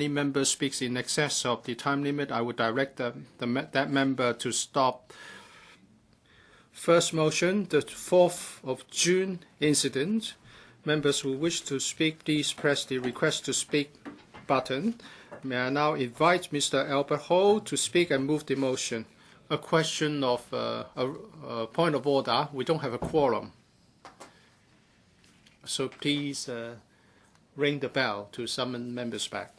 any member speaks in excess of the time limit, I would direct that member to stop. First motion, the 4th of June incident. Members who wish to speak, please press the Request to Speak button. May I now invite Mr. Albert HO to speak and move the motion. A question of a point of order. We don't have a quorum. So please ring the bell to summon members back.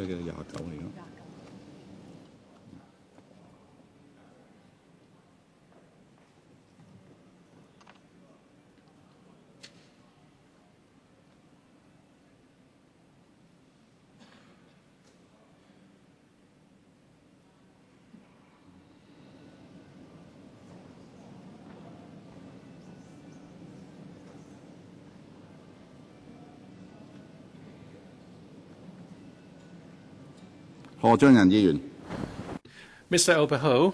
個嘅29嚟咯。何俊仁議員 Mr. Albert HO,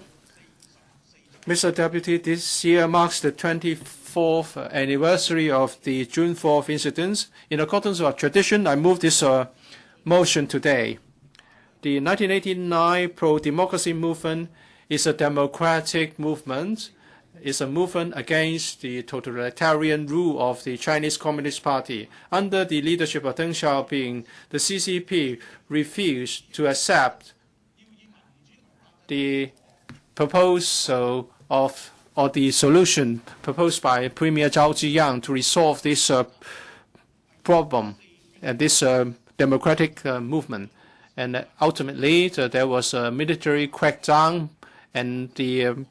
Mr. Deputy, this year marks the 24th anniversary of the June 4th incidents. In accordance with our tradition, I move this motion today. The 1989 pro-democracy movement is a democratic movement. It's a movement against the totalitarian rule of the Chinese Communist Party. Under the leadership of Deng Xiaoping, the CCP refused to accept the proposal of or the solution proposed by Premier Zhao Ziyang to resolve this problem and this democratic movement. And ultimately, there was a military crackdown, and the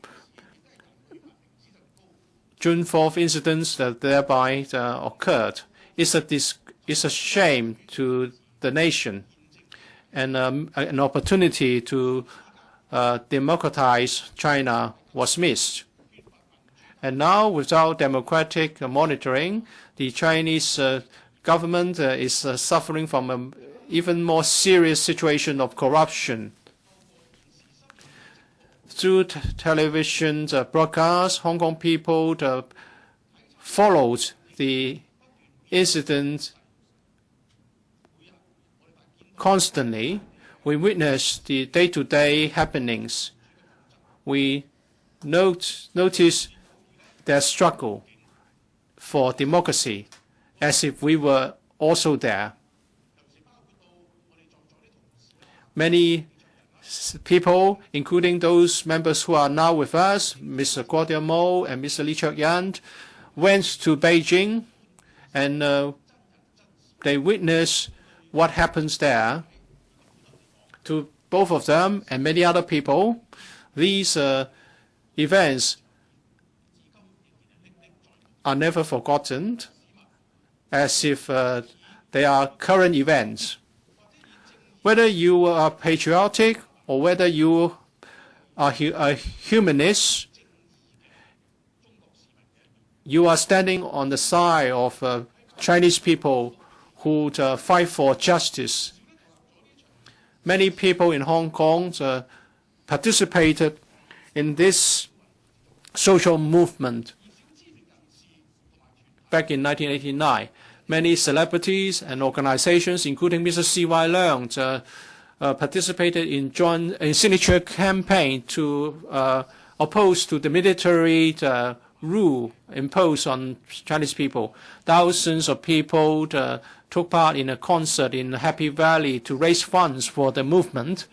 June 4th incidents that thereby occurred. It's a shame to the nation, and an opportunity to democratize China was missed. And now, without democratic monitoring, the Chinese government is suffering from an even more serious situation of corruption. Through television broadcasts, Hong Kong people followed the incident constantly. We witnessed the day-to-day happenings. We notice their struggle for democracy as if we were also there. Many people, including those members who are now with us, Mr. Kwok Mo and Mr. Cheuk-yan, went to Beijing, and they witnessed what happens there. To both of them and many other people, these events are never forgotten, as if they are current events. Whether you are patriotic or whether you are a humanist, you are standing on the side of Chinese people who fight for justice. Many people in Hong Kong participated in this social movement back in 1989. Many celebrities and organizations, including Mr. Chi-wai, participated in joint signature campaign to oppose to the military rule imposed on Chinese people. Thousands of people took part in a concert in Happy Valley to raise funds for the movement.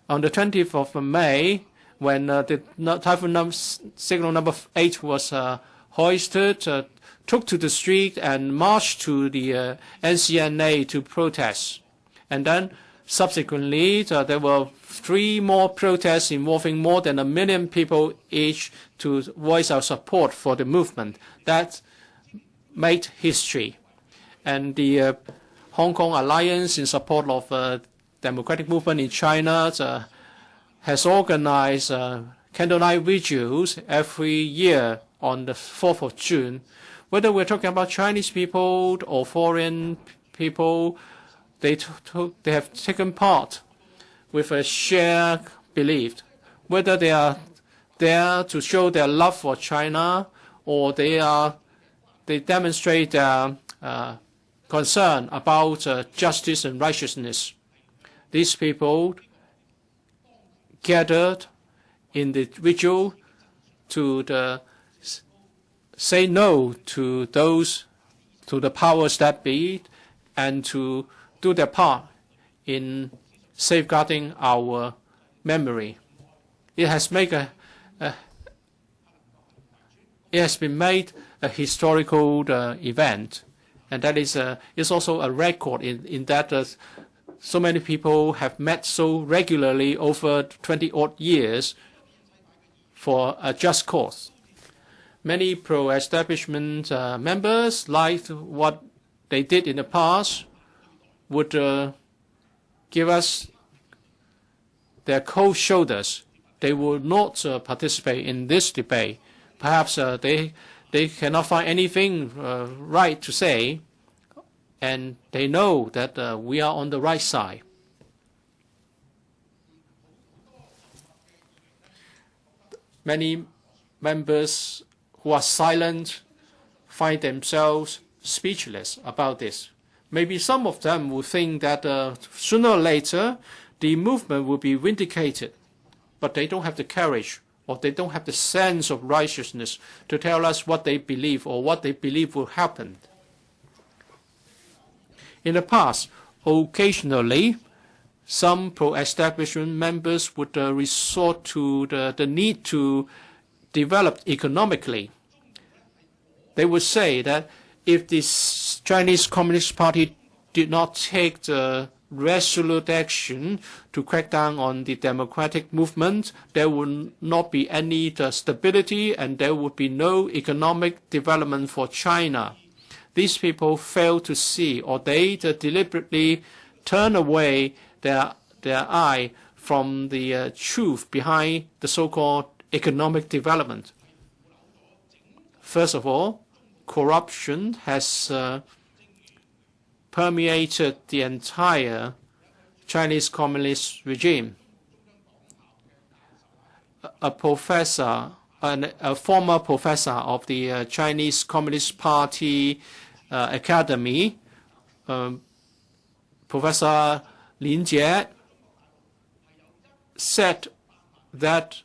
On the 20th of May, when the typhoon signal number 8 was hoisted, took to the street and marched to the NCNA to protest. And then subsequently, there were 3 more protests involving more than 1 million people each to voice our support for the movement. That made history. And the Hong Kong Alliance in support of democratic movement in China has organized candlelight vigils every year on the 4th of June. Whether we're talking about Chinese people or foreign people, they have taken part with a shared belief. Whether they are there to show their love for China or they demonstrate their concern about justice and righteousness. These people gathered in the vigil to say no to the powers that be, and to do their part in safeguarding our memory. It has been made a historical event, and that is also a record in that so many people have met so regularly over 20-odd years for a just cause. Many pro-establishment members, like what they did in the past, would give us their cold shoulders. They will not participate in this debate. Perhaps they cannot find anything right to say, and they know that we are on the right side. Many members who are silent find themselves speechless about this. Maybe some of them will think that sooner or later the movement will be vindicated, but they don't have the courage or they don't have the sense of righteousness to tell us what they believe or what they believe will happen. In the past, occasionally, some pro-establishment members would resort to the need to develop economically. They would say that if the Chinese Communist Party did not take the resolute action to crack down on the democratic movement, there would not be any stability and there would be no economic development for China. These people fail to see, or they deliberately turn away their eye from the truth behind the so-called economic development. First of all, corruption has permeated the entire Chinese Communist regime. A former professor of the Chinese Communist Party Academy, Professor Lin Jie, said that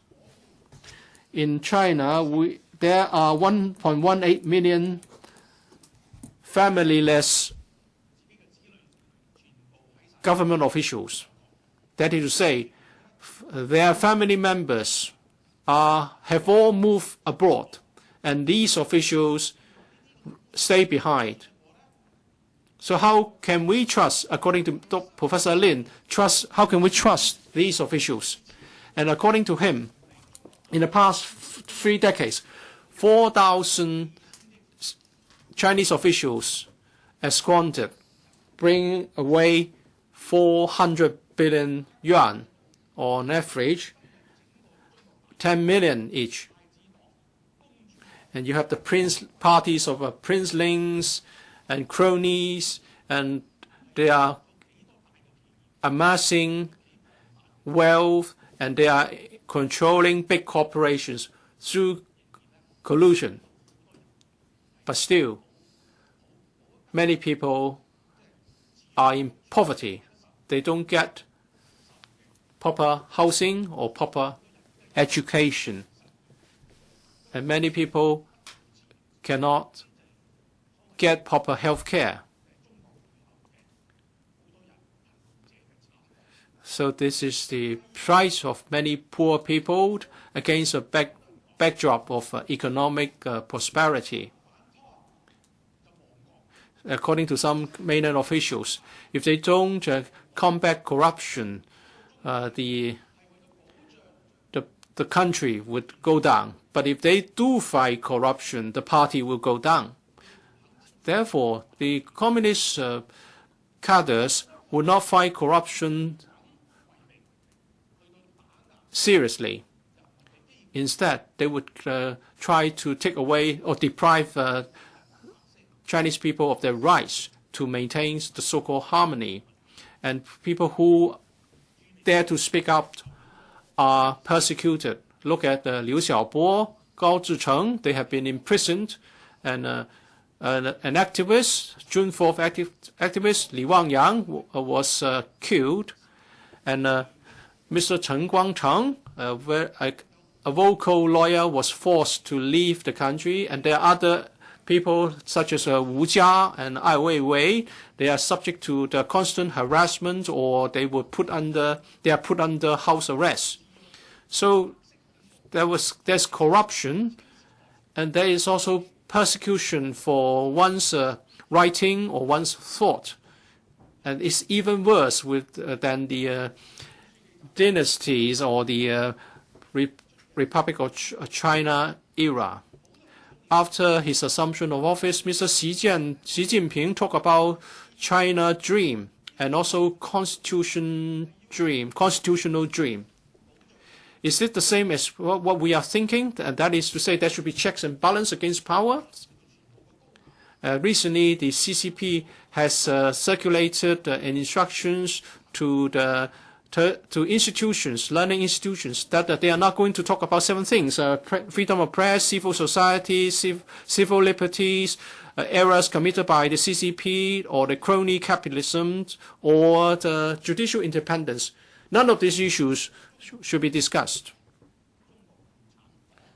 in China there are 1.18 million familyless government officials. That is to say, their family members have all moved abroad, and these officials stay behind. So how can we trust, according to Professor Lin, how can we trust these officials? And according to him, in the past 3 decades, 4,000 Chinese officials absconded, bringing away 400 billion yuan, or on average 10 million each. And you have the parties of princelings and cronies, and they are amassing wealth and they are controlling big corporations through collusion. But still, many people are in poverty. They don't get proper housing or proper education. And many people cannot get proper health care. So this is the price of many poor people against a backdrop of economic prosperity. According to some mainland officials, if they don't combat corruption, the country would go down. But if they do fight corruption, the party will go down. Therefore, the communist cadres would not fight corruption seriously. Instead, they would try to take away or deprive Chinese people of their rights to maintain the so-called harmony. And people who dare to speak up are persecuted. Look at Liu Xiaobo, Gao Zhicheng, they have been imprisoned, and an activist, June 4th activist, Li Wangyang, was killed, and Mr. Chen Guangcheng, a vocal lawyer, was forced to leave the country, and there are other people such as Wu Jia and Ai Weiwei. They are subject to the constant harassment, or they are put under house arrest. So there's corruption, and there is also persecution for one's writing or one's thought. And it's even worse than the dynasties or the Republic of China era. After his assumption of office, Mr. Xi Jinping talked about China dream and also constitutional dream. Is it the same as what we are thinking? And that is to say there should be checks and balance against power? Recently, the CCP has circulated instructions to institutions, learning institutions, that they are not going to talk about 7 things: freedom of press, civil society, civil liberties, errors committed by the CCP, or the crony capitalism, or the judicial independence. None of these issues should be discussed.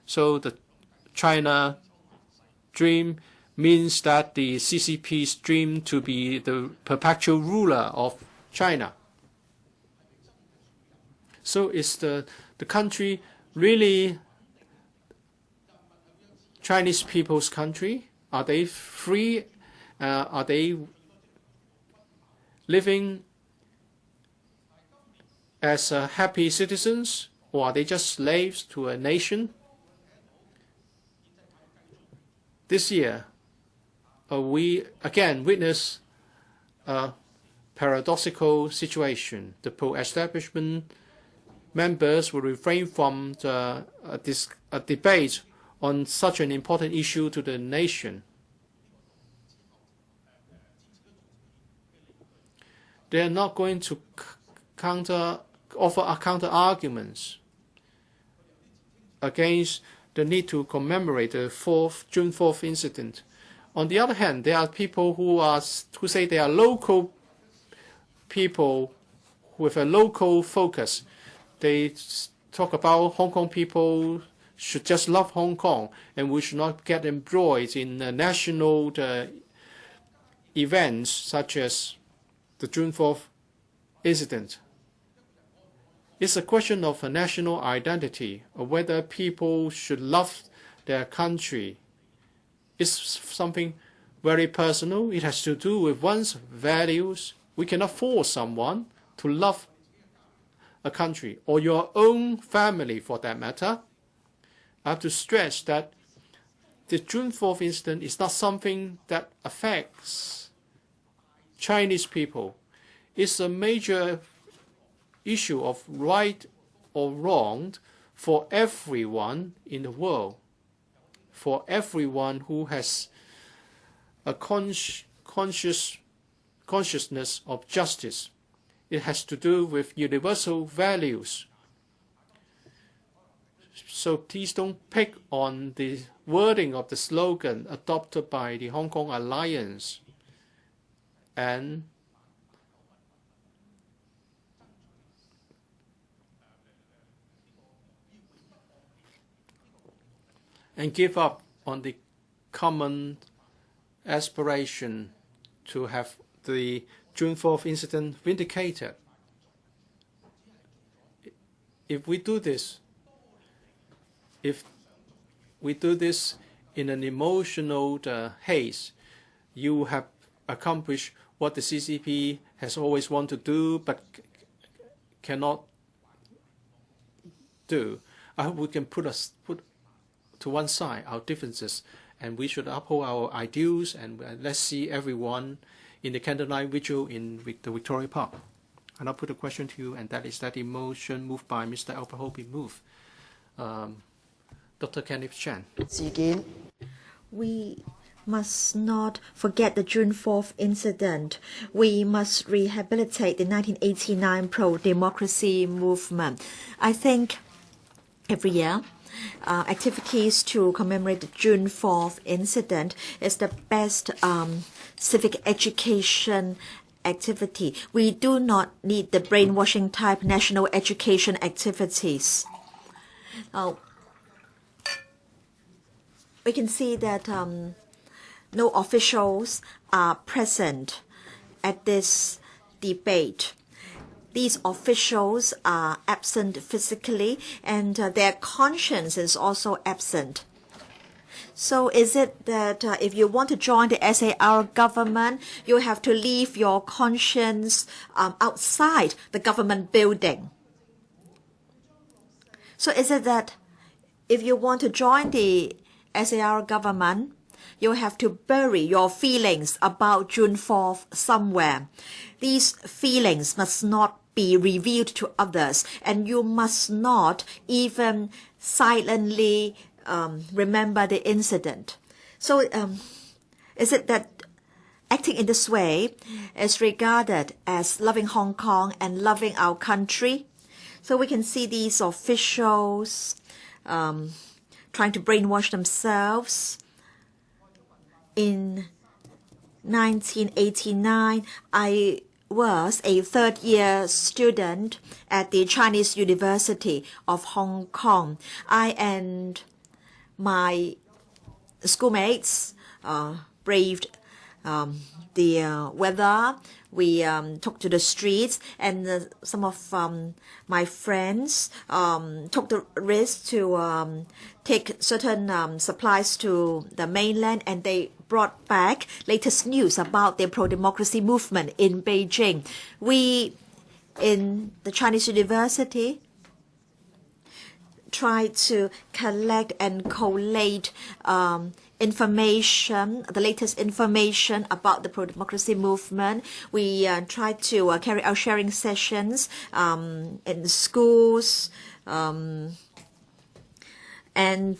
So the China dream means that the CCP's dream to be the perpetual ruler of China. So is the country really Chinese people's country? Are they free? Are they living as happy citizens, or are they just slaves to a nation? This year, we again witness a paradoxical situation. The pro-establishment members will refrain from a debate on such an important issue to the nation. They are not going to offer counter arguments against the need to commemorate the June 4th incident. On the other hand, there are people who say they are local people with a local focus. They talk about Hong Kong people should just love Hong Kong, and we should not get embroiled in national events such as the June 4th incident. It's a question of a national identity, or whether people should love their country. It's something very personal. It has to do with one's values. We cannot force someone to love a country, or your own family for that matter. I have to stress that the June 4th incident is not something that affects Chinese people. It's a major issue of right or wrong for everyone in the world, for everyone who has a consciousness of justice. It has to do with universal values. So please don't pick on the wording of the slogan adopted by the Hong Kong Alliance and give up on the common aspiration to have the June 4th incident vindicated. If we do this in an emotional haste, you have accomplished what the CCP has always wanted to do but cannot do. I hope we can put to one side our differences, and we should uphold our ideals, and let's see everyone in the candlelight vigil in the Victoria Park. And I'll put a question to you, and that is that the motion moved by Mr. Albert HO be moved. Dr. Kenneth Chan. We must not forget the June 4th incident. We must rehabilitate the 1989 pro-democracy movement. I think every year, activities to commemorate the June 4th incident is the best civic education activity. We do not need the brainwashing type national education activities. We can see that no officials are present at this debate. These officials are absent physically, and their conscience is also absent. So is it that if you want to join the SAR government, you have to leave your conscience outside the government building? So is it that if you want to join the SAR government, you have to bury your feelings about June 4th somewhere? These feelings must not be revealed to others, and you must not even silently remember the incident. So is it that acting in this way is regarded as loving Hong Kong and loving our country? So we can see these officials trying to brainwash themselves. In 1989, I was a third-year student at the Chinese University of Hong Kong. I and my schoolmates braved the weather. We took to the streets, and some of my friends took the risk to take certain supplies to the mainland, and they brought back latest news about the pro-democracy movement in Beijing. We, in the Chinese University, tried to collect and collate information, the latest information about the pro-democracy movement. We tried to carry out sharing sessions in schools, and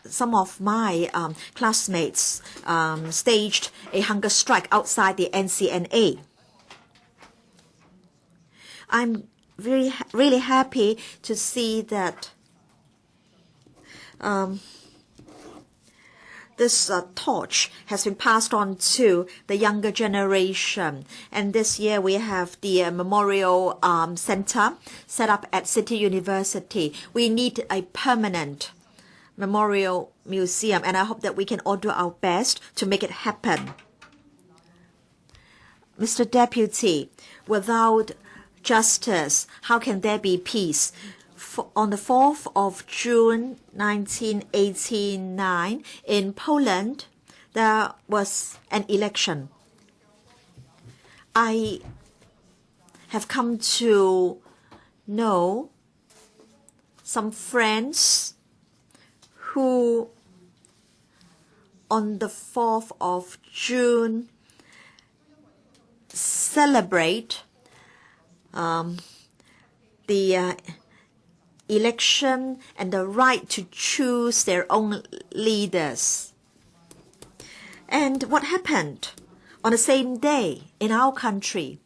some of my classmates staged a hunger strike outside the NCNA. I'm really happy to see that this torch has been passed on to the younger generation. And this year we have the Memorial Center set up at City University. We need a permanent memorial museum, and I hope that we can all do our best to make it happen. Mr. Deputy, without justice, how can there be peace? On the 4th of June 1989, in Poland, there was an election. I have come to know some friends who, on the 4th of June, celebrate the election and the right to choose their own leaders. And what happened on the same day in our country?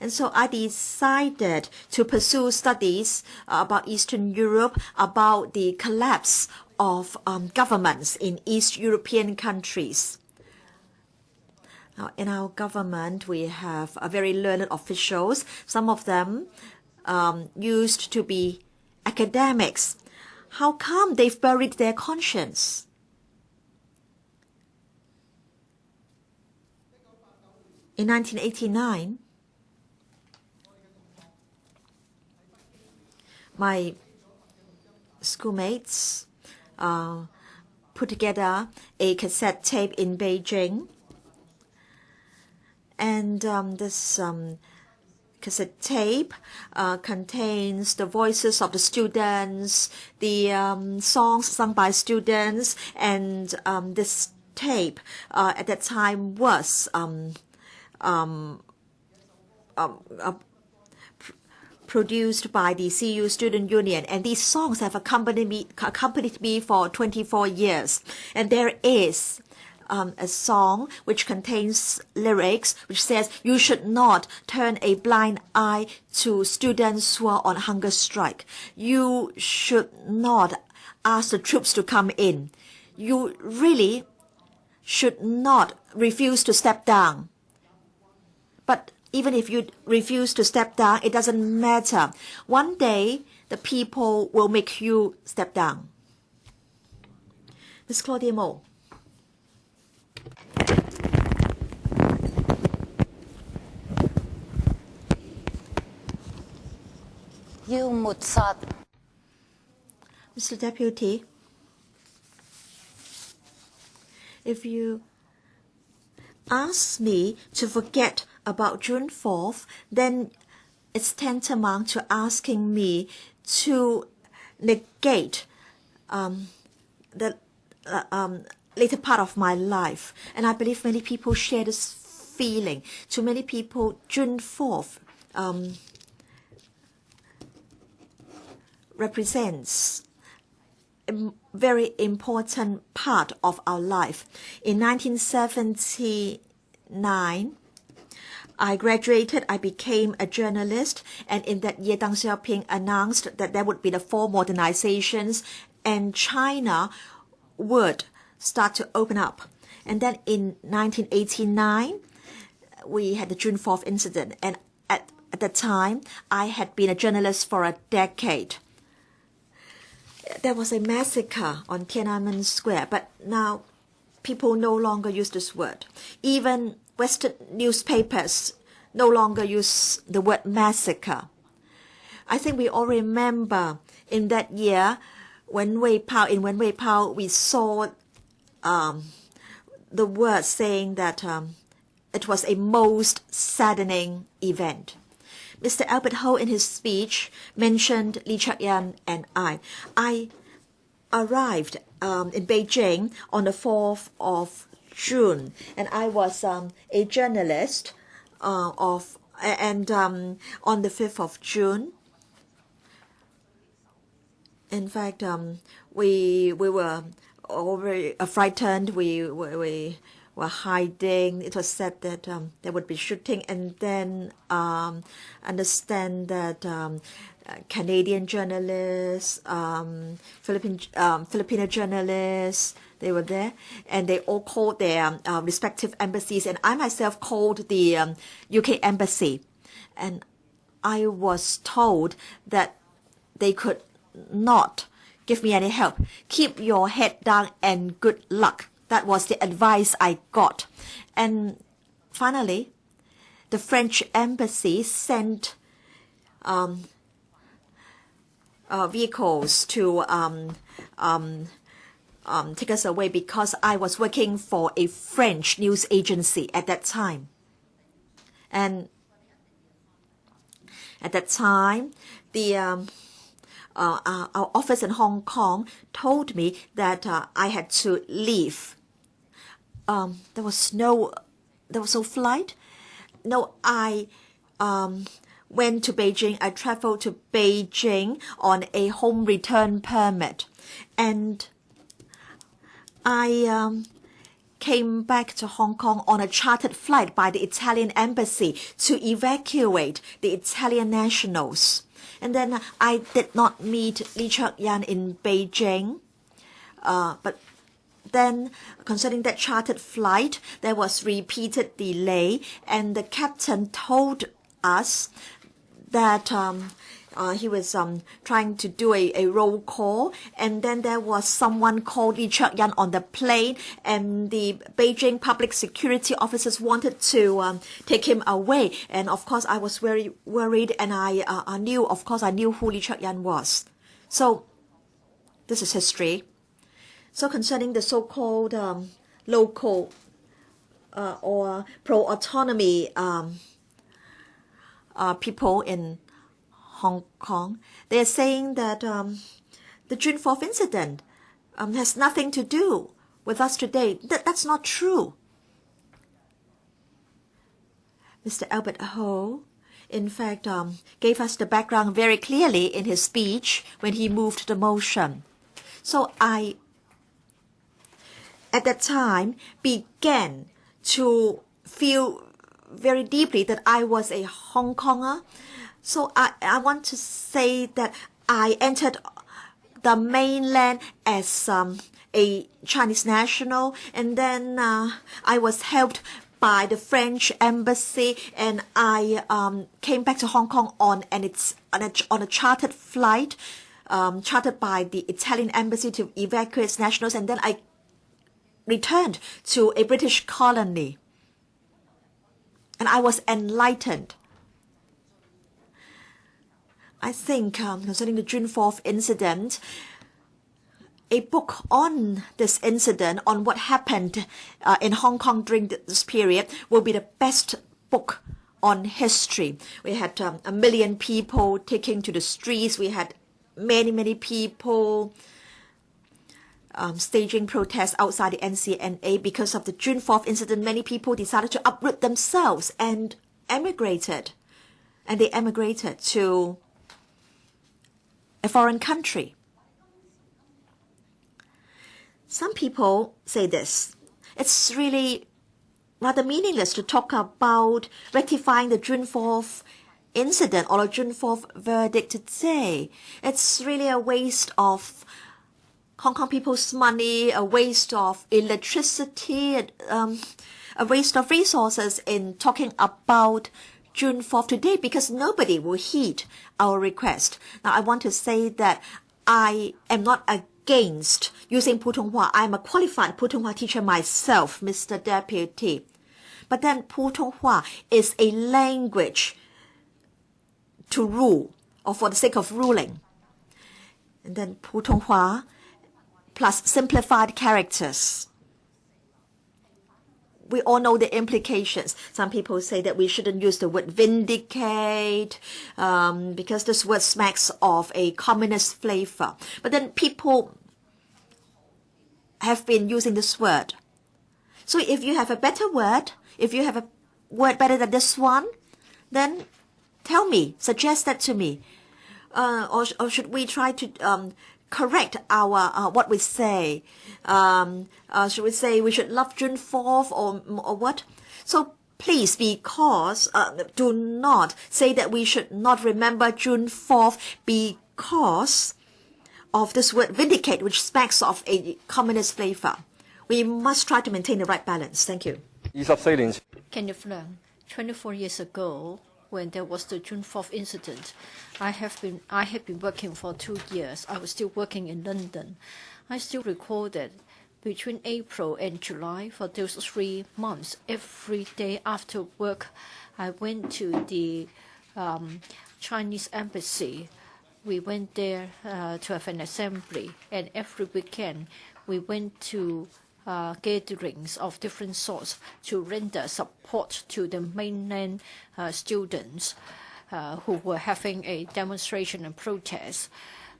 And so I decided to pursue studies about Eastern Europe, about the collapse of governments in East European countries. Now, in our government, we have very learned officials. Some of them used to be academics. How come they've buried their conscience? In 1989, my schoolmates put together a cassette tape in Beijing, and this cassette tape contains the voices of the students, the songs sung by students, and this tape at that time was produced by the CU Student Union, and these songs have accompanied me for 24 years. And there is a song which contains lyrics which says, "You should not turn a blind eye to students who are on hunger strike. You should not ask the troops to come in. You really should not refuse to step down. But even if you refuse to step down, it doesn't matter. One day, the people will make you step down." Ms. Claudia Mo. Mr. Deputy, If you ask me to forget about June 4th, then it's tantamount to asking me to negate the later part of my life. And I believe many people share this feeling. To many people, June 4th represents a very important part of our life. In 1979, I graduated, I became a journalist, and in that year, Deng Xiaoping announced that there would be the 4 modernizations, and China would start to open up. And then in 1989, we had the June 4th incident, and at the time, I had been a journalist for a decade. There was a massacre on Tiananmen Square, but now people no longer use this word. Even Western newspapers no longer use the word massacre. I think we all remember in that year, in Wen Wei Pao, we saw the word saying that it was a most saddening event. Mr. Albert HO in his speech mentioned Li Cheuk-yan and I. I arrived in Beijing on the 4th of June, and I was a journalist on the 5th of June. In fact, we were all very frightened. We were hiding. It was said that there would be shooting, and then understand that Canadian journalists, Filipino journalists, they were there, and they all called their respective embassies, and I myself called the UK embassy, and I was told that they could not give me any help. Keep your head down and good luck. That was the advice I got. And finally, the French embassy sent vehicles to take us away because I was working for a French news agency at that time. And at that time, our office in Hong Kong told me that I had to leave. There was no flight. No, I went to Beijing. I traveled to Beijing on a home return permit, and I came back to Hong Kong on a chartered flight by the Italian embassy to evacuate the Italian nationals. And then I did not meet Li Cheuk-yan in Beijing, but then concerning that chartered flight, there was repeated delay, and the captain told us that he was trying to do a roll call, and then there was someone called Li Cheuk-yan on the plane, and the Beijing public security officers wanted to take him away. And of course, I was very worried, and I knew who Li Cheuk-yan was. So this is history. So concerning the so-called local or pro-autonomy people in Hong Kong, they are saying that the June 4th incident has nothing to do with us today. That's not true. Mr. Albert HO, in fact, gave us the background very clearly in his speech when he moved the motion. So I, at that time, began to feel very deeply that I was a Hong Konger. So I want to say that I entered the mainland as a Chinese national, and then I was helped by the French embassy, and I came back to Hong Kong on a chartered flight, chartered by the Italian embassy to evacuate nationals, and then I returned to a British colony, and I was enlightened. I think concerning the June 4th incident, a book on this incident, on what happened in Hong Kong during this period, will be the best book on history. We had 1 million people taking to the streets. We had many people staging protests outside the NCNA because of the June 4th incident. Many people decided to uproot themselves and emigrated. And they emigrated to a foreign country. Some people say this: it's really rather meaningless to talk about rectifying the June 4th incident or a June 4th verdict today. It's really a waste of Hong Kong people's money, a waste of electricity, a waste of resources in talking about June 4th today, because nobody will heed our request. Now, I want to say that I am not against using Putonghua. I am a qualified Putonghua teacher myself, Mr. Deputy. But then Putonghua is a language to rule, or for the sake of ruling. And then Putonghua plus simplified characters. We all know the implications. Some people say that we shouldn't use the word vindicate because this word smacks of a communist flavor. But then people have been using this word. So if you have a better word, if you have a word better than this one, then tell me, suggest that to me. Or should we try to correct our what we say? Should we say we should love June 4th or what? So please, because do not say that we should not remember June 4th because of this word vindicate, which smacks of a communist flavor. We must try to maintain the right balance. Thank you. Can you learn? 24 years ago, when there was the June 4th incident, I had been working for 2 years. I was still working in London. I still recall that between April and July, for those 3 months, every day after work, I went to the Chinese embassy. We went there to have an assembly, and every weekend we went to gatherings of different sorts to render support to the mainland students who were having a demonstration and protest.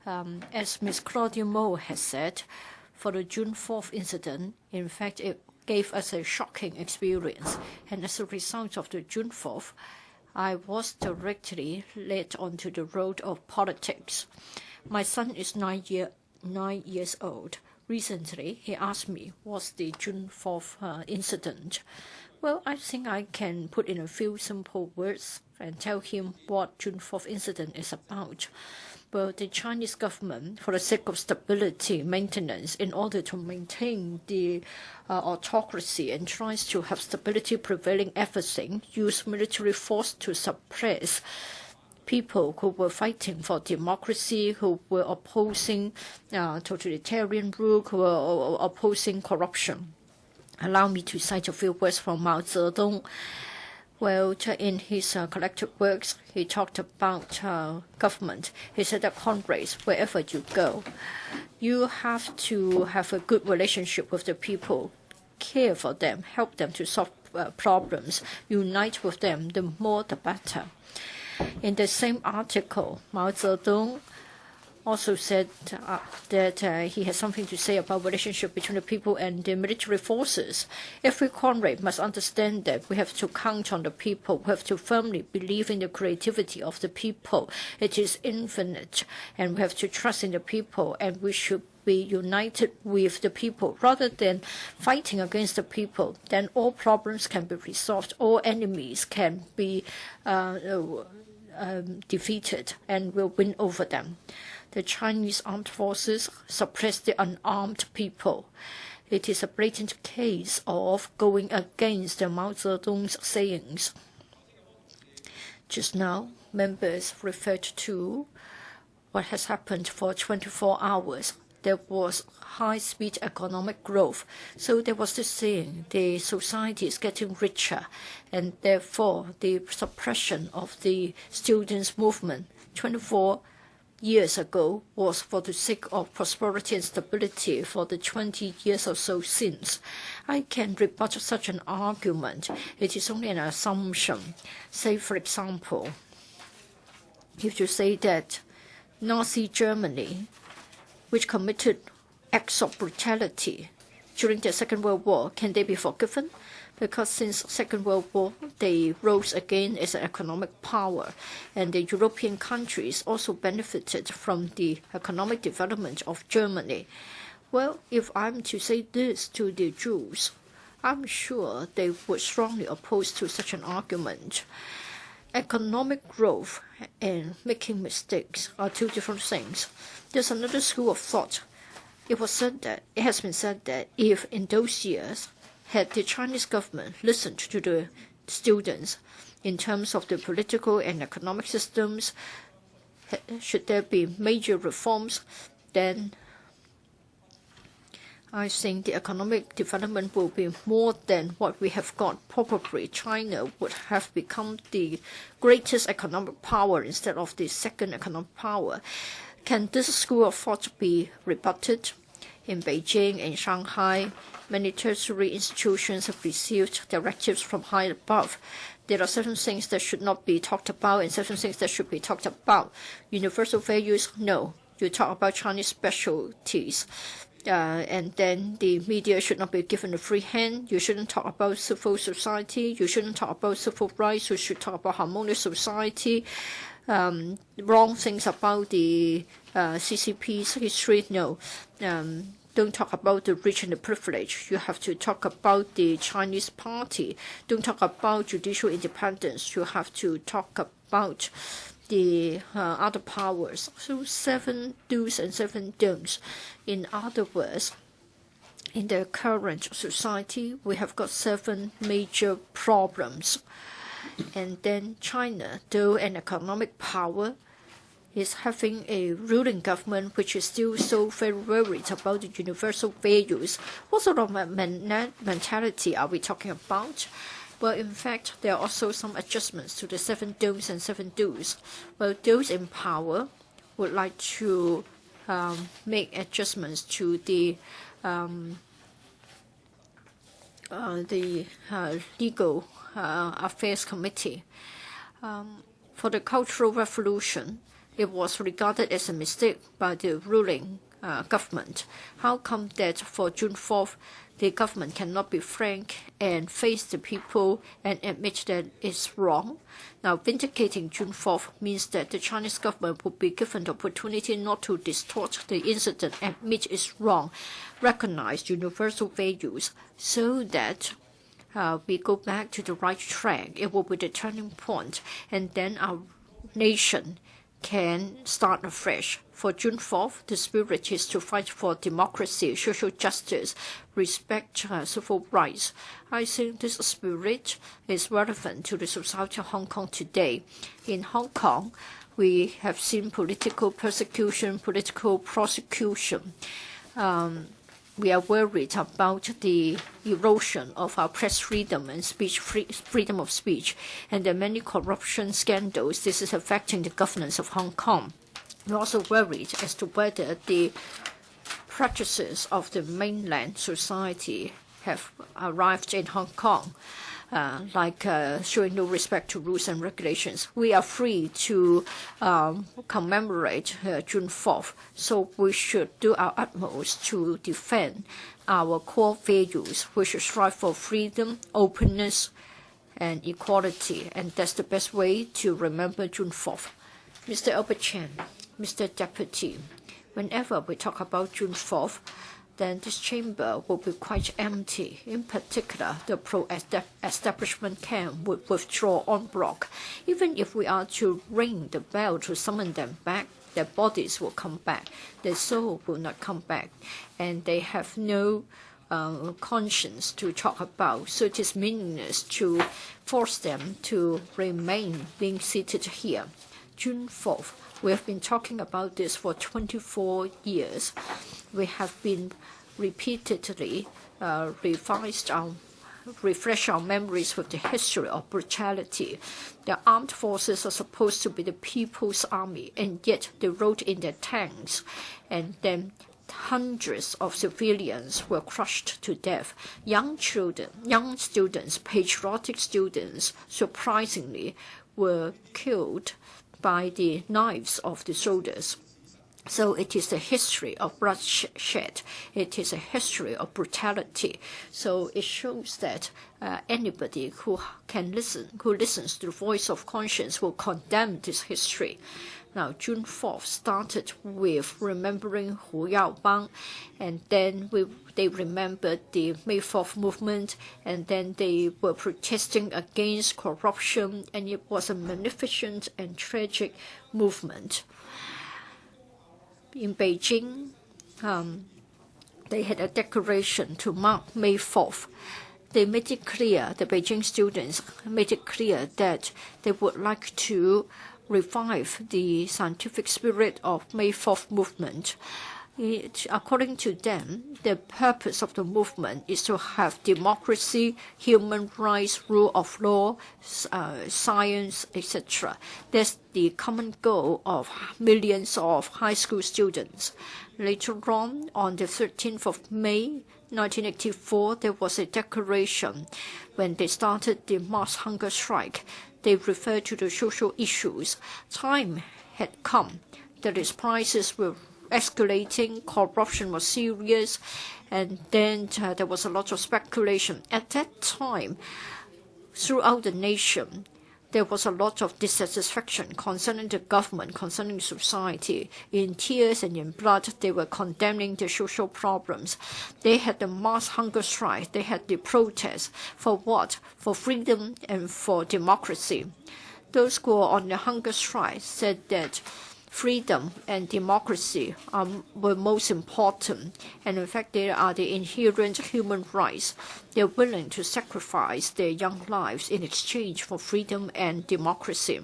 As Ms. Claudia Mo has said, for the June 4th incident, in fact, it gave us a shocking experience. And as a result of the June 4th, I was directly led onto the road of politics. My son is 9 years old. Recently, he asked me, what's the June 4th incident? Well, I think I can put in a few simple words and tell him what June 4th incident is about. Well, the Chinese government, for the sake of stability, maintenance, in order to maintain the autocracy and tries to have stability prevailing everything, use military force to suppress people who were fighting for democracy, who were opposing totalitarian rule, who were opposing corruption. Allow me to cite a few words from Mao Zedong. Well, in his collected works, he talked about government. He said that, comrades, wherever you go, you have to have a good relationship with the people, care for them, help them to solve problems, unite with them, the more the better. In the same article, Mao Zedong also said that he has something to say about relationship between the people and the military forces. Every comrade must understand that we have to count on the people. We have to firmly believe in the creativity of the people. It is infinite, and we have to trust in the people, and we should be united with the people rather than fighting against the people. Then all problems can be resolved, all enemies can be defeated, and we'll win over them. The Chinese armed forces suppress the unarmed people. It is a blatant case of going against the Mao Zedong's sayings. Just now, members referred to what has happened for 24 hours. There was high-speed economic growth. So there was this saying, the society is getting richer, and therefore the suppression of the students' movement, 24 years ago was for the sake of prosperity and stability for the 20 years or so since. I can rebut such an argument. It is only an assumption. Say, for example, if you say that Nazi Germany, which committed acts of brutality during the Second World War, can they be forgiven? Because since Second World War, they rose again as an economic power, and the European countries also benefited from the economic development of Germany. Well, if I'm to say this to the Jews, I'm sure they would strongly oppose to such an argument. Economic growth and making mistakes are two different things. There's another school of thought. It has been said that if in those years had the Chinese government listened to the students in terms of the political and economic systems, should there be major reforms, then I think the economic development will be more than what we have got. Probably China would have become the greatest economic power instead of the second economic power. Can this school of thought be rebutted? In Beijing and Shanghai, many tertiary institutions have received directives from high above. There are certain things that should not be talked about and certain things that should be talked about. Universal values, no. You talk about Chinese specialties. And then the media should not be given a free hand. You shouldn't talk about civil society. You shouldn't talk about civil rights. You should talk about harmonious society. Wrong things about the CCP's history, no. Don't talk about the rich and the privileged. You have to talk about the Chinese party. Don't talk about judicial independence. You have to talk about the other powers. So 7 do's and 7 don'ts. In other words, in the current society, we have got 7 major problems. And then China, though an economic power, is having a ruling government which is still so very worried about the universal values. What sort of mentality are we talking about? Well, in fact, there are also some adjustments to the 7 don'ts and 7 do's. Well, those in power would like to make adjustments to the legal affairs committee. For the Cultural Revolution, it was regarded as a mistake by the ruling government. How come that for June 4th, the government cannot be frank and face the people and admit that it's wrong? Now, vindicating June 4th means that the Chinese government would be given the opportunity not to distort the incident, admit it's wrong, recognize universal values, so that we go back to the right track. It will be the turning point, and then our nation can start afresh. For June 4th, the spirit is to fight for democracy, social justice, respect civil rights. I think this spirit is relevant to the society of Hong Kong today. In Hong Kong, we have seen political persecution, political prosecution. We are worried about the erosion of our press freedom and freedom of speech, and there are many corruption scandals. This is affecting the governance of Hong Kong. We're also worried as to whether the practices of the mainland society have arrived in Hong Kong, like showing no respect to rules and regulations. We are free to commemorate June 4th, so we should do our utmost to defend our core values. We should strive for freedom, openness, and equality, and that's the best way to remember June 4th. Mr. Albert Chen, Mr. Deputy, whenever we talk about June 4th, then this chamber will be quite empty. In particular, the pro-establishment camp would withdraw en bloc. Even if we are to ring the bell to summon them back, their bodies will come back. Their soul will not come back. And they have no conscience to talk about. So it is meaningless to force them to remain being seated here. June 4th. We have been talking about this for 24 years. We have been repeatedly revised our refresh our memories with the history of brutality. The armed forces are supposed to be the people's army, and yet they rode in their tanks, and then hundreds of civilians were crushed to death. Young children, young students, patriotic students, surprisingly, were killed by the knives of the soldiers. So it is a history of bloodshed. It is a history of brutality. So it shows that anybody who listens to the voice of conscience will condemn this history. Now, June 4th started with remembering Hu Yaobang, and then they remembered the May 4th movement, and then they were protesting against corruption, and it was a magnificent and tragic movement. In Beijing, they had a declaration to mark May 4th. They made it clear, the Beijing students made it clear that they would like to revive the scientific spirit of May 4th movement. According to them, the purpose of the movement is to have democracy, human rights, rule of law, science, etc. That's the common goal of millions of high school students. Later on the 13th of May, 1984, there was a declaration when they started the mass hunger strike. They referred to the social issues. Time had come that its prices were escalating, corruption was serious, and then there was a lot of speculation. At that time, throughout the nation, there was a lot of dissatisfaction concerning the government, concerning society. In tears and in blood, they were condemning the social problems. They had the mass hunger strike. They had the protest. For what? For freedom and for democracy. Those who were on the hunger strike said that freedom and democracy were most important, and in fact they are the inherent human rights. They're willing to sacrifice their young lives in exchange for freedom and democracy.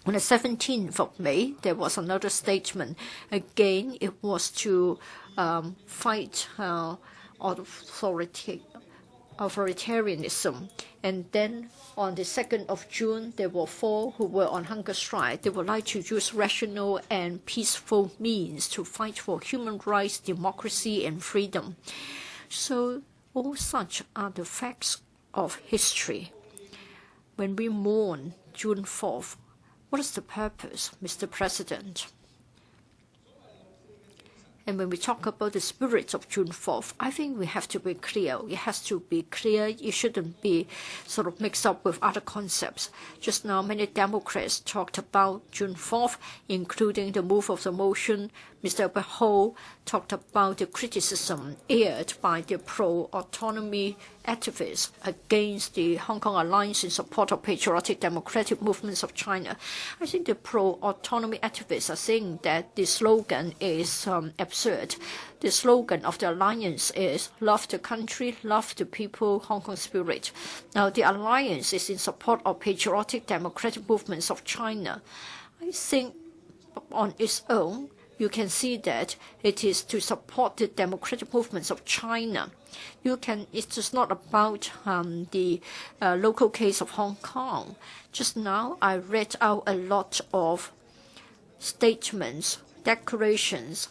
On the 17th of May, there was another statement. Again, it was to fight authoritarianism. And then on the 2nd of June, there were 4 who were on hunger strike. They would like to use rational and peaceful means to fight for human rights, democracy, and freedom. So all such are the facts of history. When we mourn June 4th, what is the purpose, Mr. President? And when we talk about the spirit of June 4th, I think we have to be clear. It has to be clear. It shouldn't be sort of mixed up with other concepts. Just now, many Democrats talked about June 4th, including the move of the motion. Mr. Albert HO talked about the criticism aired by the pro-autonomy activists against the Hong Kong Alliance in support of patriotic democratic movements of China. I think the pro-autonomy activists are saying that the slogan is absurd. The slogan of the alliance is love the country, love the people, Hong Kong spirit. Now, the alliance is in support of patriotic democratic movements of China. I think on its own, you can see that it is to support the democratic movements of China. It is not about the local case of Hong Kong. Just now, I read out a lot of statements, declarations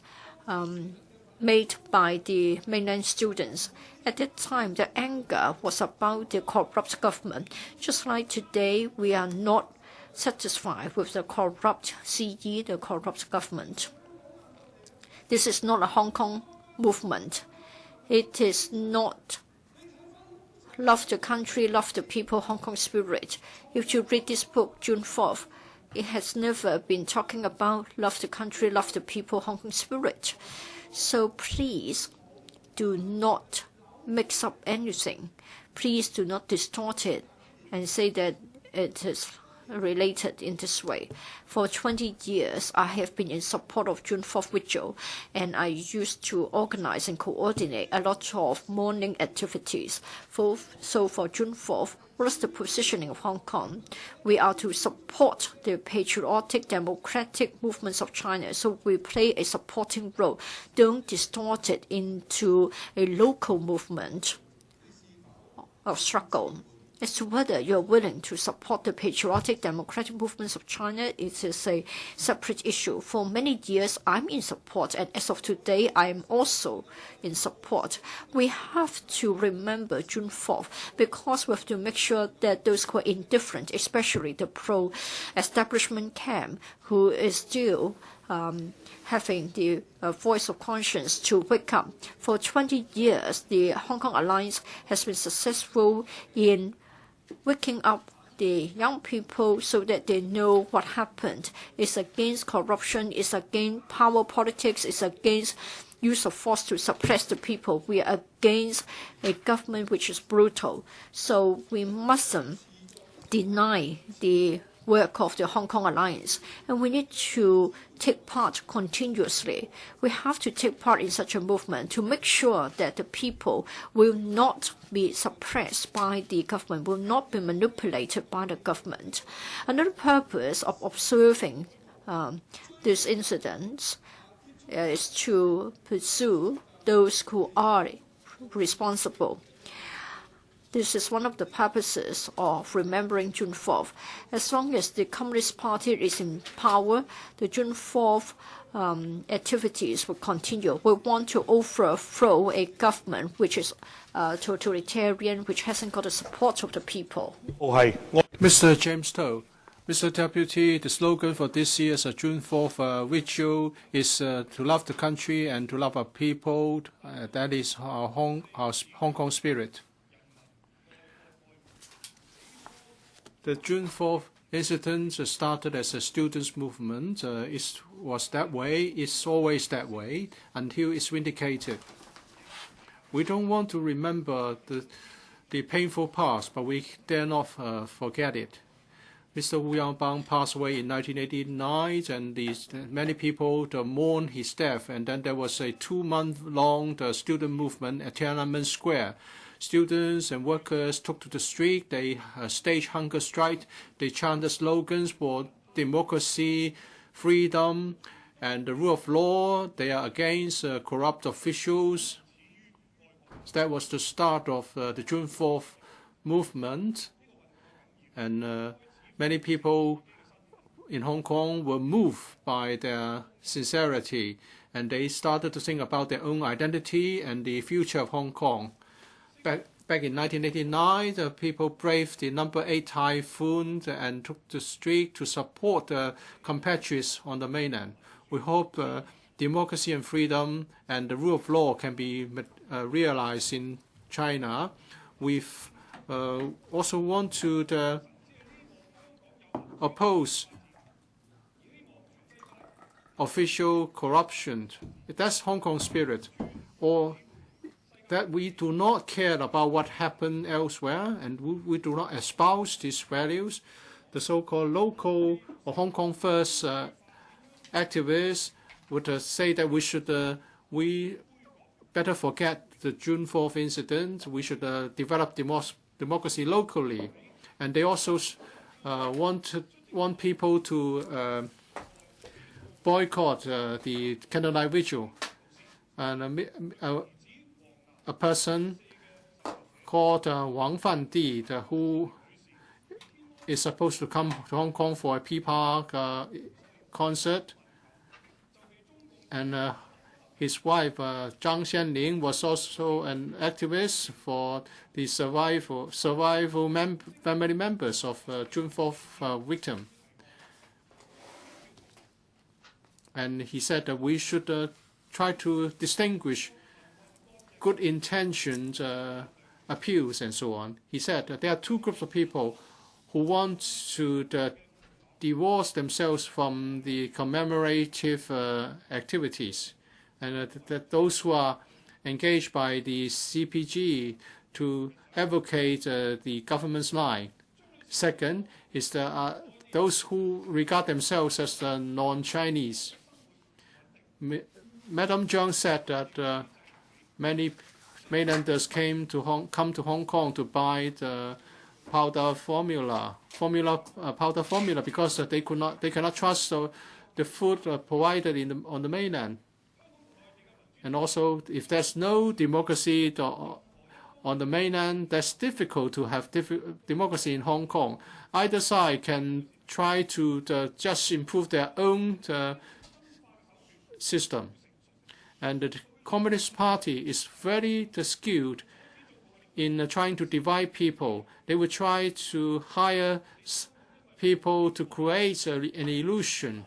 made by the mainland students. At that time, the anger was about the corrupt government. Just like today, we are not satisfied with the corrupt CE, the corrupt government. This is not a Hong Kong movement. It is not love the country, love the people, Hong Kong spirit. If you read this book, June 4th, it has never been talking about love the country, love the people, Hong Kong spirit. So please do not mix up anything. Please do not distort it and say that it is related in this way. For 20 years, I have been in support of June 4th vigil, and I used to organize and coordinate a lot of morning activities. So for June 4th, what is the positioning of Hong Kong? We are to support the patriotic democratic movements of China, so we play a supporting role. Don't distort it into a local movement of struggle. As to whether you are willing to support the patriotic democratic movements of China, it is a separate issue. For many years, I'm in support, and as of today, I am also in support. We have to remember June 4th because we have to make sure that those who are indifferent, especially the pro-establishment camp, who is still having the voice of conscience, to wake up. For 20 years, the Hong Kong Alliance has been successful in waking up the young people so that they know what happened. It's against corruption, it's against power politics, it's against use of force to suppress the people. We are against a government which is brutal. So we mustn't deny the work of the Hong Kong Alliance, and we need to take part continuously. We have to take part in such a movement to make sure that the people will not be suppressed by the government, will not be manipulated by the government. Another purpose of observing these incidents is to pursue those who are responsible. This is one of the purposes of remembering June 4th. As long as the Communist Party is in power, the June 4th activities will continue. We want to overthrow a government which is totalitarian, which hasn't got the support of the people. Mr. James To, Mr. Deputy, the slogan for this year's June 4th ritual is to love the country and to love our people. That is our Hong Kong spirit. The June 4th incident started as a students' movement. It was that way, it's always that way, until it's vindicated. We don't want to remember the painful past, but we dare not forget it. Mr. Wu Yangbang passed away in 1989, and many people mourned his death. And then there was a 2-month-long student movement at Tiananmen Square. Students and workers took to the street. They staged hunger strike. They chanted slogans for democracy, freedom, and the rule of law. They are against corrupt officials. So that was the start of the June 4th movement. And many people in Hong Kong were moved by their sincerity. And they started to think about their own identity and the future of Hong Kong. Back in 1989, the people braved the number 8 typhoon and took the street to support the compatriots on the mainland. We hope democracy and freedom and the rule of law can be realized in China. We also want to oppose official corruption. That's Hong Kong spirit. Or that we do not care about what happened elsewhere, and we do not espouse these values. The so-called local or Hong Kong first activists would say that we better forget the June 4th incident. We should develop democracy locally, and they also want people to boycott the candlelight vigil. And a person called Wang Fandi, who is supposed to come to Hong Kong for a P-Park concert, and his wife Zhang Xianling was also an activist for the survival family members of June 4th victim. And he said that we should try to distinguish good intentions, appeals, and so on. He said that there are 2 groups of people who want to divorce themselves from the commemorative activities, and that those who are engaged by the CPG to advocate the government's line. Second is those who regard themselves as non-Chinese. Madam Zhang said that many mainlanders come to Hong Kong to buy the powder formula because they cannot trust the food provided on the mainland. And also, if there's no democracy on the mainland, that's difficult to have democracy in Hong Kong. Either side can try to just improve their own system. And the Communist Party is very skilled in trying to divide people. They will try to hire people to create an illusion.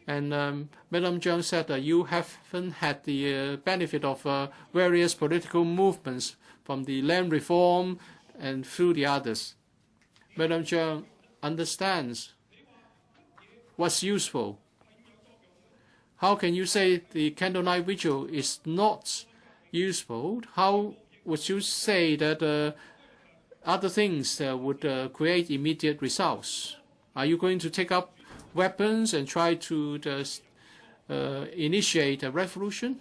And Madam Zhang said that you haven't had the benefit of various political movements from the land reform and through the others. Madam Zhang understands what's useful. How can you say the candlelight vigil is not useful? How would you say that other things would create immediate results? Are you going to take up weapons and try to initiate a revolution?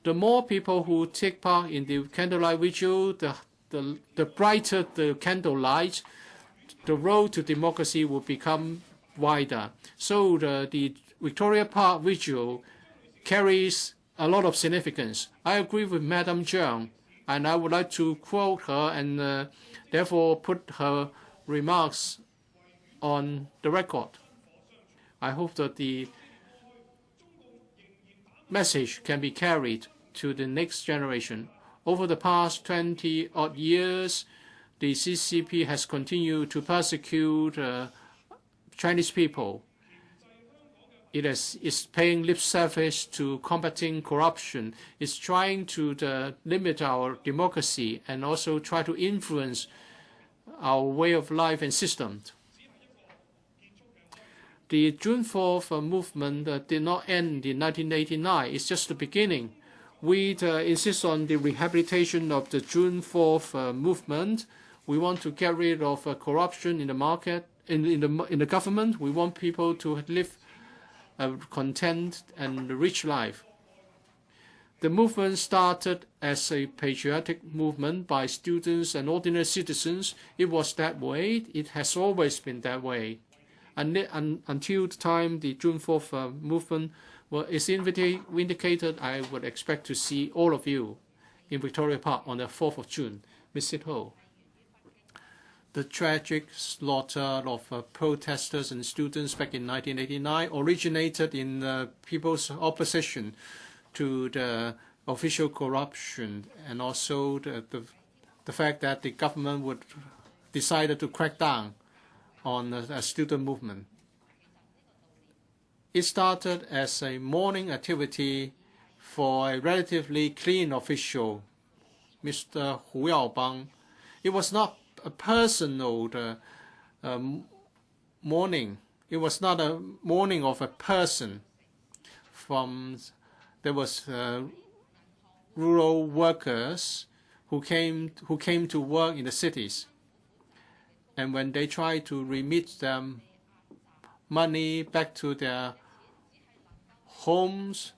The more people who take part in the candlelight vigil, the brighter the candlelight, the road to democracy will become wider. So the Victoria Park vigil carries a lot of significance. I agree with Madam Zhang, and I would like to quote her and therefore put her remarks on the record. I hope that the message can be carried to the next generation. Over the past 20-odd years, the CCP has continued to persecute Chinese people. It is paying lip service to combating corruption. It's trying to limit our democracy and also try to influence our way of life and system. The June 4th movement did not end in 1989. It's just the beginning. We insist on the rehabilitation of the June 4th movement. We want to get rid of corruption in the market, in the government. We want people to live a content and rich life. The movement started as a patriotic movement by students and ordinary citizens. It was that way. It has always been that way. Until the time the June 4th movement is vindicated, I would expect to see all of you in Victoria Park on the 4th of June. Ms. Ho. The tragic slaughter of protesters and students back in 1989 originated in people's opposition to the official corruption and also the fact that the government would decided to crack down on a student movement. It started as a morning activity for a relatively clean official, Mr. Hu Yaobang. It was not a personal mourning. It was not a mourning of a person. There was rural workers who came to work in the cities, and when they tried to remit them money back to their homes,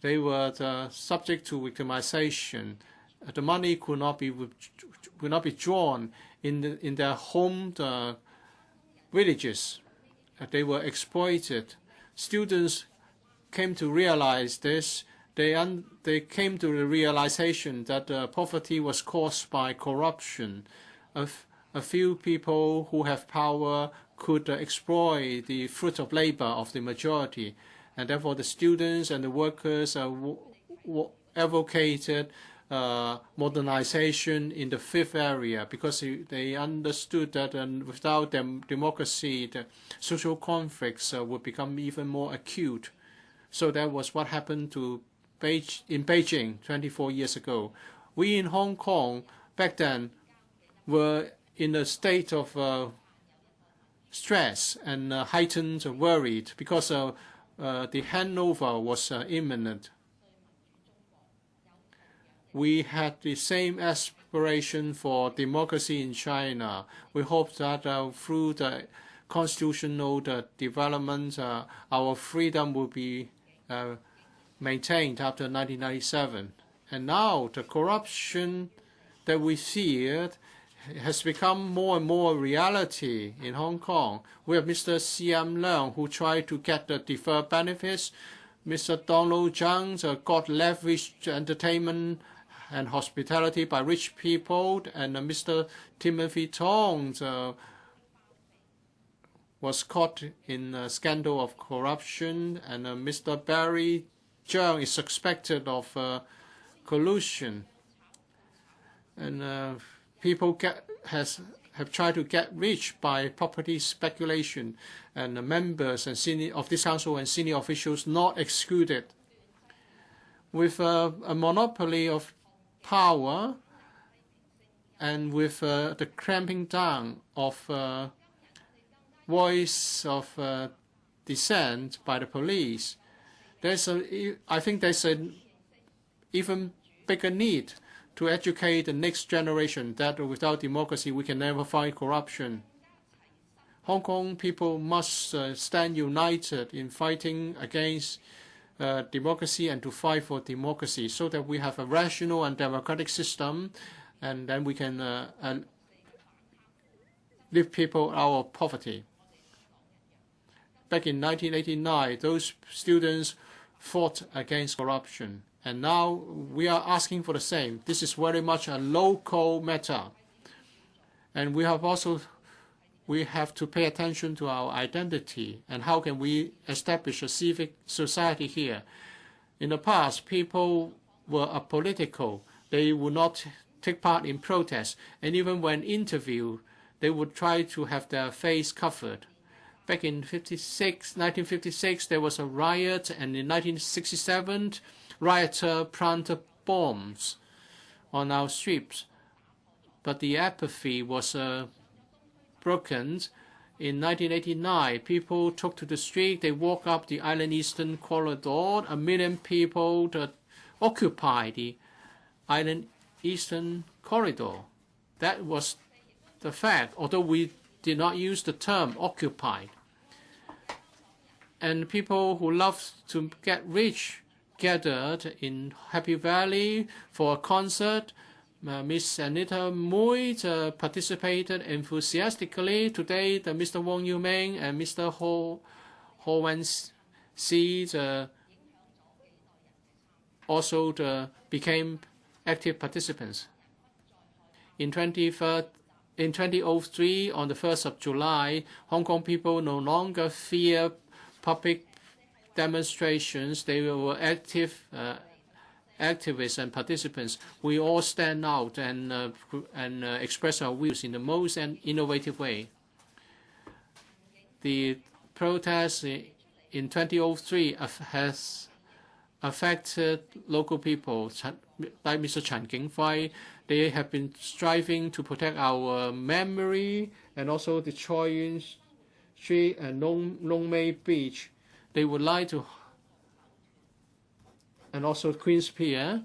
they were subject to victimization. The money could not be drawn in their home villages. They were exploited. Students came to realize this. They came to the realization that poverty was caused by corruption. A few people who have power could exploit the fruit of labor of the majority, and therefore the students and the workers advocated modernization in the fifth area because they understood that without democracy, the social conflicts would become even more acute. So that was what happened in Beijing 24 years ago. We in Hong Kong back then were in a state of stress and heightened worried because the handover was imminent. We had the same aspiration for democracy in China. We hope that through the constitutional development, our freedom will be maintained after 1997. And now the corruption that we feared has become more and more reality in Hong Kong. We have Mr. C.M. Leung who tried to get the deferred benefits Mr. Donald Tsang got lavish entertainment and hospitality by rich people, and Mr. Timothy Tong was caught in a scandal of corruption, and Mr. Barry Zhang is suspected of collusion. And people have tried to get rich by property speculation, and the members and senior of this council and senior officials not excluded. With a monopoly of power and with the clamping down of voice of dissent by the police, I think there's an even bigger need to educate the next generation that without democracy we can never fight corruption. Hong Kong people must stand united in fighting against democracy and to fight for democracy so that we have a rational and democratic system, and then we can lift people out of poverty. Back in 1989, those students fought against corruption. And now we are asking for the same. This is very much a local matter. And we have to pay attention to our identity and how can we establish a civic society here. In the past, people were apolitical. They would not take part in protests. And even when interviewed, they would try to have their face covered. Back in 1956, there was a riot, and in 1967, rioter planted bombs on our streets. But the apathy was broken. In 1989, people took to the street. They walked up the Island Eastern Corridor. 1 million people occupied the Island Eastern Corridor. That was the fact, although we did not use the term occupied. And people who love to get rich gathered in Happy Valley for a concert. Miss Anita Mui participated enthusiastically. Today, Mr. Wong Yiu-man and Mr. Ho Wen-si also became active participants. In 2003, on the 1st of July, Hong Kong people no longer fear public demonstrations. They were active activists and participants. We all stand out and express our views in the most innovative way. The protest in 2003 has affected local people, like Mr. Chan King-fai. They have been striving to protect our memory, and also the Choi-yuen Street and Long May Beach. They would like to, and also Queen's Pier,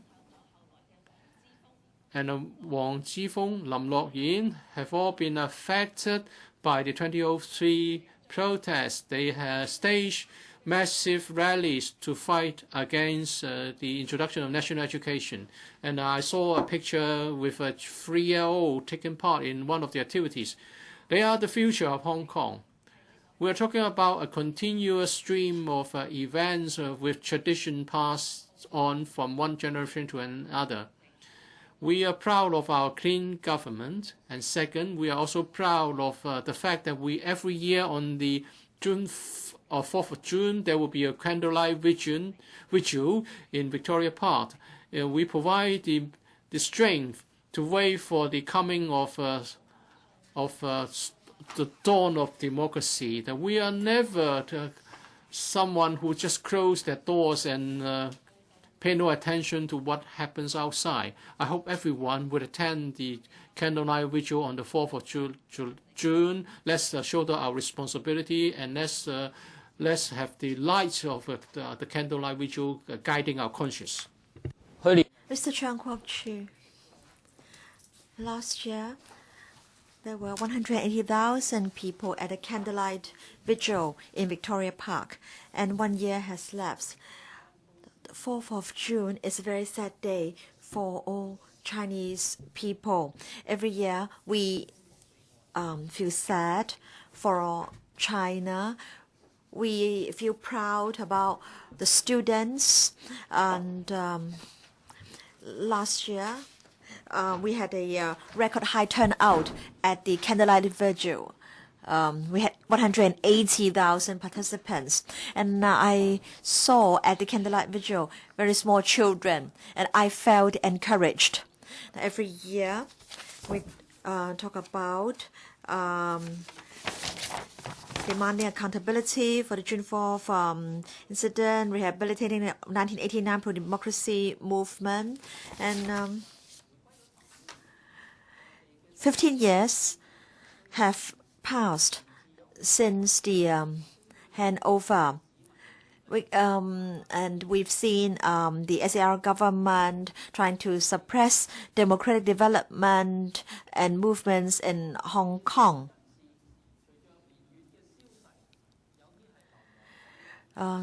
and Wang Jifeng, Lim Lok-yin have all been affected by the 2003 protests. They have staged massive rallies to fight against the introduction of national education. And I saw a picture with a 3-year-old taking part in one of the activities. They are the future of Hong Kong. We are talking about a continuous stream of events with tradition passed on from one generation to another. We are proud of our clean government, and second, we are also proud of the fact that every year on the 4th of June, there will be a candlelight vigil in Victoria Park. We provide the strength to wait for the coming of the dawn of democracy. That we are never someone who just close their doors and pay no attention to what happens outside. I hope everyone would attend the candlelight vigil on the 4th of June. Let's shoulder our responsibility, and let's have the light of the candlelight vigil guiding our conscience. Mr. Chang Kwok-che, last year there were 180,000 people at a candlelight vigil in Victoria Park, and 1 year has lapsed. The 4th of June is a very sad day for all Chinese people. Every year we feel sad for China we feel proud about the students. And last year, we had a record high turnout at the candlelight vigil. We had 180,000 participants, and I saw at the candlelight vigil very small children, and I felt encouraged. Every year, we talk about demanding accountability for the June 4th incident, rehabilitating the 1989 pro-democracy movement, and 15 years have passed since the handover. And we've seen the SAR government trying to suppress democratic development and movements in Hong Kong.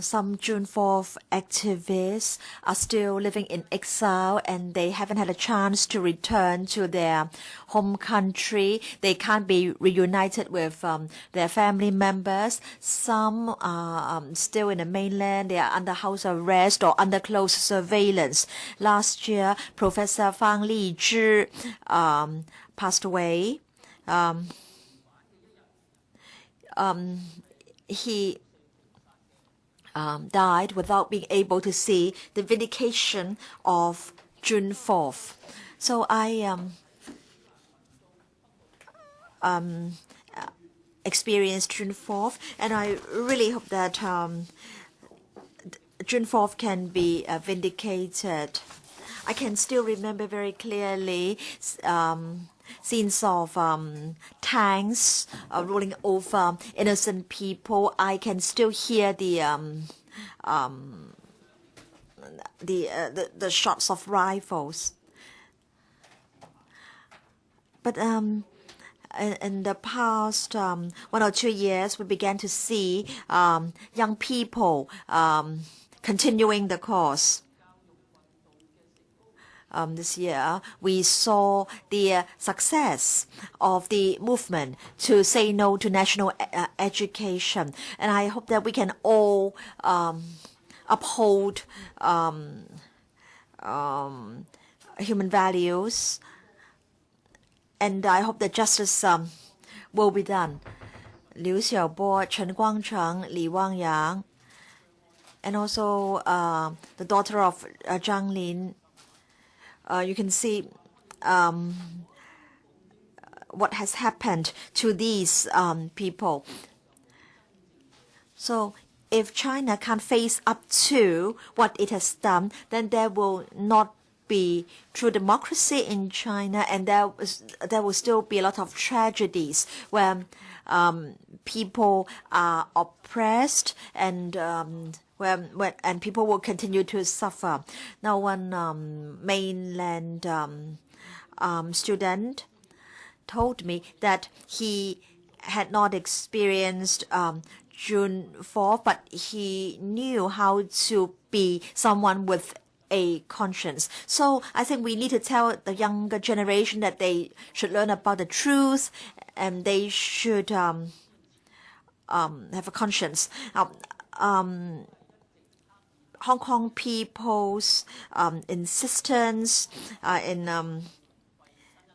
Some June 4th activists are still living in exile, and they haven't had a chance to return to their home country. They can't be reunited with their family members. Some are still in the mainland. They are under house arrest or under close surveillance. Last year, Professor Fang Li-zhi passed away. He died without being able to see the vindication of June 4th. So I experienced June 4th, and I really hope that June 4th can be vindicated. I can still remember very clearly scenes of tanks rolling over innocent people. I can still hear the shots of rifles. But in the past 1 or 2 years, we began to see young people continuing the cause. This year, we saw the success of the movement to say no to national education. And I hope that we can all uphold human values. And I hope that justice will be done. Liu Xiaobo, Chen Guangcheng, Li Wangyang, and also the daughter of Zhang Lin. You can see what has happened to these people. So if China can't face up to what it has done, then there will not be true democracy in China, and there will still be a lot of tragedies where people are oppressed and and people will continue to suffer. Now, one mainland student told me that he had not experienced June 4th, but he knew how to be someone with a conscience. So I think we need to tell the younger generation that they should learn about the truth, and they should have a conscience. Hong Kong people's insistence in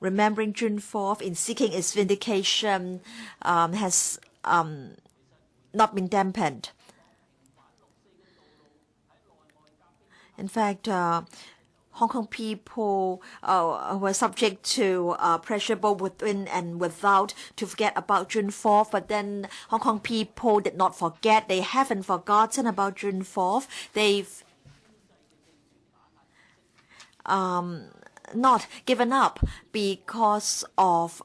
remembering June 4th, in seeking its vindication, has not been dampened. In fact, Hong Kong people were subject to pressure both within and without to forget about June 4th. But then Hong Kong people did not forget. They haven't forgotten about June 4th. They've not given up because of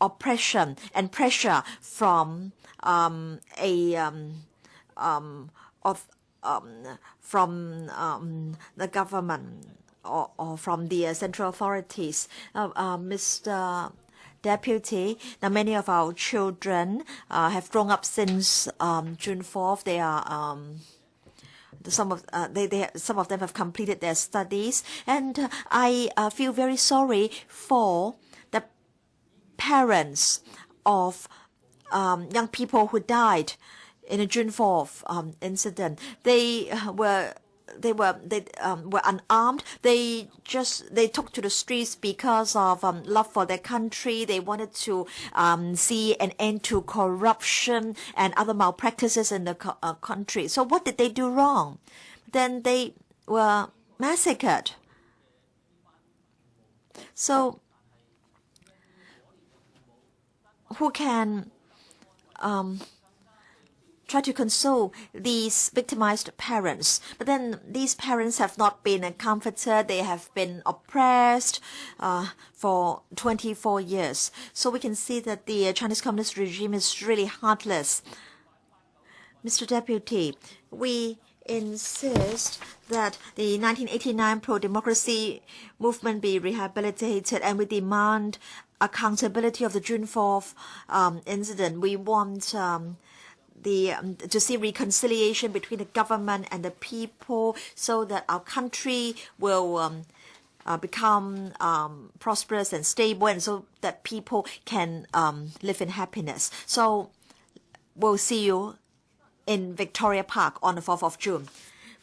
oppression and pressure from the government or from the central authorities. Mr. Deputy, now many of our children have grown up since June 4th. They are some of them have completed their studies, and I feel very sorry for the parents of young people who died in a June 4th incident. They were unarmed. They took to the streets because of love for their country. They wanted to see an end to corruption and other malpractices in the country. So what did they do wrong? Then they were massacred. So who can try to console these victimized parents? But then these parents have not been comforted. They have been oppressed for 24 years. So we can see that the Chinese Communist regime is really heartless. Mr. Deputy, we insist that the 1989 pro-democracy movement be rehabilitated, and we demand accountability of the June 4th incident. We want to see reconciliation between the government and the people so that our country will become prosperous and stable, and so that people can live in happiness. So we'll see you in Victoria Park on the 4th of June.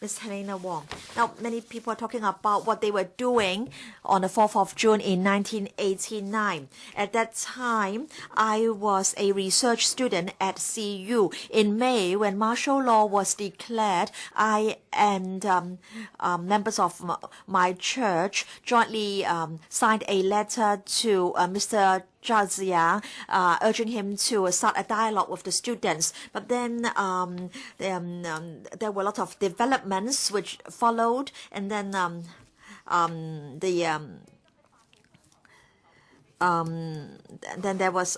Ms. Helena Wong. Now, many people are talking about what they were doing on the 4th of June in 1989. At that time, I was a research student at CU. In May, when martial law was declared, I and members of my church jointly signed a letter to Mr. Zhao, urging him to start a dialogue with the students. But then there were a lot of developments which followed, and then then there was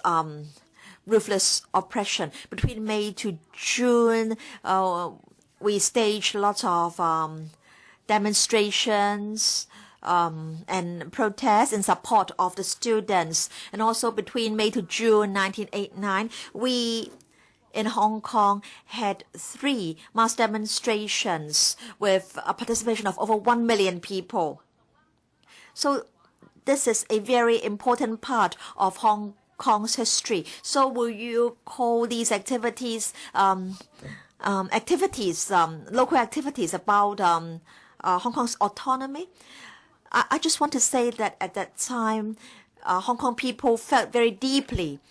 ruthless oppression. Between May to June, we staged lots of demonstrations and protests in support of the students. And also between May to June 1989, we in Hong Kong had 3 mass demonstrations with a participation of over 1 million people. So this is a very important part of Hong Kong's history. So will you call these activities local activities about Hong Kong's autonomy? I just want to say that at that time, Hong Kong people felt very deeply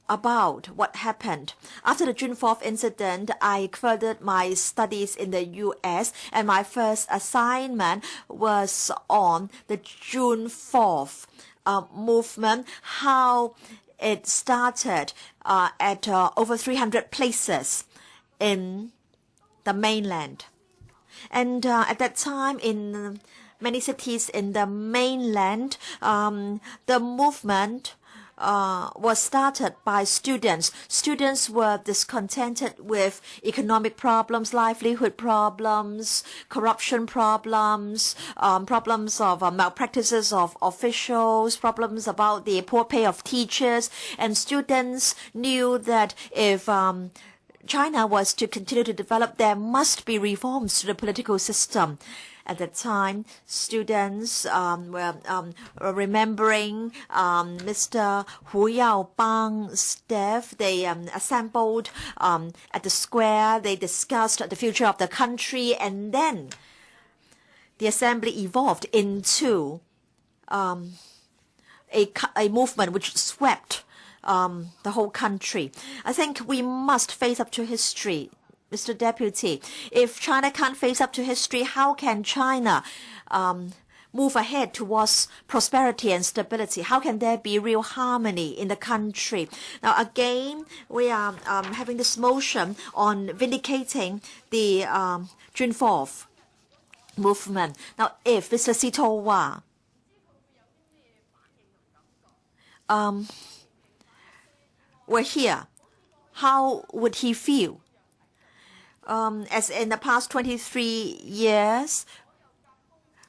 about what happened. After the June 4th incident, I furthered my studies in the U.S., and my first assignment was on the June 4th movement, how it started at over 300 places in the mainland. And at that time, in many cities in the mainland, the movement was started by students. Students were discontented with economic problems, livelihood problems, corruption problems, problems of malpractices of officials, problems about the poor pay of teachers. And students knew that if China was to continue to develop, there must be reforms to the political system. At that time, students were remembering Mr. Hu Yaobang's death. They assembled at the square. They discussed the future of the country, and then the assembly evolved into a movement which swept the whole country. I think we must face up to history. Mr. Deputy, if China can't face up to history, how can China move ahead towards prosperity and stability? How can there be real harmony in the country? Now, again, we are having this motion on vindicating the June 4th movement. Now, if Mr. Sito Wah were here, how would he feel? As in the past 23 years,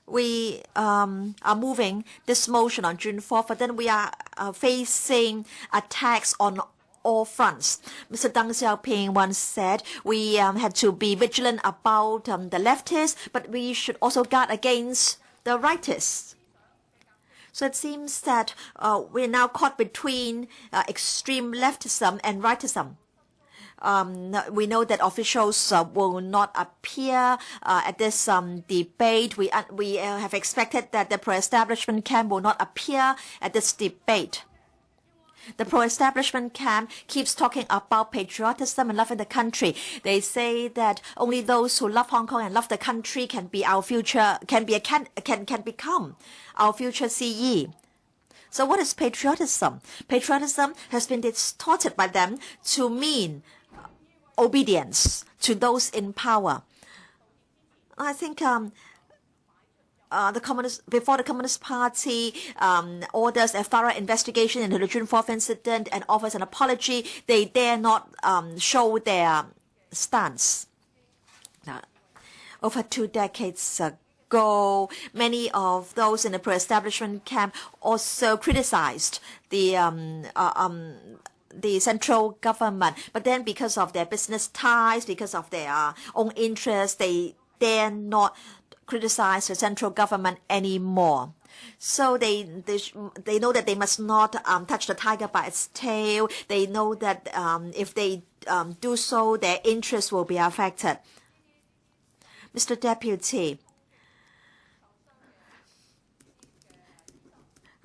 we are moving this motion on June 4th, but then we are facing attacks on all fronts. Mr. Deng Xiaoping once said we had to be vigilant about the leftists, but we should also guard against the rightists. So it seems that we're now caught between extreme leftism and rightism. We know that officials will not appear at this debate. We have expected that the pro-establishment camp will not appear at this debate. The pro-establishment camp keeps talking about patriotism and loving the country. They say that only those who love Hong Kong and love the country can be our future, can become our future CE. So what is patriotism? Patriotism has been distorted by them to mean obedience to those in power. I think before the Communist Party orders a thorough investigation into the June 4th incident and offers an apology, they dare not show their stance. Now, over 2 decades ago, many of those in the pro-establishment camp also criticized the central government. But then because of their business ties, because of their own interests, they dare not criticize the central government anymore. So they know that they must not touch the tiger by its tail. They know that if they do so, their interests will be affected. Mr. Deputy,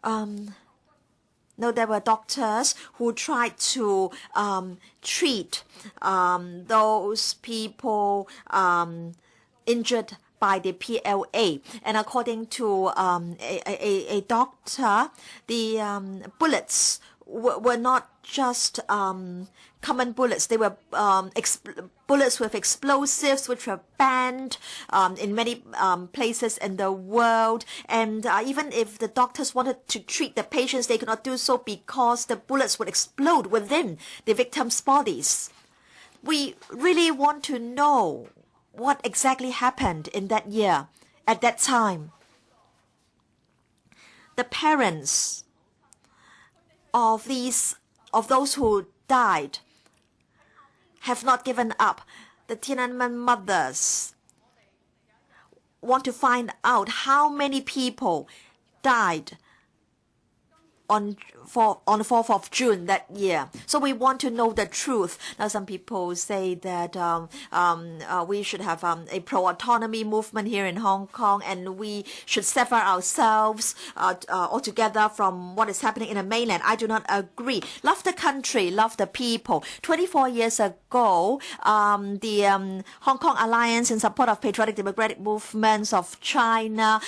no, there were doctors who tried to treat those people injured by the PLA. And according to a doctor, the bullets were not just common bullets. They were bullets with explosives, which were banned in many places in the world. And even if the doctors wanted to treat the patients, they could not do so because the bullets would explode within the victims' bodies. We really want to know what exactly happened in that year, at that time. The parents of those who died have not given up. The Tiananmen mothers want to find out how many people died on the 4th of June that year. So we want to know the truth. Now some people say that we should have a pro-autonomy movement here in Hong Kong, and we should sever ourselves altogether from what is happening in the mainland. I do not agree. Love the country, love the people. 24 years ago, the Hong Kong Alliance in support of patriotic democratic movements of China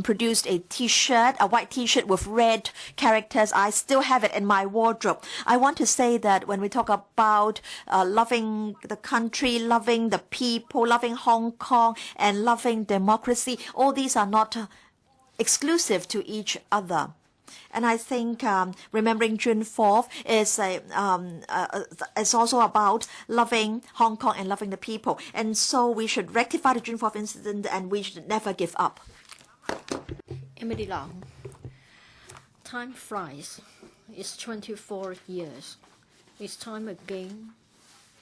produced a T-shirt, a white T-shirt with red characters. I still have it in my wardrobe. I want to say that when we talk about loving the country, loving the people, loving Hong Kong, and loving democracy, all these are not exclusive to each other. And I think remembering June 4th is also about loving Hong Kong and loving the people. And so we should rectify the June 4th incident, and we should never give up. Emily Long. Time flies. It's 24 years. It's time again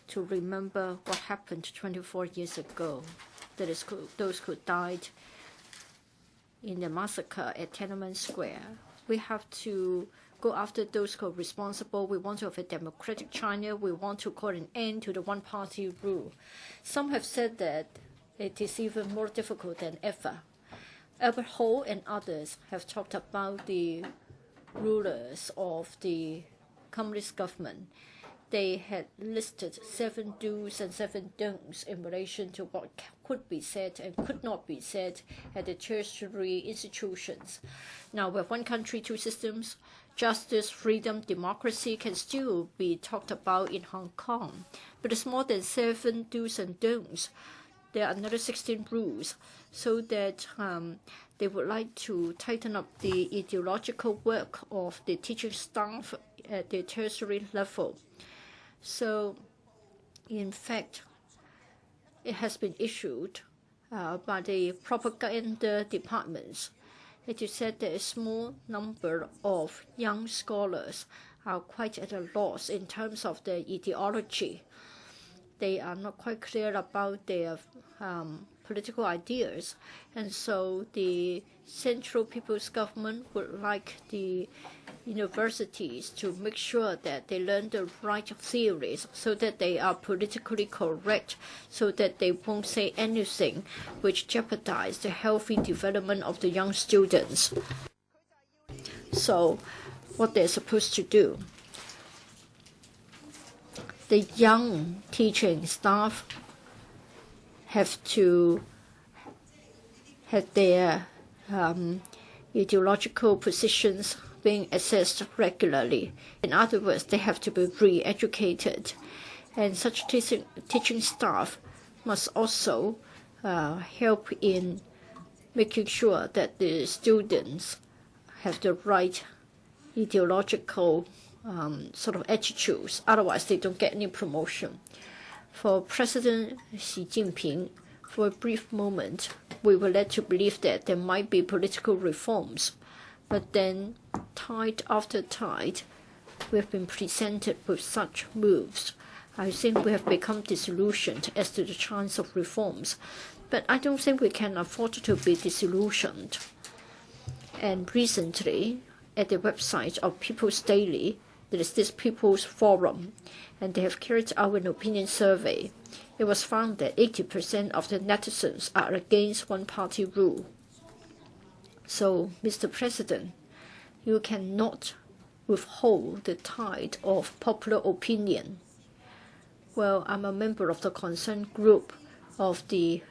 to remember what happened 24 years ago. That is, those who died in the massacre at Tiananmen Square. We have to go after those who are responsible. We want to have a democratic China. We want to call an end to the one-party rule. Some have said that it is even more difficult than ever. Albert HO and others have talked about the rulers of the communist government. They had listed 7 do's and 7 don'ts in relation to what could be said and could not be said at the tertiary institutions. Now, with one country, 2 systems, justice, freedom, democracy can still be talked about in Hong Kong. But it's more than 7 do's and don'ts. There are another 16 rules, so that they would like to tighten up the ideological work of the teaching staff at the tertiary level. So, in fact, it has been issued by the propaganda departments. It is said that a small number of young scholars are quite at a loss in terms of their ideology. They are not quite clear about their political ideas. And so the Central People's Government would like the universities to make sure that they learn the right theories so that they are politically correct, so that they won't say anything which jeopardize the healthy development of the young students. So what they're supposed to do, the young teaching staff have to have their ideological positions being assessed regularly. In other words, they have to be re-educated. And such teaching staff must also help in making sure that the students have the right ideological sort of attitudes. Otherwise, they don't get any promotion. For President Xi Jinping, for a brief moment, we were led to believe that there might be political reforms. But then, tide after tide, we have been presented with such moves. I think we have become disillusioned as to the chance of reforms. But I don't think we can afford to be disillusioned. And recently, at the website of People's Daily, there is this People's Forum, and they have carried out an opinion survey. It was found that 80% of the netizens are against one-party rule. So, Mr. President, you cannot withhold the tide of popular opinion. Well, I'm a member of the concerned group of the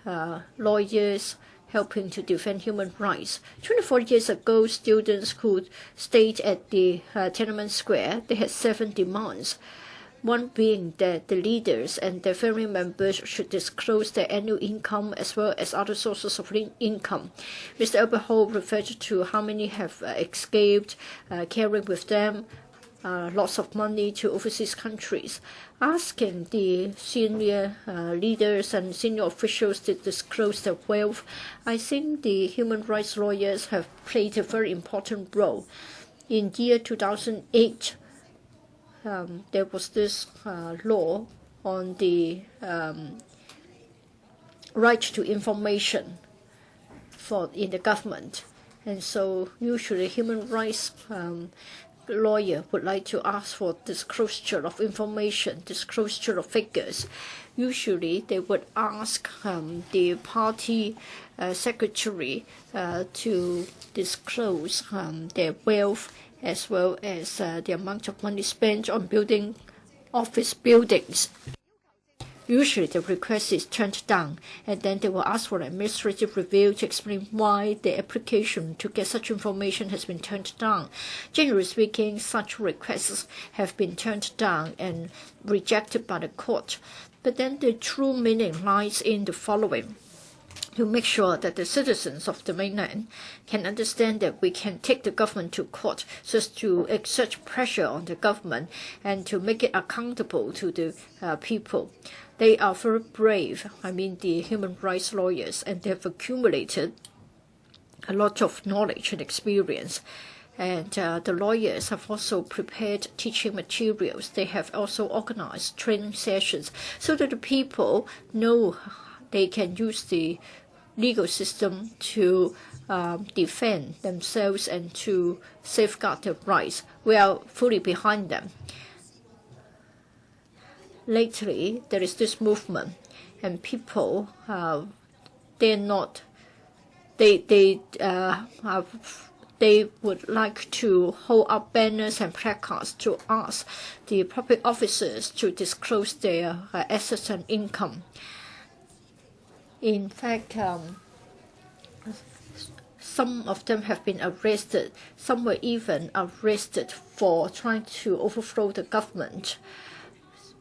lawyers helping to defend human rights. 24 years ago, students who stayed at the Tiananmen Square, they had 7 demands. One being that the leaders and their family members should disclose their annual income as well as other sources of income. Mr. Albert HO referred to how many have escaped, carrying with them lots of money to overseas countries, asking the senior leaders and senior officials to disclose their wealth. I think the human rights lawyers have played a very important role. In year 2008, there was this law on the right to information in the government. And so usually human rights lawyer would like to ask for disclosure of information, disclosure of figures. Usually they would ask the party secretary to disclose their wealth as well as the amount of money spent on building office buildings. Usually the request is turned down, and then they will ask for an administrative review to explain why the application to get such information has been turned down. Generally speaking, such requests have been turned down and rejected by the court. But then the true meaning lies in the following: to make sure that the citizens of the mainland can understand that we can take the government to court so as to exert pressure on the government and to make it accountable to the people. They are very brave, the human rights lawyers, and they have accumulated a lot of knowledge and experience. And the lawyers have also prepared teaching materials. They have also organized training sessions so that the people know they can use the legal system to defend themselves and to safeguard their rights. We are fully behind them. Lately, there is this movement, and people they would like to hold up banners and placards to ask the public officers to disclose their assets and income. In fact, some of them have been arrested. Some were even arrested for trying to overthrow the government.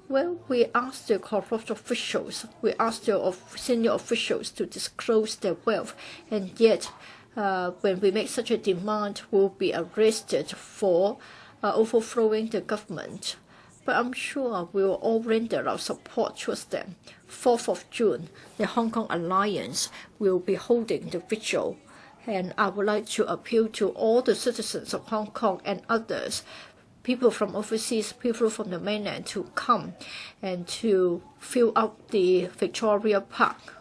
Well, we asked the corrupt officials, we asked the senior officials to disclose their wealth, and yet when we make such a demand, we'll be arrested for overthrowing the government. But I'm sure we will all render our support towards them. 4th of June, the Hong Kong Alliance will be holding the vigil, and I would like to appeal to all the citizens of Hong Kong and others, people from overseas, people from the mainland, to come and to fill up the Victoria Park.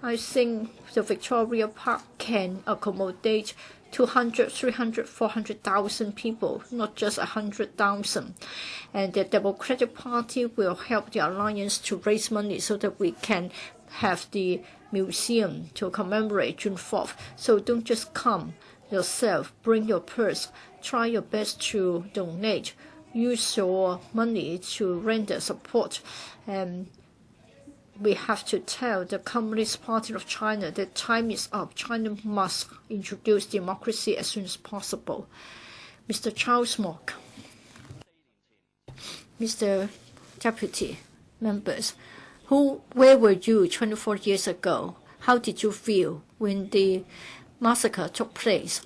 I think the Victoria Park can accommodate 200, 300, 400,000 people, not just 100,000. And the Democratic Party will help the alliance to raise money so that we can have the museum to commemorate June 4th. So don't just come yourself, bring your purse, try your best to donate, use your money to render support. We have to tell the Communist Party of China that time is up. China must introduce democracy as soon as possible. Mr. Charles Mock, Mr. Deputy members, where were you 24 years ago? How did you feel when the massacre took place?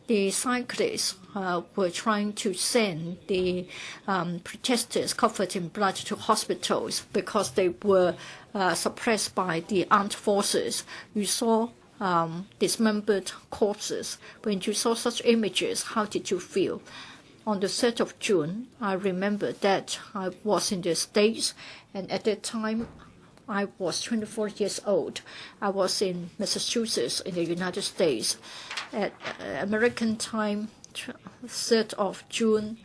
The cyclists were trying to send the protesters covered in blood to hospitals because they were suppressed by the armed forces. You saw dismembered corpses. When you saw such images, how did you feel? On the 3rd of June, I remember that I was in the States, and at that time, I was 24 years old. I was in Massachusetts in the United States. At American time, 3rd of June,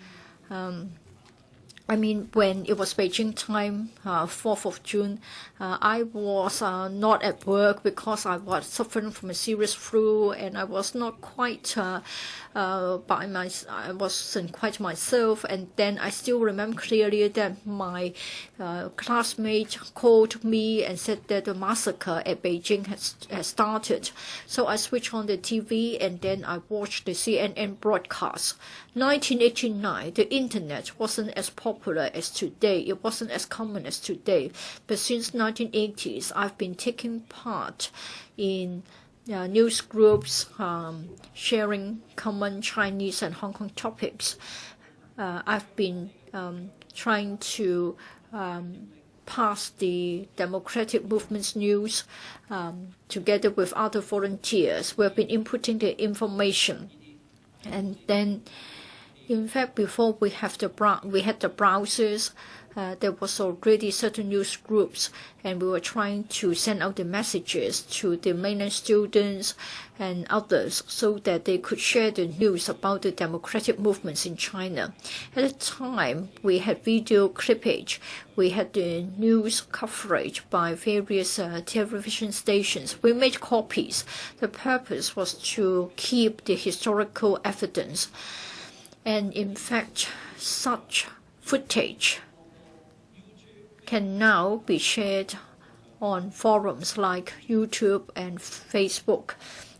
when it was Beijing time, 4th of June, I was not at work because I was suffering from a serious flu, and I was not quite I wasn't quite myself. And then I still remember clearly that my classmate called me and said that the massacre at Beijing has started. So I switched on the TV and then I watched the CNN broadcast. 1989, the internet wasn't as popular as today. It wasn't as common as today. But since 1980s, I've been taking part in news groups, sharing common Chinese and Hong Kong topics. I've been trying to pass the democratic movement's news together with other volunteers. We've been inputting the information. And then, in fact, before we had the browsers, there was already certain news groups, and we were trying to send out the messages to the mainland students and others so that they could share the news about the democratic movements in China. At the time, we had video clippage. We had the news coverage by various television stations. We made copies. The purpose was to keep the historical evidence. And in fact, such footage can now be shared on forums like YouTube and Facebook.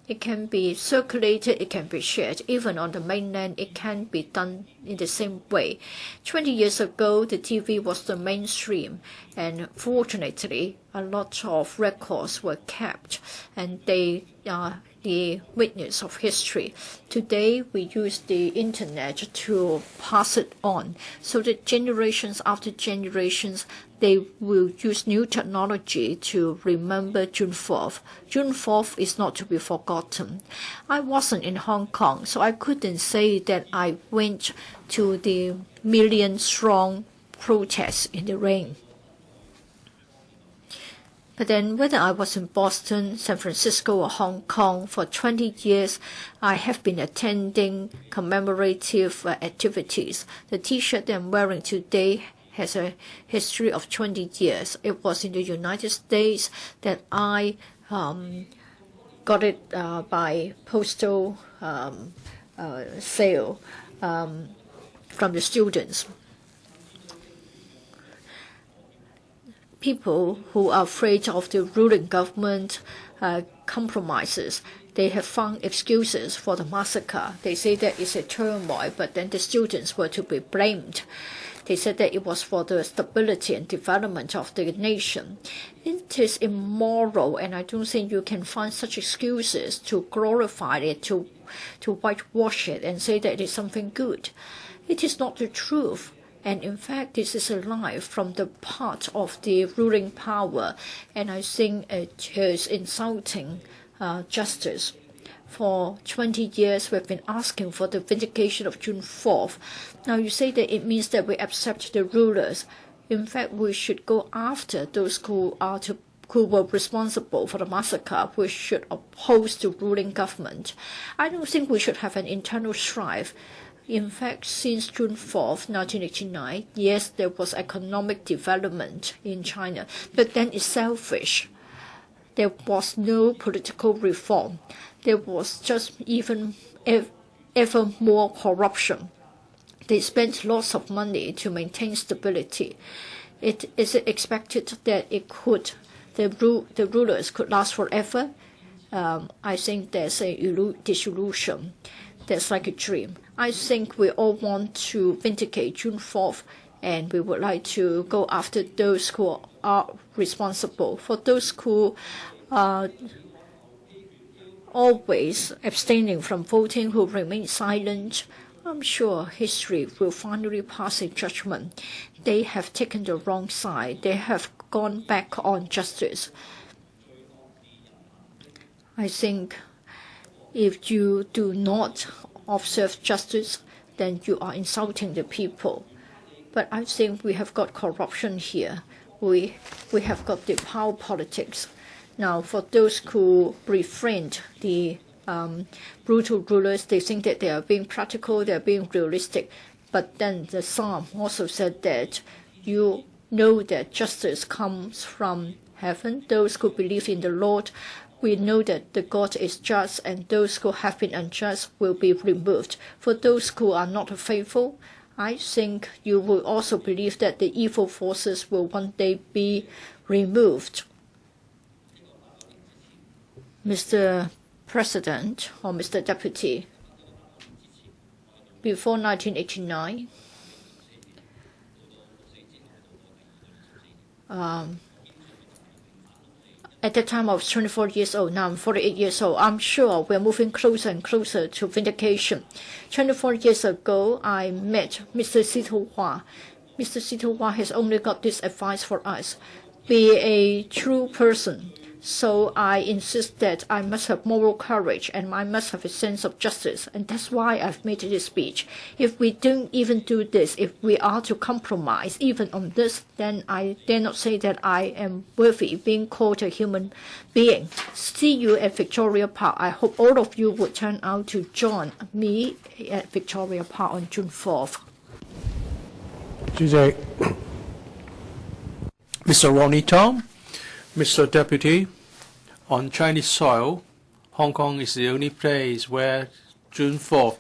It can be circulated, it can be shared. Even on the mainland, it can be done in the same way. 20 years ago, the TV was the mainstream, and fortunately, a lot of records were kept, and they are the witness of history. Today, we use the internet to pass it on, so that generations after generations, they will use new technology to remember June 4th. June 4th is not to be forgotten. I wasn't in Hong Kong, so I couldn't say that I went to the million-strong protest in the rain. But then whether I was in Boston, San Francisco, or Hong Kong, for 20 years, I have been attending commemorative activities. The T-shirt that I'm wearing today has a history of 20 years. It was in the United States that I got it by postal sale from the students. People who are afraid of the ruling government compromises, they have found excuses for the massacre. They say that it's a turmoil, but then the students were to be blamed. They said that it was for the stability and development of the nation. It is immoral, and I don't think you can find such excuses to glorify it, to whitewash it and say that it is something good. It is not the truth. And in fact, this is a lie from the part of the ruling power, and I think it is insulting justice. For 20 years, we've been asking for the vindication of June 4th. Now you say that it means that we accept the rulers. In fact, we should go after those who who were responsible for the massacre, we should oppose the ruling government. I don't think we should have an internal strife. In fact, since June 4th, 1989, yes, there was economic development in China, but then it's selfish. There was no political reform. There was just even ever more corruption. They spent lots of money to maintain stability. It is expected that the rulers could last forever. I think there's a disillusion. There's like a dream. I think we all want to vindicate June 4th, and we would like to go after those who are responsible. For those who are always abstaining from voting, who remain silent, I'm sure history will finally pass a judgment. They have taken the wrong side. They have gone back on justice. I think if you do not observe justice, then you are insulting the people. But I think we have got corruption here. We have got the power politics. Now, for those who befriend the brutal rulers, they think that they are being practical, they are being realistic. But then the psalm also said that you know that justice comes from heaven. Those who believe in the Lord, we know that the God is just, and those who have been unjust will be removed. For those who are not faithful, I think you will also believe that the evil forces will one day be removed. Mr. President or Mr. Deputy, before 1989, at that time I was 24 years old, now I'm 48 years old. I'm sure we're moving closer and closer to vindication. 24 years ago, I met Mr. Sito Hua. Mr. Sito Hua has only got this advice for us: be a true person. So I insist that I must have moral courage and I must have a sense of justice. And that's why I've made this speech. If we don't even do this, if we are to compromise even on this, then I dare not say that I am worthy being called a human being. See you at Victoria Park. I hope all of you would turn out to join me at Victoria Park on June 4th. Mr. Ronnie Tong, Mr. Deputy, on Chinese soil, Hong Kong is the only place where June 4th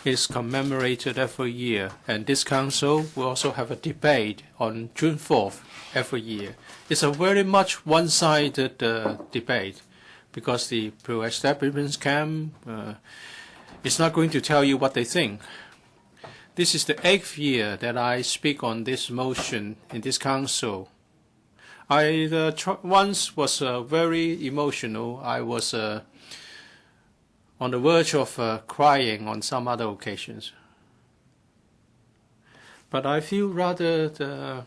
is commemorated every year, and this council will also have a debate on June 4th every year. It's a very much one-sided debate, because the pro-establishment camp is not going to tell you what they think. This is the 8th year that I speak on this motion in this council. I once was very emotional. I was on the verge of crying on some other occasions. But I feel rather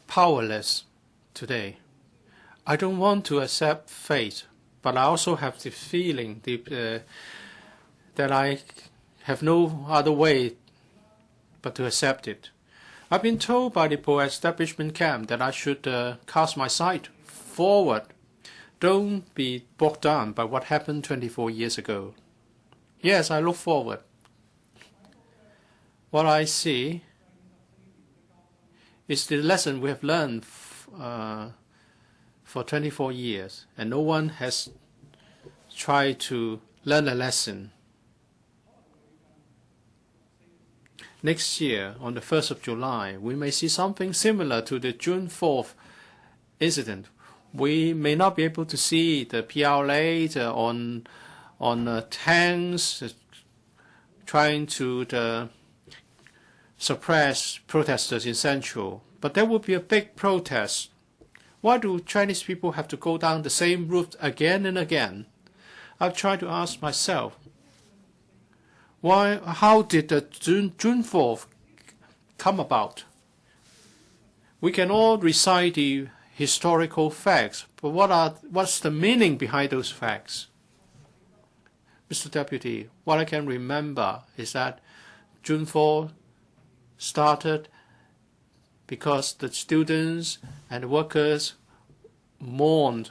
powerless today. I don't want to accept fate, but I also have the feeling that I have no other way but to accept it. I've been told by the pro-establishment camp that I should cast my sight forward. Don't be bogged down by what happened 24 years ago. Yes, I look forward. What I see is the lesson we have learned for 24 years, and no one has tried to learn a lesson. Next year, on the 1st of July, we may see something similar to the June 4th incident. We may not be able to see the PLA on tanks trying to suppress protesters in Central, but there will be a big protest. Why do Chinese people have to go down the same route again and again? I've tried to ask myself, how did the June 4th come about? We can all recite the historical facts, but what's the meaning behind those facts? Mr. Deputy, what I can remember is that June 4th started because the students and the workers mourned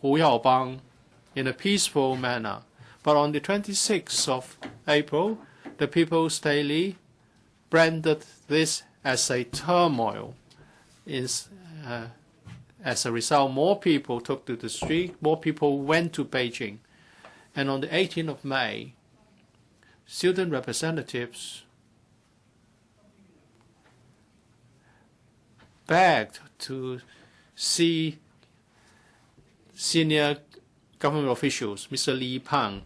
Hu Yaobang in a peaceful manner. But on the 26th of April, the People's Daily branded this as a turmoil. As a result, more people took to the street, more people went to Beijing. And on the 18th of May, student representatives begged to see senior government officials, Mr. Li Peng,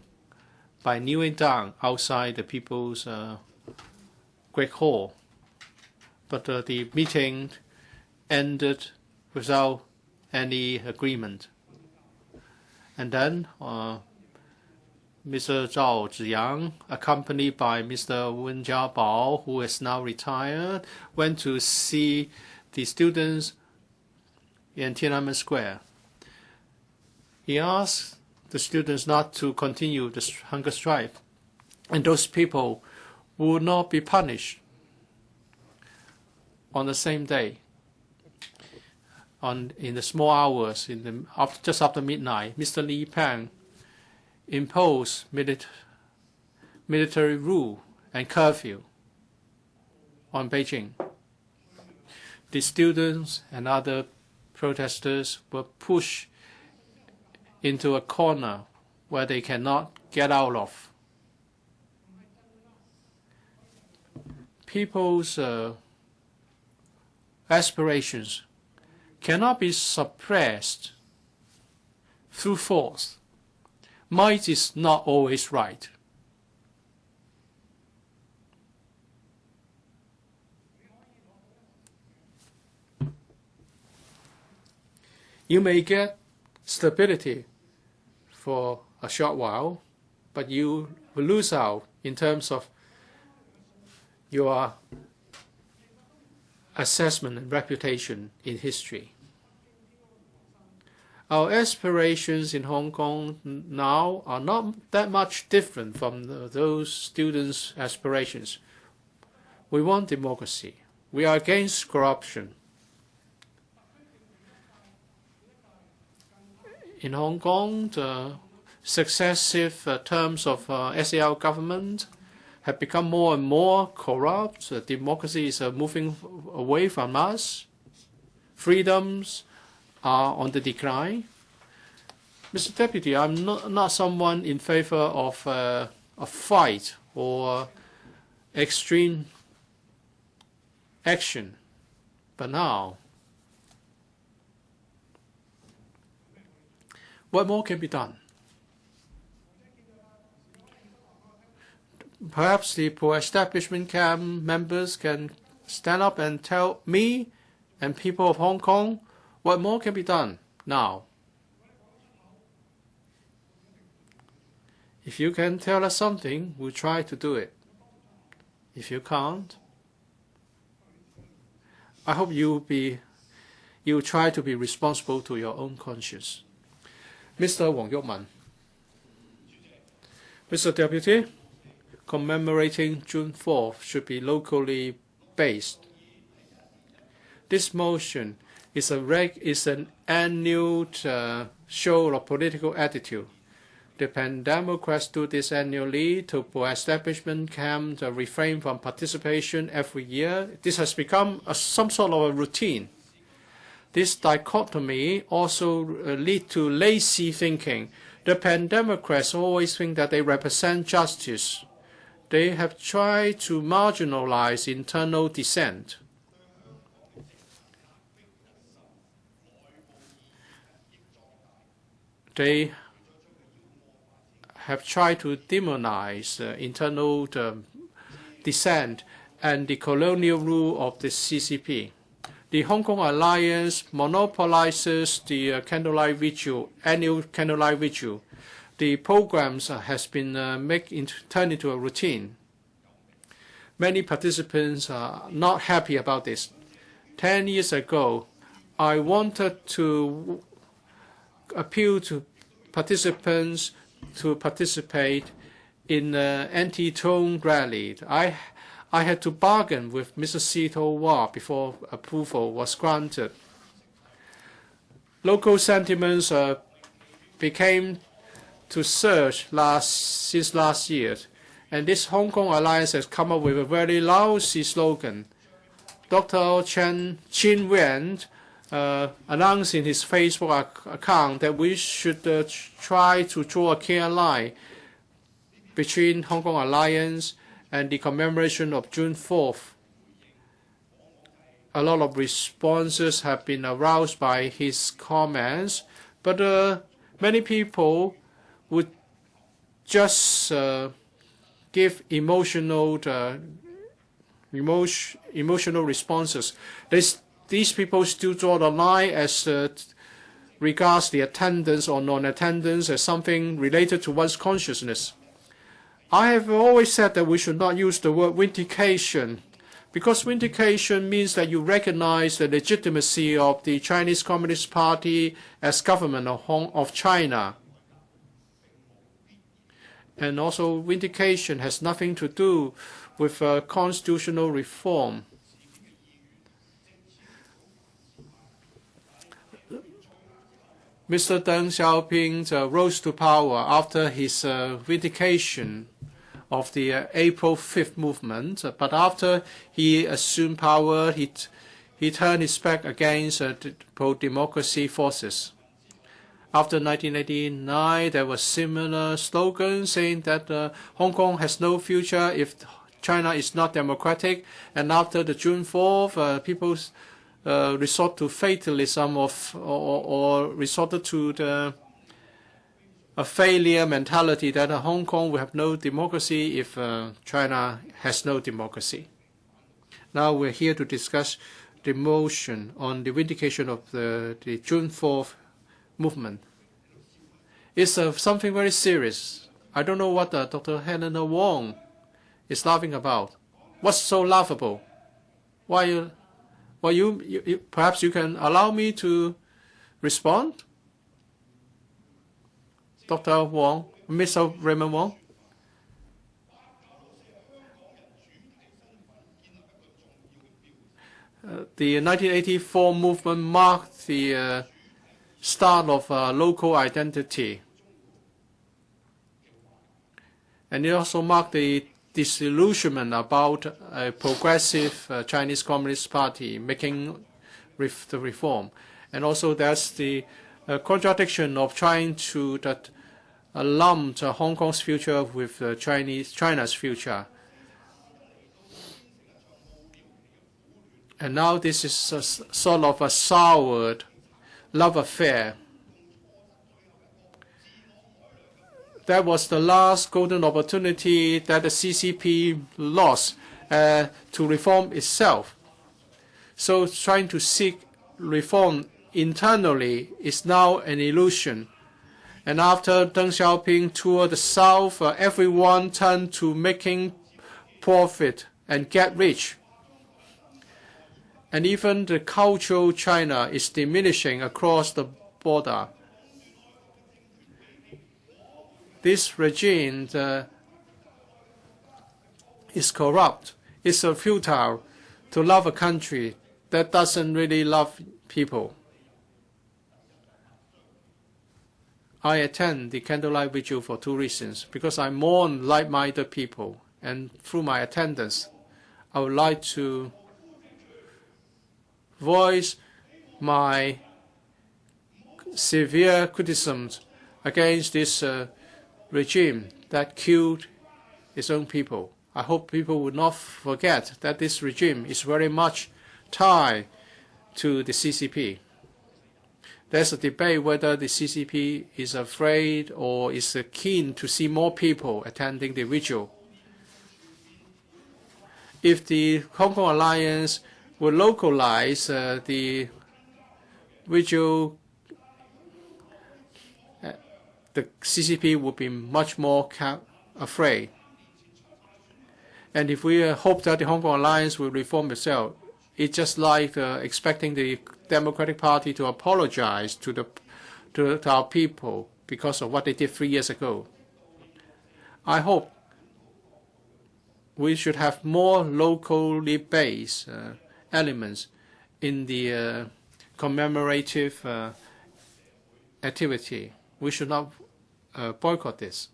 by kneeling down outside the People's Great Hall. But the meeting ended without any agreement. And then Mr. Zhao Ziyang, accompanied by Mr. Wen Jiabao, who is now retired, went to see the students in Tiananmen Square. He asked the students not to continue the hunger strike, and those people would not be punished. On the same day, in the small hours, just after midnight, Mr. Li Peng imposed military rule and curfew on Beijing. The students and other protesters were pushed into a corner where they cannot get out of. People's aspirations cannot be suppressed through force. Might is not always right. You may get stability for a short while, but you will lose out in terms of your assessment and reputation in history. Our aspirations in Hong Kong now are not that much different from those students' aspirations. We want democracy. We are against corruption. In Hong Kong, the successive terms of SAR government have become more and more corrupt. Democracy is moving away from us. Freedoms are on the decline. Mr. Deputy, I'm not someone in favor of a fight or extreme action. But now, what more can be done? Perhaps the pro-establishment camp members can stand up and tell me and people of Hong Kong what more can be done now. If you can tell us something, we'll try to do it. If you can't, I hope you'll try to be responsible to your own conscience. Mr. Wong Yuk-man. Mr. Deputy, commemorating June 4th should be locally based. This motion is an annual show of political attitude. The Pan-Democrats do this annually to pro-establishment camp refrain from participation every year. This has become some sort of a routine. This dichotomy also leads to lazy thinking. The Pan-Democrats always think that they represent justice. They have tried to marginalize internal dissent. They have tried to demonize internal dissent and the colonial rule of the CCP. The Hong Kong Alliance monopolizes the candlelight vigil, annual candlelight vigil. The programs has been turned into a routine. Many participants are not happy about this. 10 years ago, I wanted to appeal to participants to participate in an anti-tone rally. I had to bargain with Mr. Sito Wah before approval was granted. local sentiments became to surge since last year. And this Hong Kong alliance has come up with a very lousy slogan. Dr. Kin-yuen announced in his Facebook account that we should try to draw a clear line between Hong Kong alliance and the commemoration of June 4th. A lot of responses have been aroused by his comments, but many people would just give emotional responses. These people still draw the line as regards the attendance or non-attendance as something related to one's consciousness. I have always said that we should not use the word vindication, because vindication means that you recognize the legitimacy of the Chinese Communist Party as government of China. And also vindication has nothing to do with constitutional reform. Mr. Deng Xiaoping rose to power after his vindication of the April 5th movement, but after he assumed power, he turned his back against pro-democracy forces. After 1989, there was similar slogans saying that Hong Kong has no future if China is not democratic. And after the June 4th, people resort to fatalism or resorted to a failure mentality that Hong Kong will have no democracy if China has no democracy. Now we're here to discuss the motion on the vindication of the June 4th movement. It's something very serious. I don't know what Dr. Helena Wong is laughing about. What's so laughable? Why? Well, you perhaps you can allow me to respond, Dr. Wong, Mr. Raymond Wong. The 1984 movement marked the start of local identity. And it also marked the disillusionment about a progressive Chinese Communist Party making the reform. And also there's the contradiction of trying to lump Hong Kong's future with China's future. And now this is sort of a soured love affair. That was the last golden opportunity that the CCP lost to reform itself. So trying to seek reform internally is now an illusion. And after Deng Xiaoping toured the South, everyone turned to making profit and get rich. And even the cultural China is diminishing across the border. This regime is corrupt. It's futile to love a country that doesn't really love people. I attend the candlelight vigil for two reasons. Because I mourn like-minded people, and through my attendance, I would like to voice my severe criticisms against this regime that killed its own people. I hope people would not forget that this regime is very much tied to the CCP. There's a debate whether the CCP is afraid or is keen to see more people attending the vigil. If the Hong Kong Alliance would localize the vigil, the CCP would be much more afraid. And if we hope that the Hong Kong Alliance will reform itself, it's just like expecting the Democratic Party to apologize to our people because of what they did 3 years ago. I hope we should have more locally based elements in the commemorative activity. We should not boycott this.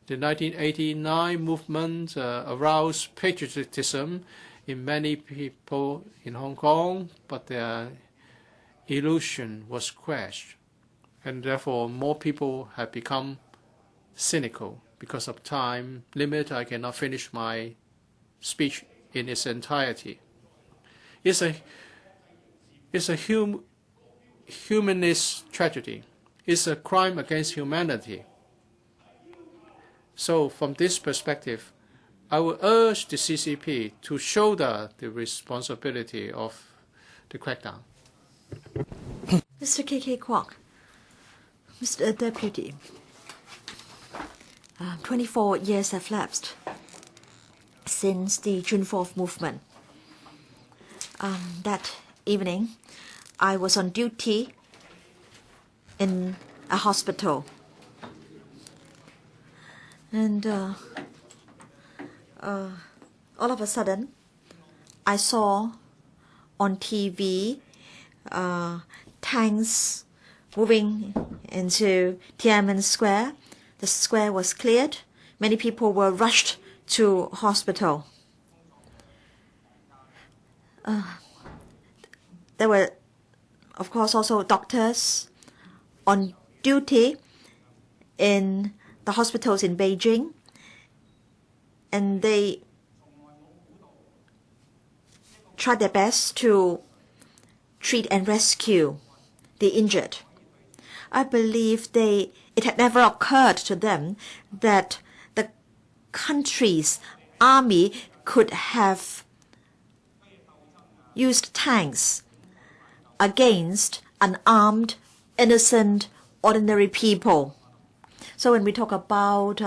The 1989 movement aroused patriotism in many people in Hong Kong, but their illusion was crushed, and therefore more people have become cynical. Because of time limit, I cannot finish my speech in its entirety. It's a humanist tragedy. It's a crime against humanity. So from this perspective, I will urge the CCP to shoulder the responsibility of the crackdown. Mr. K.K. Kwok, Mr. Deputy, 24 years have lapsed since the June 4th movement. That evening, I was on duty in a hospital. And all of a sudden, I saw on TV tanks moving into Tiananmen Square. The square was cleared. Many people were rushed to hospital. There were, of course, also doctors on duty in the hospitals in Beijing, and they tried their best to treat and rescue the injured. I believe it had never occurred to them that the country's army could have used tanks against unarmed, innocent, ordinary people. So when we talk about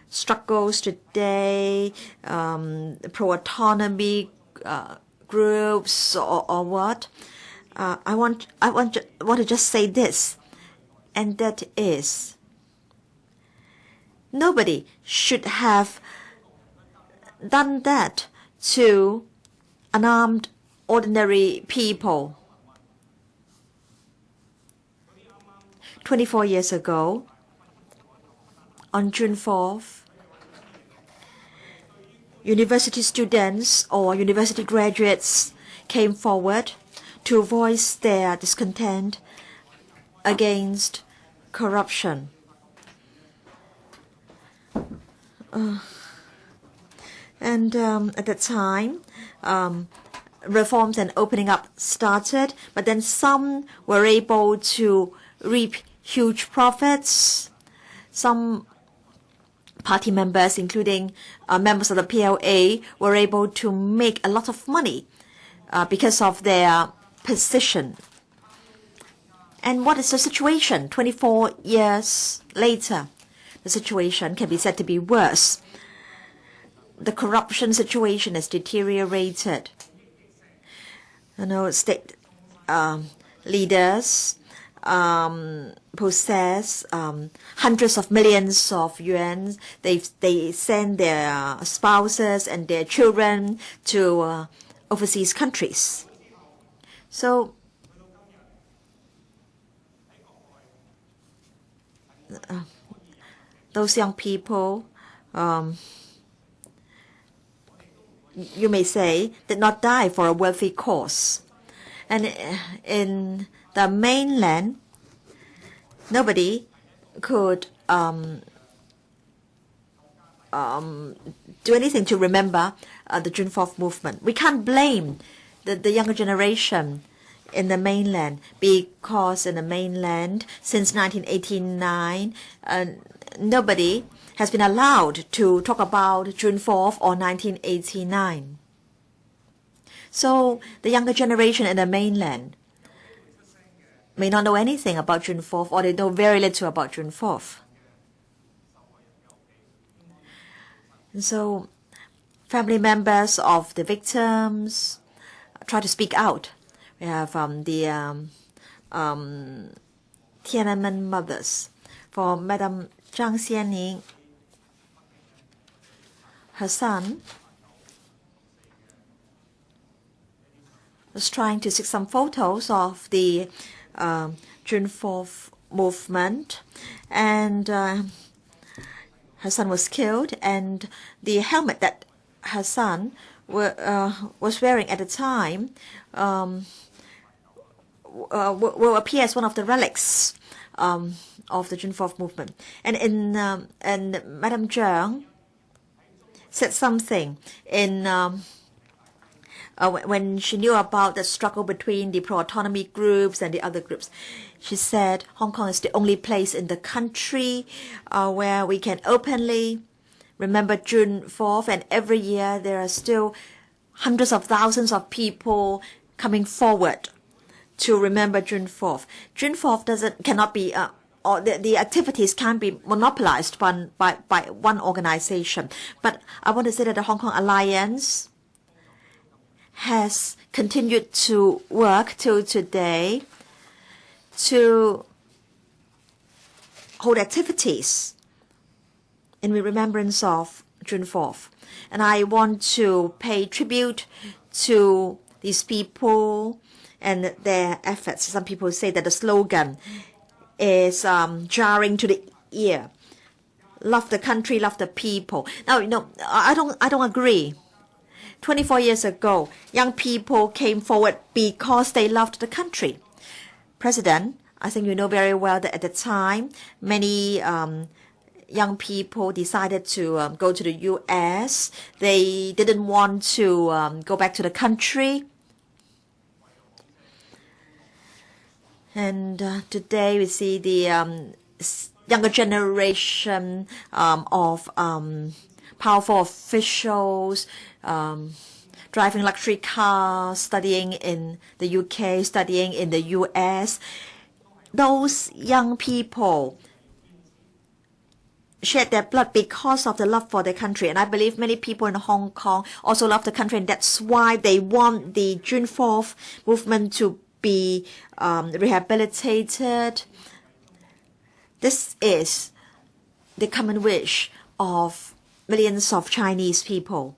struggles today, pro-autonomy groups or what, I want to just say this, and that is, nobody should have done that to unarmed, ordinary people. 24 years ago, on June 4th, university students or university graduates came forward to voice their discontent against corruption. At that time, reforms and opening up started, but then some were able to reap huge profits. Some party members, including members of the PLA, were able to make a lot of money because of their position. And what is the situation 24 years later? The situation can be said to be worse. The corruption situation has deteriorated. State leaders possess hundreds of millions of yuan. They send their spouses and their children to overseas countries. So those young people, you may say, did not die for a worthy cause. And in the mainland, nobody could do anything to remember the June 4th movement. We can't blame the younger generation in the mainland, because in the mainland since 1989, nobody has been allowed to talk about June 4th or 1989. So the younger generation in the mainland may not know anything about June 4th, or they know very little about June 4th. And so family members of the victims try to speak out. We have the Tiananmen mothers. For Madam Zhang Xianning, her son was trying to see some photos of the June 4th movement, and her son was killed, and the helmet that her son was wearing at the time will appear as one of the relics of the June 4th movement. And Madame Cheung said something when she knew about the struggle between the pro-autonomy groups and the other groups. She said Hong Kong is the only place in the country where we can openly remember June 4th, and every year there are still hundreds of thousands of people coming forward to remember June 4th. June 4th cannot be or the activities can't be monopolized by one organization. But I want to say that the Hong Kong Alliance has continued to work till today to hold activities in remembrance of June 4th. And I want to pay tribute to these people and their efforts. Some people say that the slogan is jarring to the ear. Love the country, love the people. Now, I don't agree. 24 years ago, young people came forward because they loved the country. President, I think you know very well that at the time, many young people decided to go to the U.S. They didn't want to go back to the country. And today we see the younger generation of powerful officials driving luxury cars, studying in the UK, studying in the US. Those young people shed their blood because of the love for their country. And I believe many people in Hong Kong also love the country, and that's why they want the June 4th movement to be rehabilitated. This is the common wish of millions of Chinese people.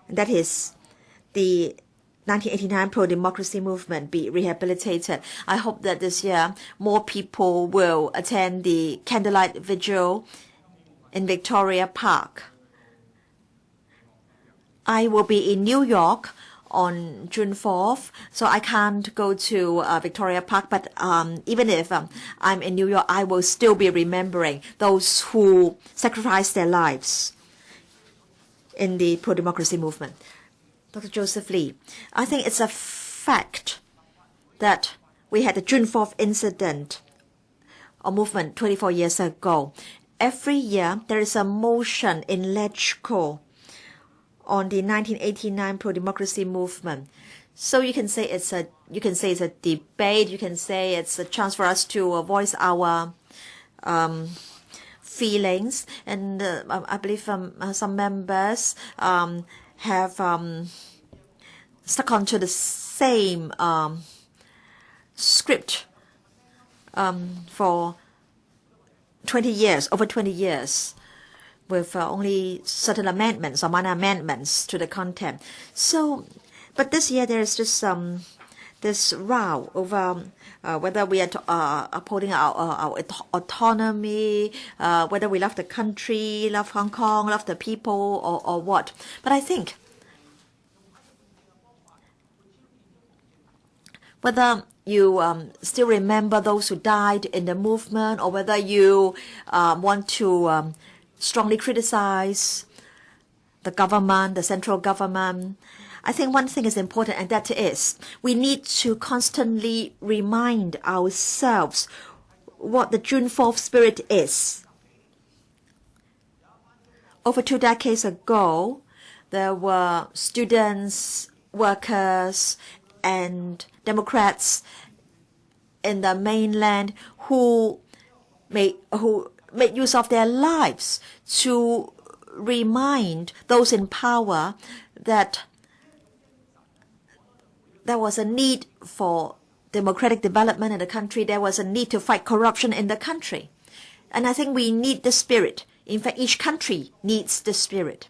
And that is the 1989 pro-democracy movement be rehabilitated. I hope that this year more people will attend the candlelight vigil in Victoria Park. I will be in New York on June 4th, so I can't go to Victoria Park, but even if I'm in New York, I will still be remembering those who sacrificed their lives in the pro-democracy movement. Dr. Joseph Lee, I think it's a fact that we had the June 4th incident or movement 24 years ago. Every year there is a motion in LegCo on the 1989 pro-democracy movement. So you can say it's a debate. You can say it's a chance for us to voice our feelings. And I believe some members have stuck onto the same script for 20 years, over 20 years, with only certain amendments or minor amendments to the content. So, but this year there is just this row over whether we are upholding our autonomy, whether we love the country, love Hong Kong, love the people, or what. But I think whether you still remember those who died in the movement, or whether you want to strongly criticize the government, the central government, I think one thing is important, and that is we need to constantly remind ourselves what the June 4th spirit is. Over 2 decades ago, there were students, workers, and Democrats in the mainland who made use of their lives to remind those in power that there was a need for democratic development in the country. There was a need to fight corruption in the country. And I think we need the spirit. In fact, each country needs the spirit.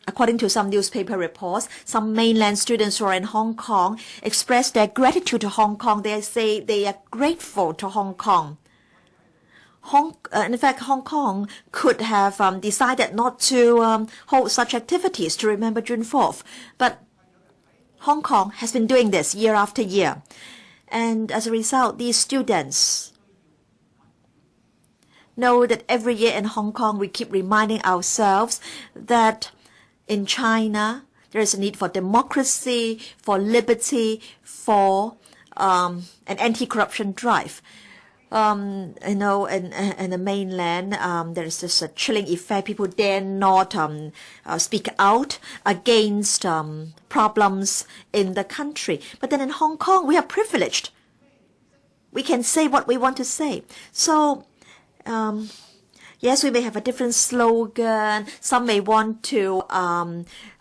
according to some newspaper reports, some mainland students who are in Hong Kong express their gratitude to Hong Kong. They say they are grateful to Hong Kong. In fact, Hong Kong could have decided not to hold such activities to remember June 4th. But Hong Kong has been doing this year after year. And as a result, these students know that every year in Hong Kong, we keep reminding ourselves that in China, there is a need for democracy, for liberty, for an anti-corruption drive. In the mainland, there is this chilling effect. People dare not speak out against problems in the country. But then in Hong Kong, we are privileged. We can say what we want to say. So, yes, we may have a different slogan. Some may want to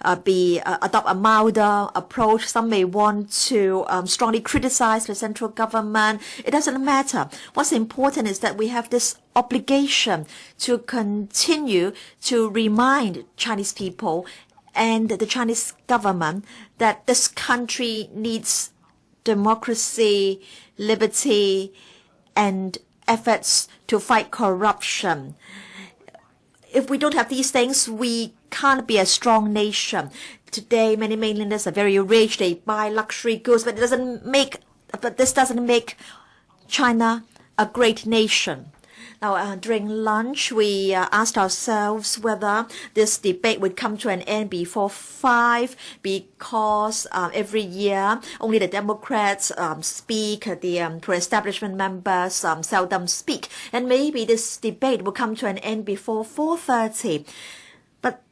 adopt a milder approach. Some may want to strongly criticize the central government. It doesn't matter. What's important is that we have this obligation to continue to remind Chinese people and the Chinese government that this country needs democracy, liberty, and efforts to fight corruption. If we don't have these things, we can't be a strong nation. Today, many mainlanders are very rich. They buy luxury goods, but this doesn't make China a great nation. Now, during lunch, we asked ourselves whether this debate would come to an end before 5, because every year only the Democrats speak, the pro-establishment members seldom speak. And maybe this debate will come to an end before 4:30. But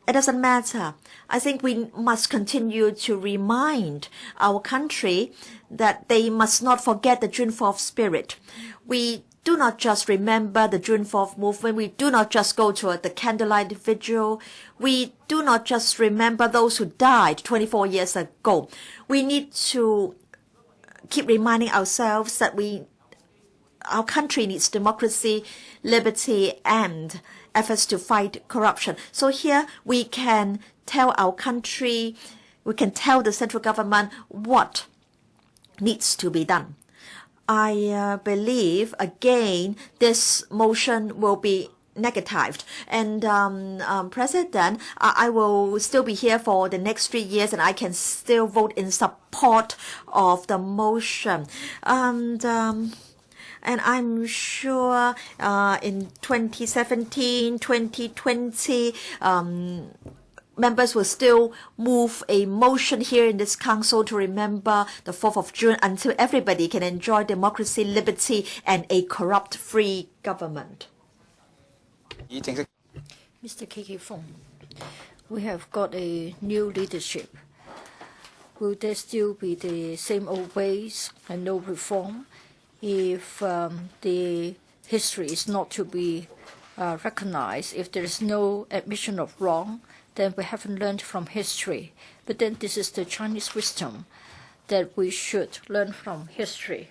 it doesn't matter. I think we must continue to remind our country that they must not forget the June 4th spirit. We do not just remember the June 4th movement. We do not just go to the candlelight vigil. We do not just remember those who died 24 years ago. We need to keep reminding ourselves that our country needs democracy, liberty, and efforts to fight corruption. So here we can tell our country, we can tell the central government what needs to be done. I believe, again, this motion will be negatived. And President, I will still be here for the next 3 years, and I can still vote in support of the motion. And I'm sure in 2017, 2020, members will still move a motion here in this council to remember the 4th of June until everybody can enjoy democracy, liberty, and a corrupt-free government. Mr. K.K. Fong, we have got a new leadership. Will there still be the same old ways and no reform if the history is not to be recognized, if there is no admission of wrong? Then we haven't learned from history. But then this is the Chinese wisdom that we should learn from history.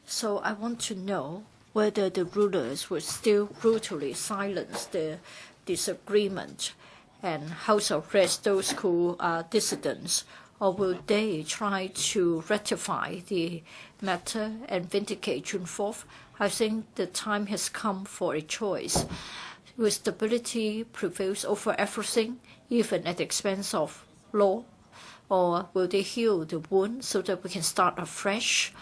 So I want to know whether the rulers will still brutally silence the disagreement and house arrest those who are dissidents, or will they try to rectify the matter and vindicate June 4th? I think the time has come for a choice. Will stability prevail over everything, even at the expense of law? Or will they heal the wound so that we can start afresh?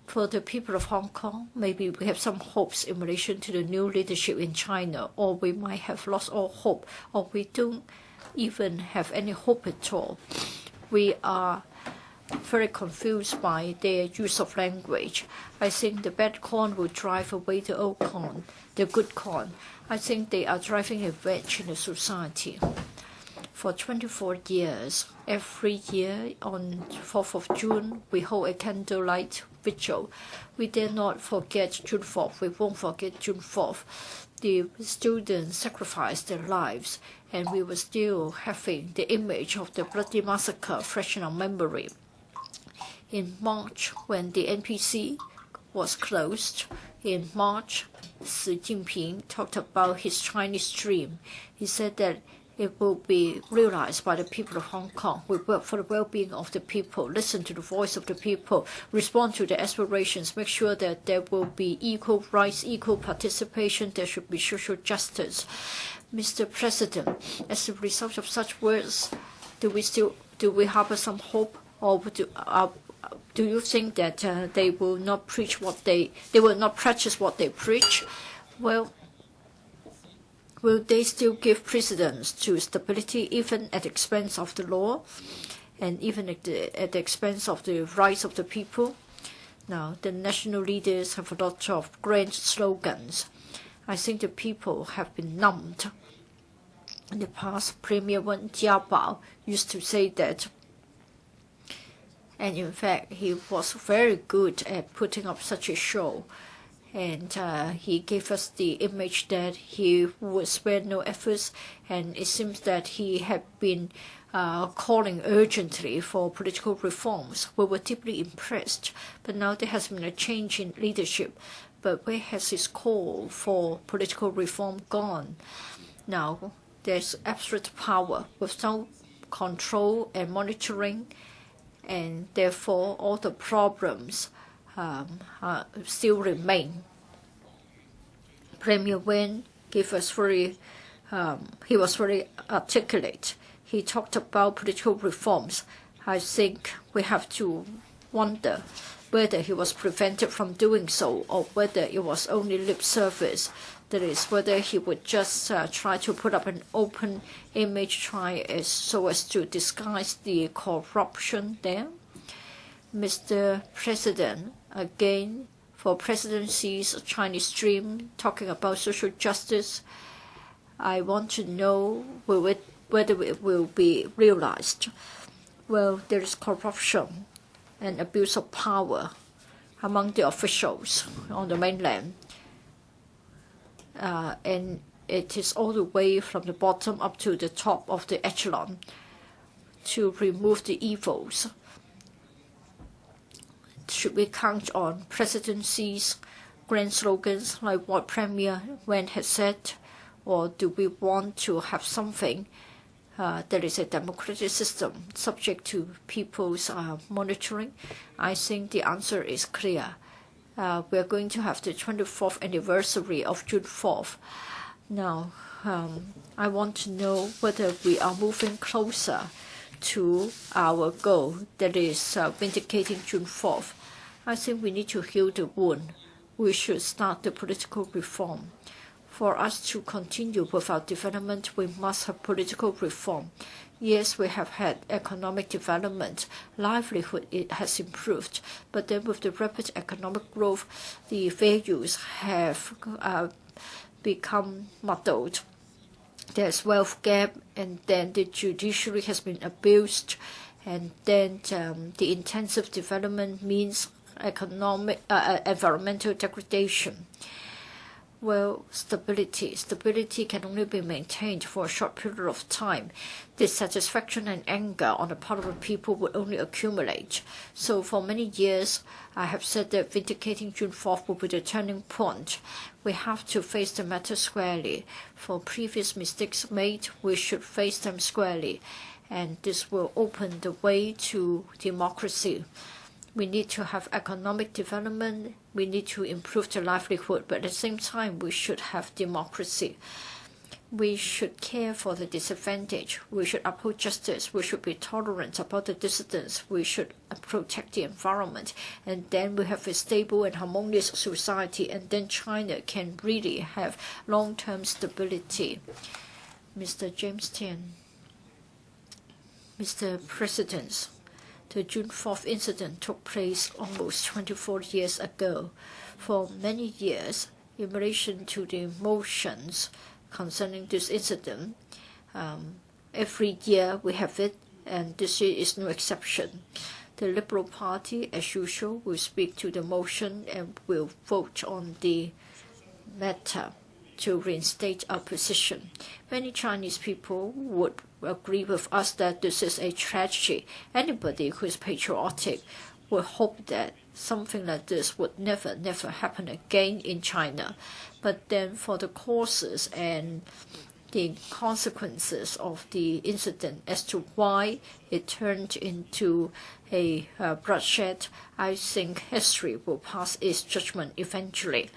For the people of Hong Kong, maybe we have some hopes in relation to the new leadership in China, or we might have lost all hope, or we don't even have any hope at all. We are very confused by their use of language. I think the bad corn will drive away the old corn, the good corn. I think they are driving a wedge in the society. For 24 years, every year on 4th of June, we hold a candlelight vigil. We dare not forget June 4th. We won't forget June 4th. The students sacrificed their lives, and we were still having the image of the bloody massacre fresh in our memory. In March, when the NPC was closed, in March, Xi Jinping talked about his Chinese dream. He said that it will be realized by the people of Hong Kong. We work for the well-being of the people, listen to the voice of the people, respond to their aspirations, make sure that there will be equal rights, equal participation, there should be social justice. Mr. President, as a result of such words, do we harbor some hope, or do you think that they will not practice what they preach? Well, will they still give precedence to stability even at the expense of the law and even at the expense of the rights of the people? Now, the national leaders have a lot of grand slogans. I think the people have been numbed. In the past, Premier Wen Jiabao used to say that, and in fact, he was very good at putting up such a show. And he gave us the image that he would spare no efforts, and it seems that he had been calling urgently for political reforms. We were deeply impressed, but now there has been a change in leadership. But where has his call for political reform gone? Now, there's absolute power without control and monitoring, and therefore all the problems still remain. Premier Wen gave us he was very articulate. He talked about political reforms. I think we have to wonder whether he was prevented from doing so or whether it was only lip service. That is, whether he would just try to put up an open image, so as to disguise the corruption there. Mr. President, again, for presidency's Chinese dream, talking about social justice, I want to know whether it will be realized. Well, there is corruption and abuse of power among the officials on the mainland. And it is all the way from the bottom up to the top of the echelon to remove the evils. Should we count on presidency's grand slogans like what Premier Wen has said, or do we want to have something that is a democratic system subject to people's monitoring? I think the answer is clear. We are going to have the 24th anniversary of June 4th. Now, I want to know whether we are moving closer to our goal, that is vindicating June 4th. I think we need to heal the wound. We should start the political reform. For us to continue with our development, we must have political reform. Yes, we have had economic development. Livelihood it has improved. But then with the rapid economic growth, the values have become muddled. There's wealth gap, and then the judiciary has been abused, and then the intensive development means environmental degradation. Well, stability can only be maintained for a short period of time. Dissatisfaction and anger on the part of the people would only accumulate. So for many years, I have said that vindicating June 4th will be the turning point. We have to face the matter squarely. For previous mistakes made, we should face them squarely, and this will open the way to democracy. We need to have economic development, we need to improve the livelihood, but at the same time, we should have democracy. We should care for the disadvantaged, we should uphold justice, we should be tolerant about the dissidents, we should protect the environment, and then we have a stable and harmonious society, and then China can really have long-term stability. Mr. James Tian, Mr. President, the June 4th incident took place almost 24 years ago. For many years, in relation to the motions concerning this incident, every year we have it, and this year is no exception. The Liberal Party, as usual, will speak to the motion and will vote on the matter to reinstate our position. Many Chinese people would agree with us that this is a tragedy. Anybody who is patriotic would hope that something like this would never happen again in China. But then for the causes and the consequences of the incident as to why it turned into a bloodshed, I think history will pass its judgment eventually.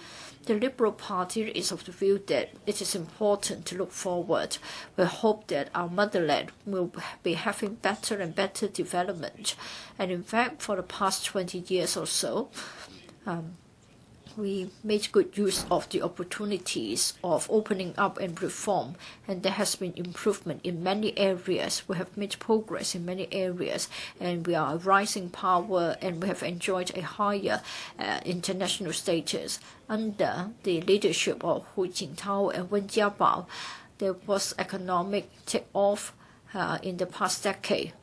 The Liberal Party is of the view that it is important to look forward. We hope that our motherland will be having better and better development. And in fact, for the past 20 years or so, we made good use of the opportunities of opening up and reform, and there has been improvement in many areas. We have made progress in many areas, and we are a rising power, and we have enjoyed a higher international status. Under the leadership of Hu Jintao and Wen Jiabao, there was economic take-off in the past decade.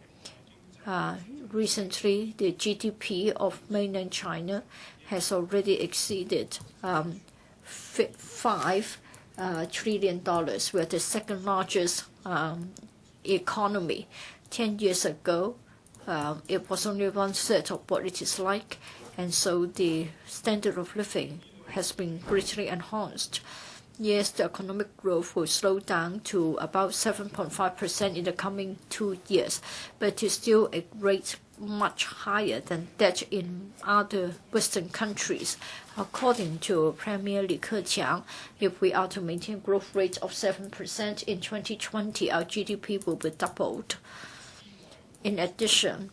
Recently, the GDP of mainland China has already exceeded $5 trillion. We are the second largest economy. 10 years ago, it was only 1/3 of what it is like, and so the standard of living has been greatly enhanced. Yes, the economic growth will slow down to about 7.5% in the coming 2 years, but it is still a rate much higher than that in other Western countries. According to Premier Li Keqiang, if we are to maintain a growth rate of 7% in 2020, our GDP will be doubled. In addition,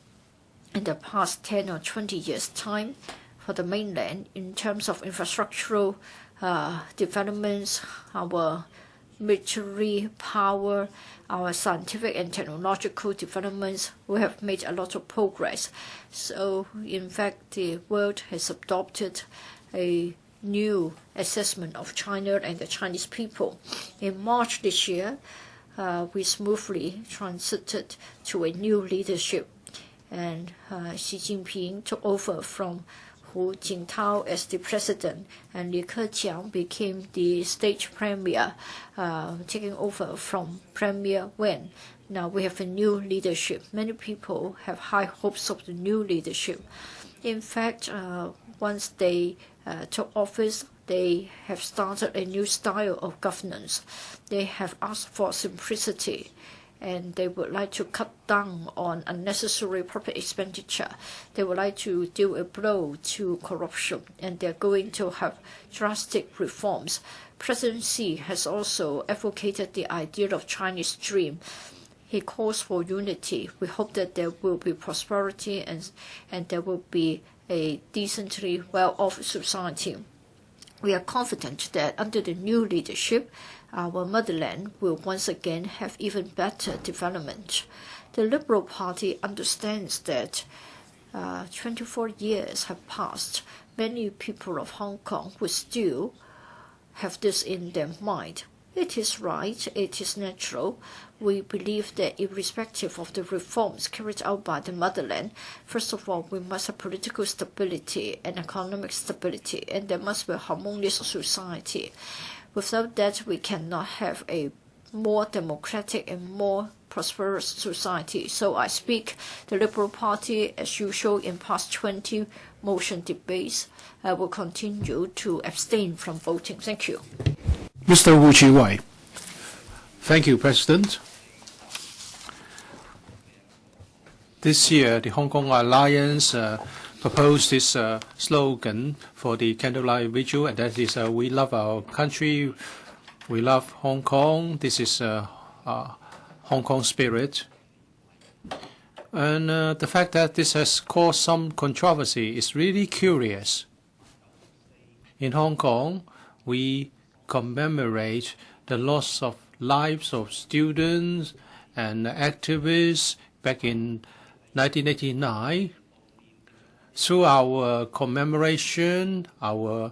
in the past 10 or 20 years' time, for the mainland, in terms of infrastructural developments, our military power, our scientific and technological developments, we have made a lot of progress. So, in fact, the world has adopted a new assessment of China and the Chinese people. In March this year, we smoothly transited to a new leadership, and Xi Jinping took over from Hu Jintao as the president, and Li Keqiang became the state premier, taking over from Premier Wen. Now we have a new leadership. Many people have high hopes of the new leadership. In fact, once they took office, they have started a new style of governance. They have asked for simplicity, and they would like to cut down on unnecessary public expenditure. They would like to deal a blow to corruption, and they're going to have drastic reforms. President Xi has also advocated the idea of Chinese dream. He calls for unity. We hope that there will be prosperity and there will be a decently well-off society. We are confident that under the new leadership, our motherland will once again have even better development. The Liberal Party understands that 24 years have passed. Many people of Hong Kong will still have this in their mind. It is right, it is natural. We believe that irrespective of the reforms carried out by the motherland, first of all, we must have political stability and economic stability, and there must be a harmonious society. Without that, we cannot have a more democratic and more prosperous society. So I speak the Liberal Party, as usual in past 20 motion debates, will continue to abstain from voting. Thank you. Mr. Wu Chi-wai. Thank you, President. This year, the Hong Kong Alliance proposed this slogan for the candlelight vigil, and that is, we love our country, we love Hong Kong. This is Hong Kong spirit. And the fact that this has caused some controversy is really curious. In Hong Kong, we commemorate the loss of lives of students and activists back in 1989. Through our commemoration, our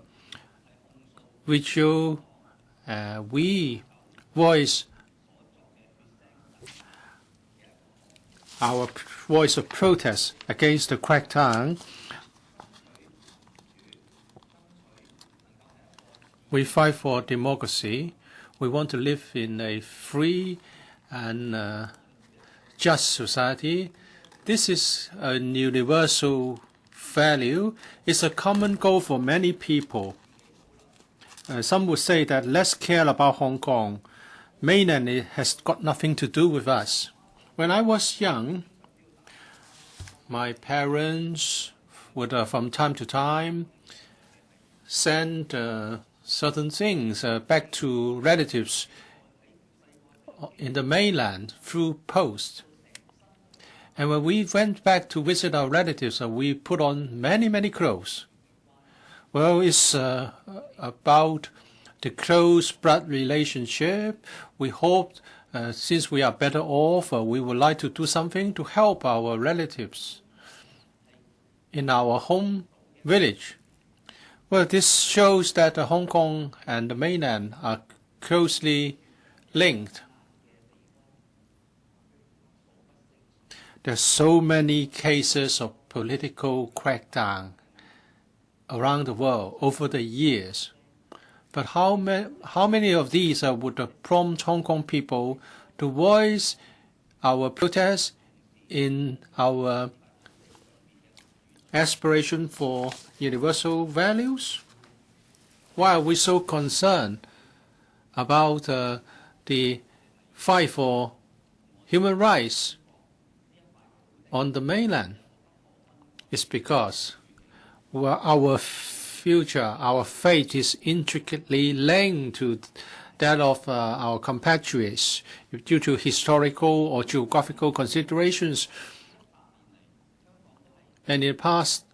ritual, we voice our voice of protest against the crackdown. We fight for democracy. We want to live in a free and just society. This is a universal value. It's a common goal for many people. Some would say that let's care about Hong Kong. mainland has got nothing to do with us. When I was young, my parents would from time to time send certain things back to relatives in the mainland through post. And when we went back to visit our relatives, we put on many clothes. Well, it's about the close blood relationship. We hope, since we are better off, we would like to do something to help our relatives in our home village. Well, this shows that Hong Kong and the mainland are closely linked. There are so many cases of political crackdown around the world over the years. But how many of these would prompt Hong Kong people to voice our protest in our aspiration for universal values? Why are we so concerned about the fight for human rights on the mainland? It's because our future, our fate is intricately linked to that of our compatriots due to historical or geographical considerations. And in the past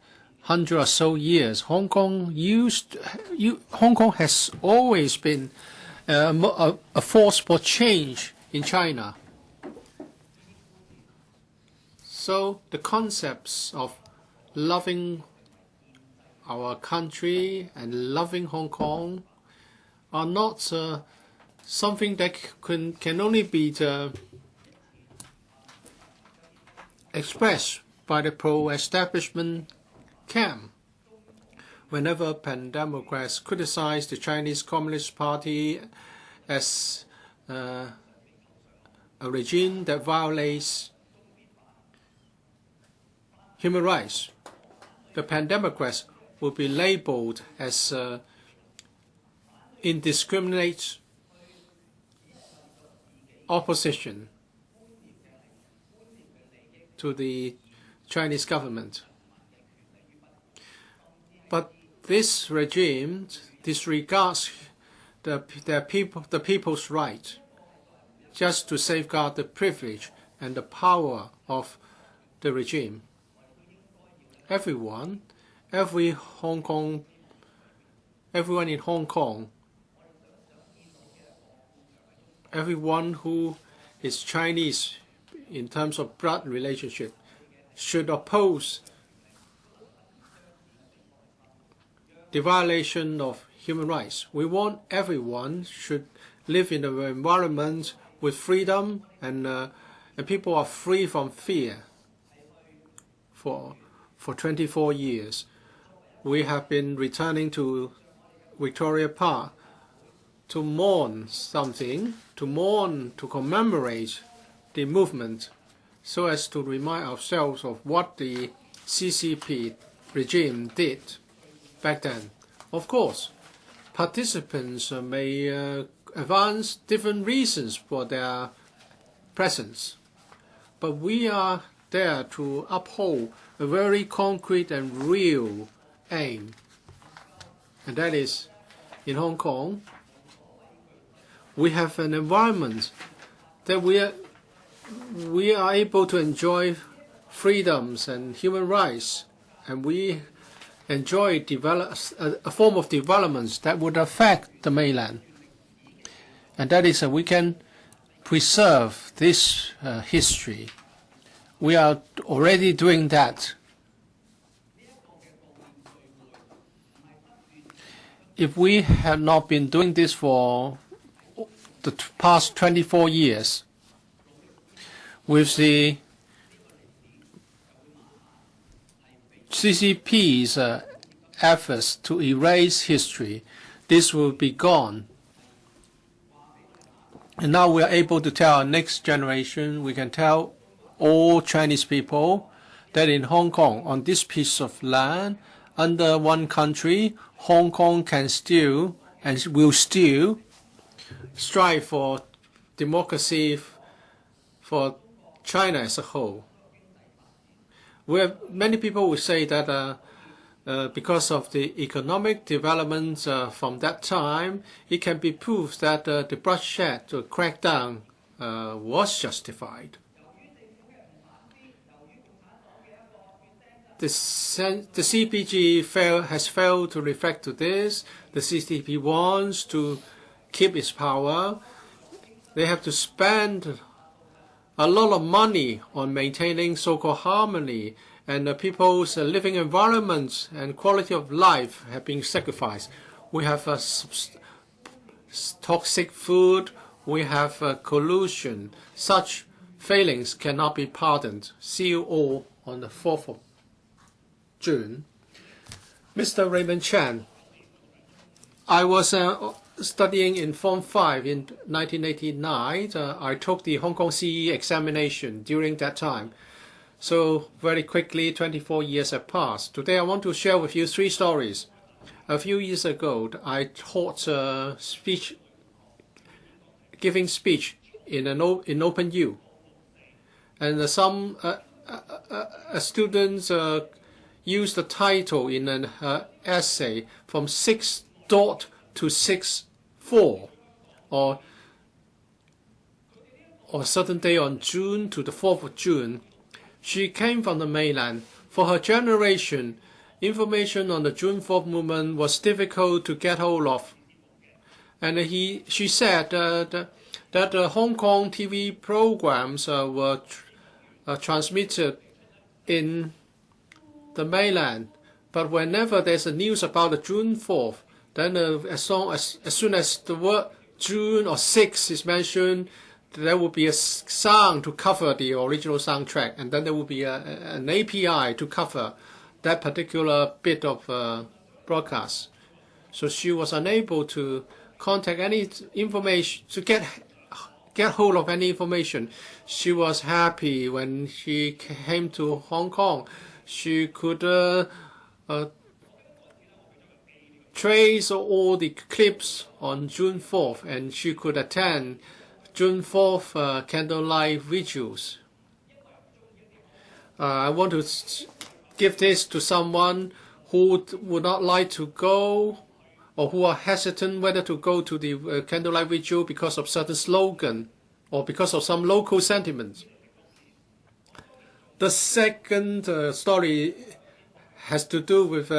100 or so years, Hong Kong has always been a force for change in China. So the concepts of loving our country and loving Hong Kong are not something that can only be expressed by the pro-establishment camp. Whenever pan-democrats criticize the Chinese Communist Party as a regime that violates human rights, the pan-democrats will be labeled as indiscriminate opposition to the Chinese government. But this regime disregards the people's right just to safeguard the privilege and the power of the regime. Everyone in Hong Kong, everyone who is Chinese in terms of blood relationship should oppose the violation of human rights. We want everyone should live in an environment with freedom and people are free from fear. For 24 years, we have been returning to Victoria Park to mourn something, to commemorate the movement, so as to remind ourselves of what the CCP regime did back then. Of course, participants may advance different reasons for their presence, but we are there to uphold a very concrete and real aim, and that is, in Hong Kong, we have an environment that we are able to enjoy freedoms and human rights, and we enjoy a form of developments that would affect the mainland, and that is we can preserve this history. We are already doing that. If we had not been doing this for the past 24 years, with the CCP's efforts to erase history, this will be gone. And now we are able to tell our next generation, we can tell all Chinese people that in Hong Kong, on this piece of land, under one country, Hong Kong can still and will still strive for democracy for China as a whole. Many people will say that because of the economic developments from that time, it can be proved that the bloodshed to crackdown was justified. The CPG has failed to reflect to this. The CCP wants to keep its power. They have to spend a lot of money on maintaining so-called harmony, and the people's living environments and quality of life have been sacrificed. We have toxic food, we have collusion. Such failings cannot be pardoned. See you all on the 4th of June. Mr. Raymond Chan, I was studying in Form 5 in 1989. I took the Hong Kong CE examination during that time. So very quickly, 24 years have passed. Today I want to share with you 3 stories. A few years ago, I taught giving speech in Open U. And some students used the title in an essay from 6 dot to 6-4, or a certain day on June to the 4th of June. She came from the mainland. For her generation, information on the June 4th movement was difficult to get hold of. And she said that the Hong Kong TV programs were transmitted in the mainland. But whenever there's a news about the June 4th, then as soon as the word June or 6 is mentioned, there will be a sound to cover the original soundtrack, and then there will be an API to cover that particular bit of broadcast. So she was unable to contact any information, to get hold of any information. She was happy when she came to Hong Kong. She could trace all the clips on June 4th, and she could attend June 4th candlelight vigils. I want to give this to someone who would not like to go, or who are hesitant whether to go to the candlelight vigil because of certain slogan or because of some local sentiments. The second story has to do with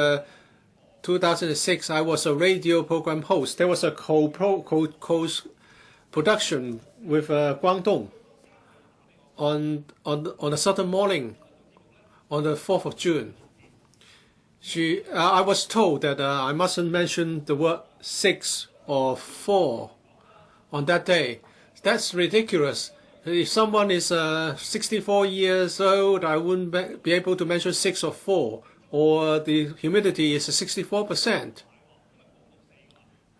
2006. I was a radio program host. There was a co-production with Guangdong on a certain morning on the 4th of June. I was told that I mustn't mention the word 6 or 4 on that day. That's ridiculous. If someone is 64 years old, I wouldn't be able to mention 6 or 4, or the humidity is 64%.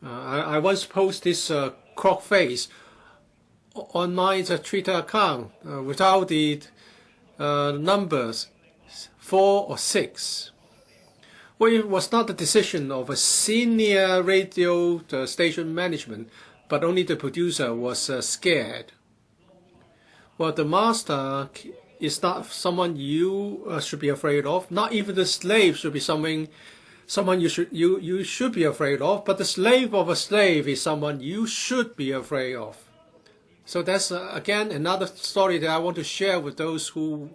I once posted this crock face on my Twitter account without the numbers 4 or 6. Well, it was not the decision of a senior radio station management, but only the producer was scared. Well, the master is not someone you should be afraid of. Not even the slave should be someone you should be afraid of. But the slave of a slave is someone you should be afraid of. So that's again another story that I want to share with those who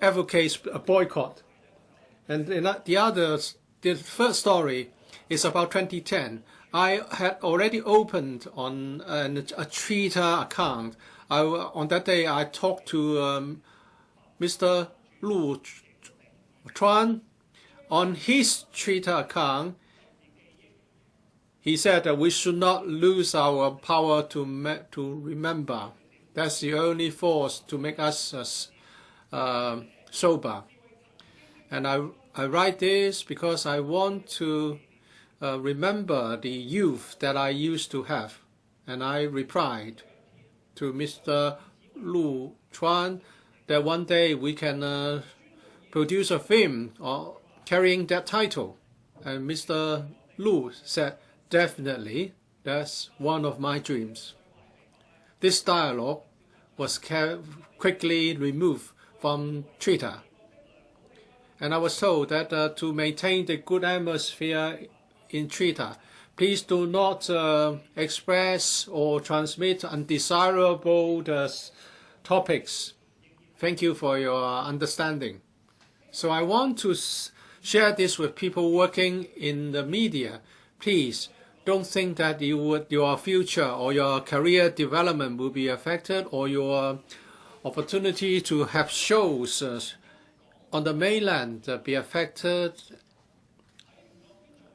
advocate a boycott. And the first story is about 2010. I had already opened on a Twitter account. On that day, I talked to Mr. Lu Chuan. On his Twitter account, he said that we should not lose our power to remember. That's the only force to make us sober. And I write this because I want to remember the youth that I used to have. And I replied to Mr. Lu Chuan that one day we can produce a film carrying that title. And Mr. Lu said, definitely, That's one of my dreams. This dialogue was quickly removed from Twitter. And I was told that to maintain the good atmosphere in Twitter, please do not express or transmit undesirable topics. Thank you for your understanding. So I want to share this with people working in the media. Please don't think that your future or your career development will be affected, or your opportunity to have shows on the mainland be affected.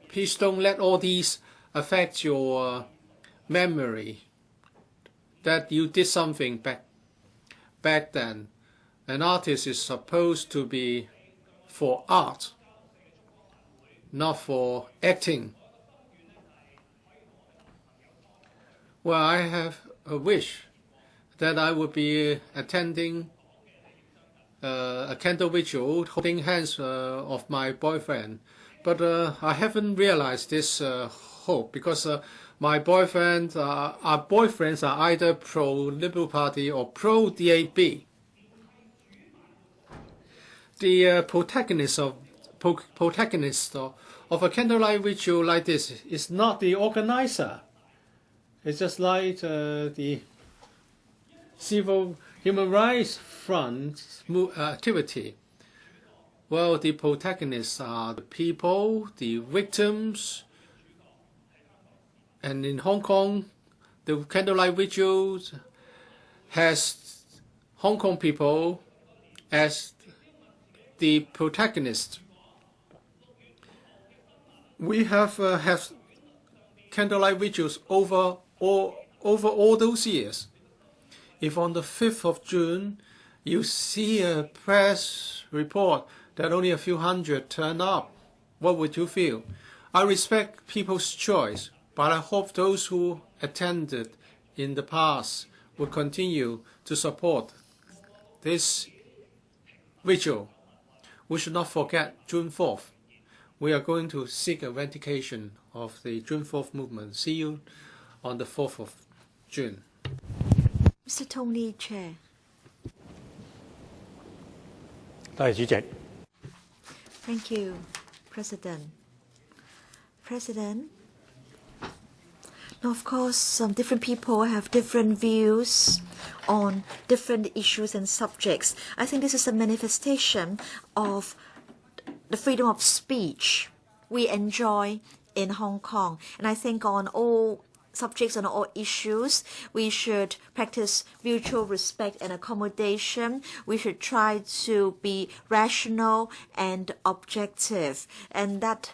Please don't let all these affect your memory that you did something back then. An artist is supposed to be for art, not for acting. Well, I have a wish that I would be attending a candle vigil, holding hands of my boyfriend. But I haven't realized this hope, because my boyfriends are either pro-Liberal Party or pro-DAB. The protagonist of a candlelight vigil like this is not the organizer. It's just like the Civil Human Rights Front activity. Well, the protagonists are the people, the victims, and in Hong Kong, the candlelight vigil has Hong Kong people as the protagonist. We have candlelight vigils over all those years. If on the 5th of June you see a press report that only a few hundred turn up, what would you feel? I respect people's choice, but I hope those who attended in the past will continue to support this vigil. We should not forget June 4th. We are going to seek a vindication of the June 4th movement. See you on the 4th of June. Mr. Tony, Chair. 多謝主席。 Thank you, President. President, now of course, some different people have different views on different issues and subjects. I think this is a manifestation of the freedom of speech we enjoy in Hong Kong. And I think on all subjects, on all issues, we should practice mutual respect and accommodation. We should try to be rational and objective. And that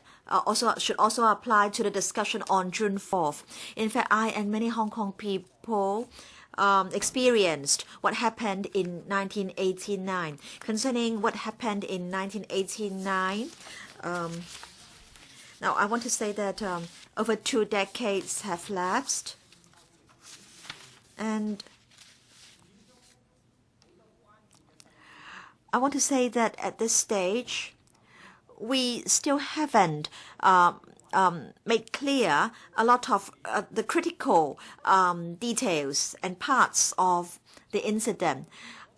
should also apply to the discussion on June 4th. In fact, I and many Hong Kong people experienced what happened in 1989. Concerning what happened in 1989, now I want to say that over 2 decades have lapsed, and I want to say that at this stage, we still haven't made clear a lot of the critical details and parts of the incident.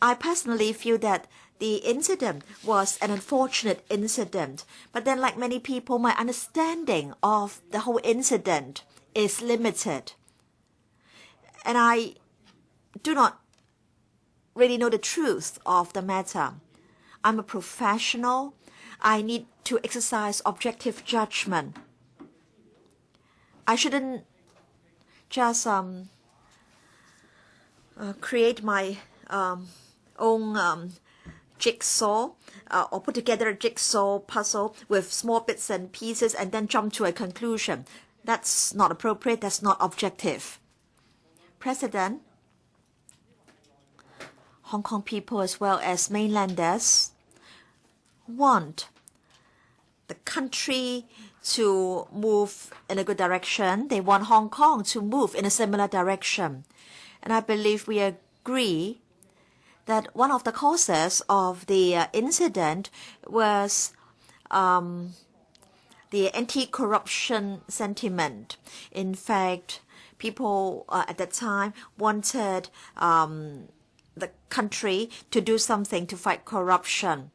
I personally feel that the incident was an unfortunate incident, but then, like many people, my understanding of the whole incident is limited. And I do not really know the truth of the matter. I'm a professional. I need to exercise objective judgment. I shouldn't just create my own jigsaw or put together a jigsaw puzzle with small bits and pieces and then jump to a conclusion. That's not appropriate. That's not objective. President, Hong Kong people as well as mainlanders want the country to move in a good direction. They want Hong Kong to move in a similar direction. And I believe we agree that one of the causes of the incident was the the anti-corruption sentiment. In fact, people at that time wanted the country to do something to fight corruption.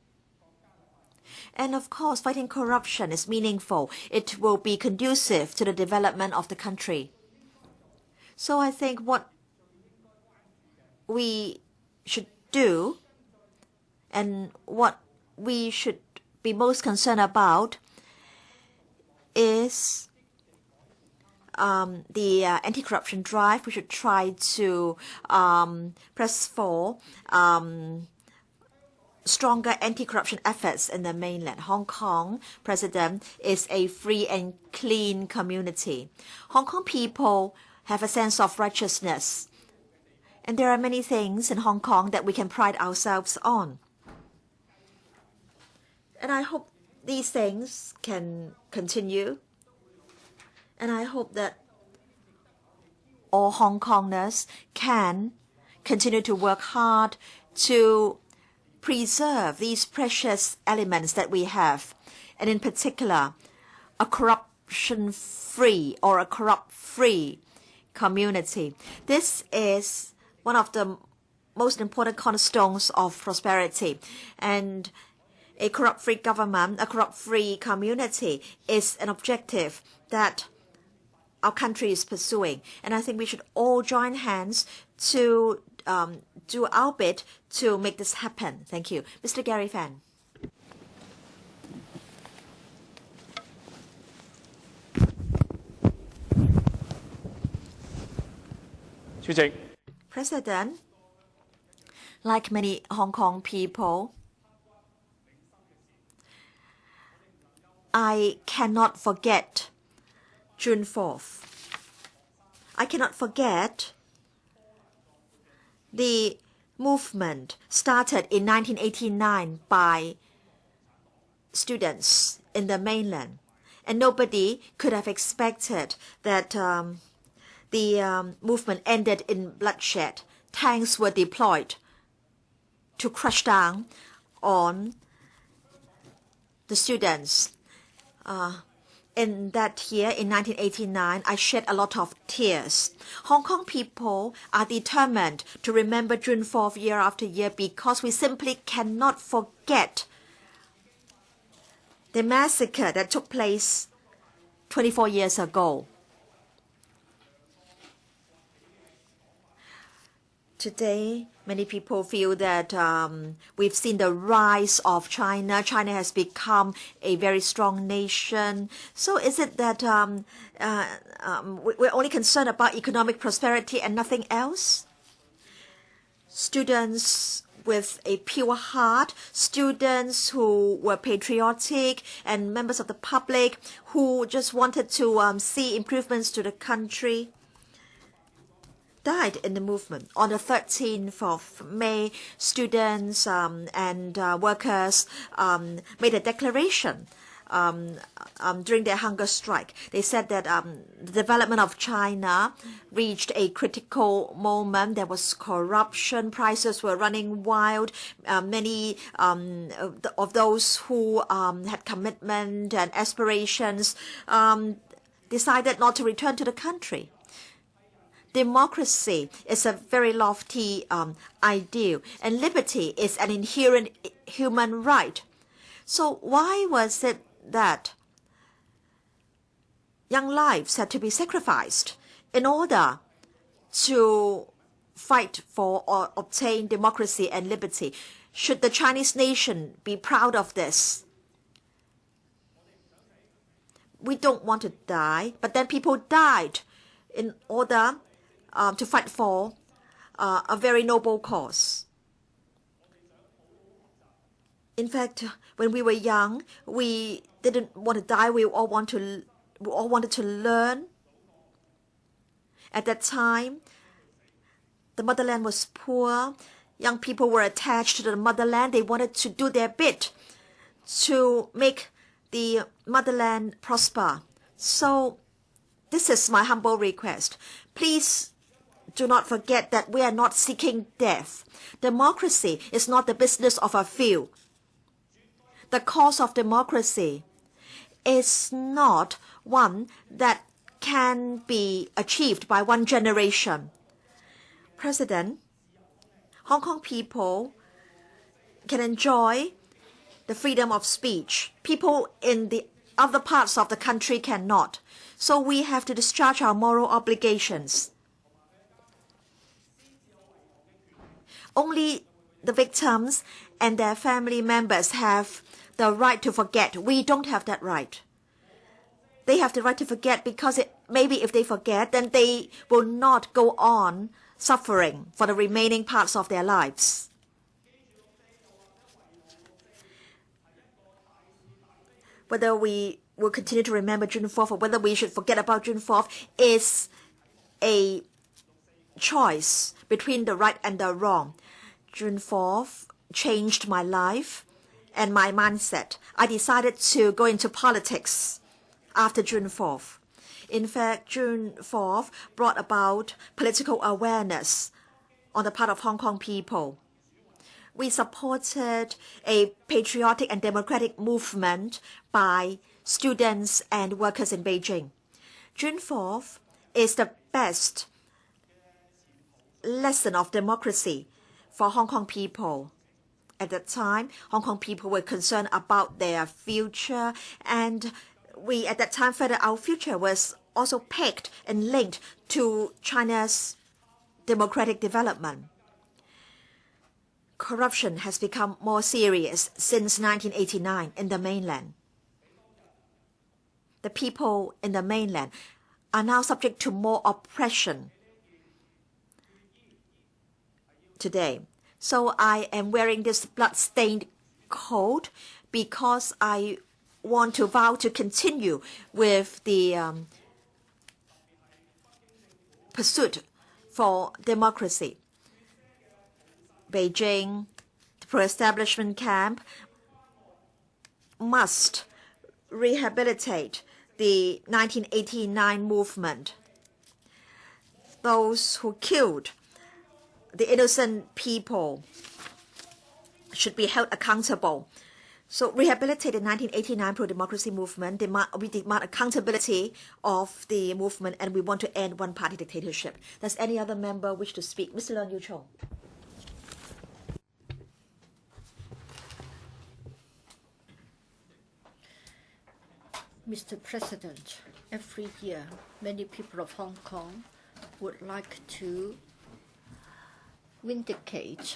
And of course, fighting corruption is meaningful. It will be conducive to the development of the country. So I think what we should do and what we should be most concerned about is the anti-corruption drive. We should try to press for stronger anti-corruption efforts in the mainland. Hong Kong president is a free and clean community. Hong Kong people have a sense of righteousness. And there are many things in Hong Kong that we can pride ourselves on. And I hope these things can continue. And I hope that all Hong Kongers can continue to work hard to preserve these precious elements that we have. And in particular, a corruption-free or a corrupt-free community. This is one of the most important cornerstones of prosperity. And a corrupt-free government, a corrupt-free community is an objective that our country is pursuing. And I think we should all join hands to do our bit to make this happen. Thank you. Mr. Gary Fan. President, like many Hong Kong people, I cannot forget June 4th. I cannot forget the movement started in 1989 by students in the mainland. And nobody could have expected that the movement ended in bloodshed. Tanks were deployed to crush down on the students. In that year, in 1989, I shed a lot of tears. Hong Kong people are determined to remember June 4th year after year because we simply cannot forget the massacre that took place 24 years ago. Today, many people feel that we've seen the rise of China. China has become a very strong nation. So is it that we're only concerned about economic prosperity and nothing else? Students with a pure heart, students who were patriotic, and members of the public who just wanted to see improvements to the country died in the movement. On the 13th of May, students and workers made a declaration during their hunger strike. They said that the development of China reached a critical moment. There was corruption. Prices were running wild. Many of those who had commitment and aspirations decided not to return to the country. Democracy is a very lofty ideal, and liberty is an inherent human right. So why was it that young lives had to be sacrificed in order to fight for or obtain democracy and liberty? Should the Chinese nation be proud of this? We don't want to die, but then people died in order to fight for a very noble cause. In fact, when we were young, we didn't want to die. We all wanted to learn. At that time, the motherland was poor. Young people were attached to the motherland. They wanted to do their bit to make the motherland prosper. So this is my humble request. Please do not forget that we are not seeking death. Democracy is not the business of a few. The cause of democracy is not one that can be achieved by one generation. President, Hong Kong people can enjoy the freedom of speech. People in the other parts of the country cannot. So we have to discharge our moral obligations. Only the victims and their family members have the right to forget. We don't have that right. They have the right to forget because maybe if they forget, then they will not go on suffering for the remaining parts of their lives. Whether we will continue to remember June 4th or whether we should forget about June 4th is a choice between the right and the wrong. June 4th changed my life and my mindset. I decided to go into politics after June 4th. In fact, June 4th brought about political awareness on the part of Hong Kong people. We supported a patriotic and democratic movement by students and workers in Beijing. June 4th is the best lesson of democracy for Hong Kong people. At that time, Hong Kong people were concerned about their future, and we at that time felt that our future was also pegged and linked to China's democratic development. Corruption has become more serious since 1989 in the mainland. The people in the mainland are now subject to more oppression today. So I am wearing this blood-stained coat because I want to vow to continue with the pursuit for democracy. Beijing, the pro-establishment camp, must rehabilitate the 1989 movement. Those who killed the innocent people should be held accountable. So rehabilitate the 1989 pro-democracy movement. We demand accountability of the movement, and we want to end one-party dictatorship. Does any other member wish to speak? Mr. Leung Yiu-chung. Mr. President, every year, many people of Hong Kong would like to vindicate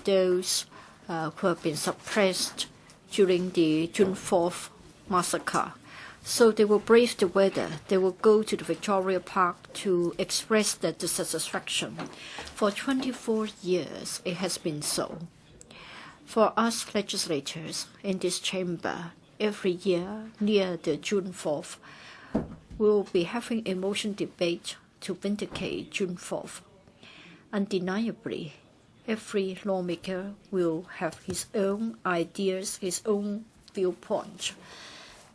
those who have been suppressed during the June 4th massacre. So they will brave the weather. They will go to the Victoria Park to express their dissatisfaction. For 24 years, it has been so. For us legislators in this chamber, every year near the June 4th, we will be having a motion debate to vindicate June 4th. Undeniably, every lawmaker will have his own ideas, his own viewpoint.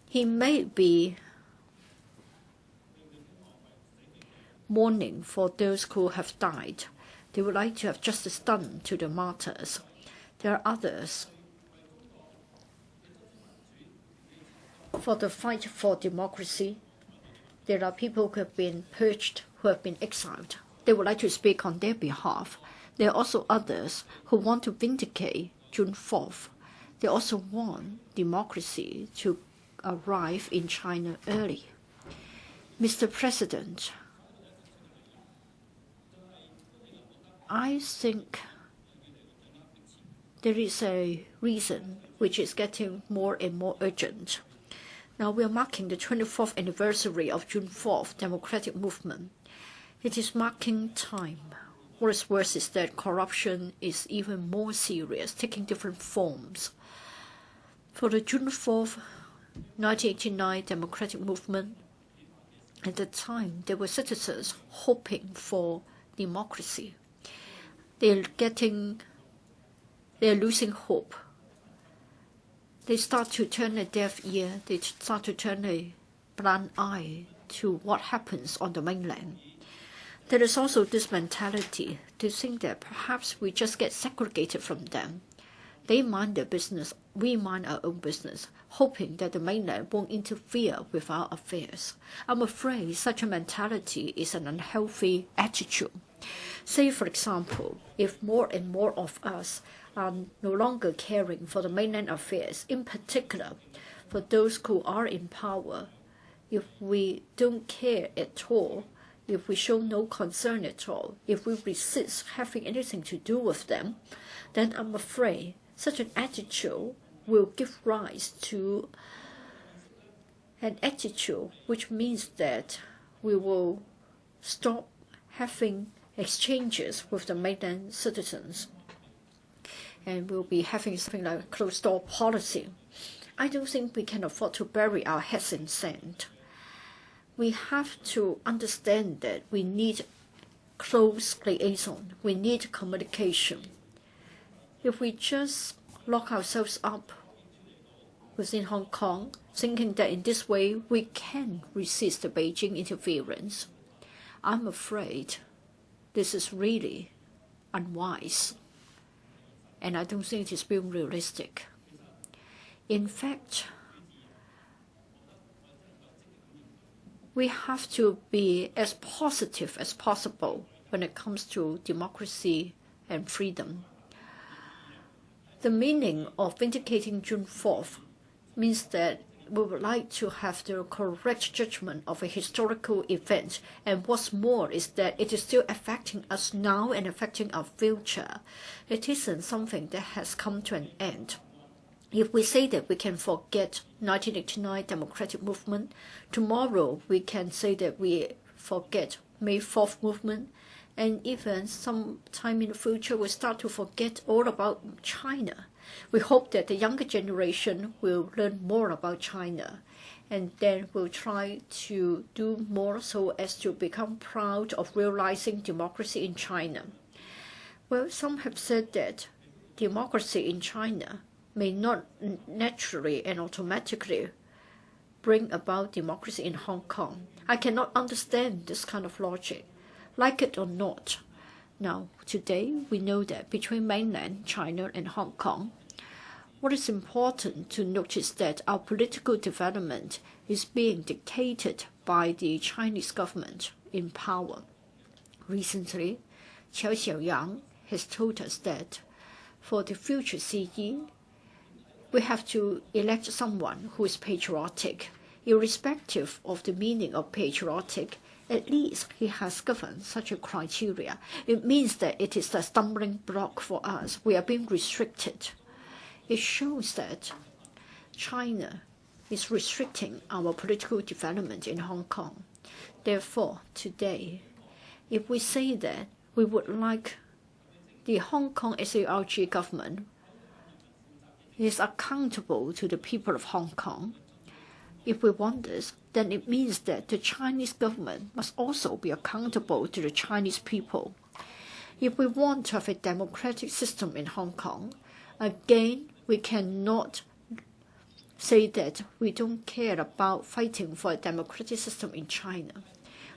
He may be mourning for those who have died. They would like to have justice done to the martyrs. There are others for the fight for democracy. There are people who have been purged, who have been exiled. They would like to speak on their behalf. There are also others who want to vindicate June 4th. They also want democracy to arrive in China early. Mr. President, I think there is a reason which is getting more and more urgent. Now we are marking the 24th anniversary of June 4th democratic movement. It is marking time. What is worse is that corruption is even more serious, taking different forms. For the June 4th, 1989 democratic movement, at the time there were citizens hoping for democracy. They're losing hope. They start to turn a deaf ear. They start to turn a blind eye to what happens on the mainland. There is also this mentality to think that perhaps we just get segregated from them. They mind their business, we mind our own business, hoping that the mainland won't interfere with our affairs. I'm afraid such a mentality is an unhealthy attitude. Say, for example, if more and more of us are no longer caring for the mainland affairs, in particular for those who are in power, if we don't care at all, if we show no concern at all, if we resist having anything to do with them, then I'm afraid such an attitude will give rise to an attitude which means that we will stop having exchanges with the mainland citizens and we'll be having something like a closed-door policy. I don't think we can afford to bury our heads in sand. We have to understand that we need close liaison, we need communication. If we just lock ourselves up within Hong Kong, thinking that in this way we can resist the Beijing interference, I'm afraid this is really unwise, and I don't think it is being realistic. In fact, we have to be as positive as possible when it comes to democracy and freedom. The meaning of vindicating June 4th means that we would like to have the correct judgment of a historical event, and what's more is that it is still affecting us now and affecting our future. It isn't something that has come to an end. If we say that we can forget 1989 democratic movement, tomorrow we can say that we forget May 4th movement, and even some time in the future we start to forget all about China. We hope that the younger generation will learn more about China, and then will try to do more so as to become proud of realizing democracy in China. Well, some have said that democracy in China may not naturally and automatically bring about democracy in Hong Kong. I cannot understand this kind of logic, like it or not. Now, today, we know that between mainland China and Hong Kong, what is important to notice that our political development is being dictated by the Chinese government in power. Recently, Cheuk-yan has told us that for the future CE, we have to elect someone who is patriotic. Irrespective of the meaning of patriotic, at least he has given such a criteria. It means that it is a stumbling block for us. We are being restricted. It shows that China is restricting our political development in Hong Kong. Therefore, today, if we say that we would like the Hong Kong SARG government is accountable to the people of Hong Kong, if we want this, then it means that the Chinese government must also be accountable to the Chinese people. If we want to have a democratic system in Hong Kong, again, we cannot say that we don't care about fighting for a democratic system in China.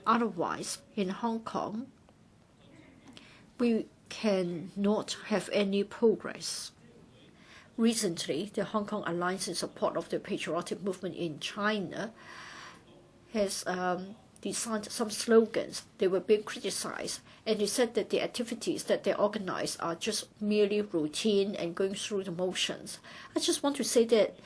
Otherwise, in Hong Kong, we cannot have any progress. Recently, the Hong Kong Alliance in support of the patriotic movement in China has designed some slogans. They were being criticized, and they said that the activities that they organize are just merely routine and going through the motions. I just want to say that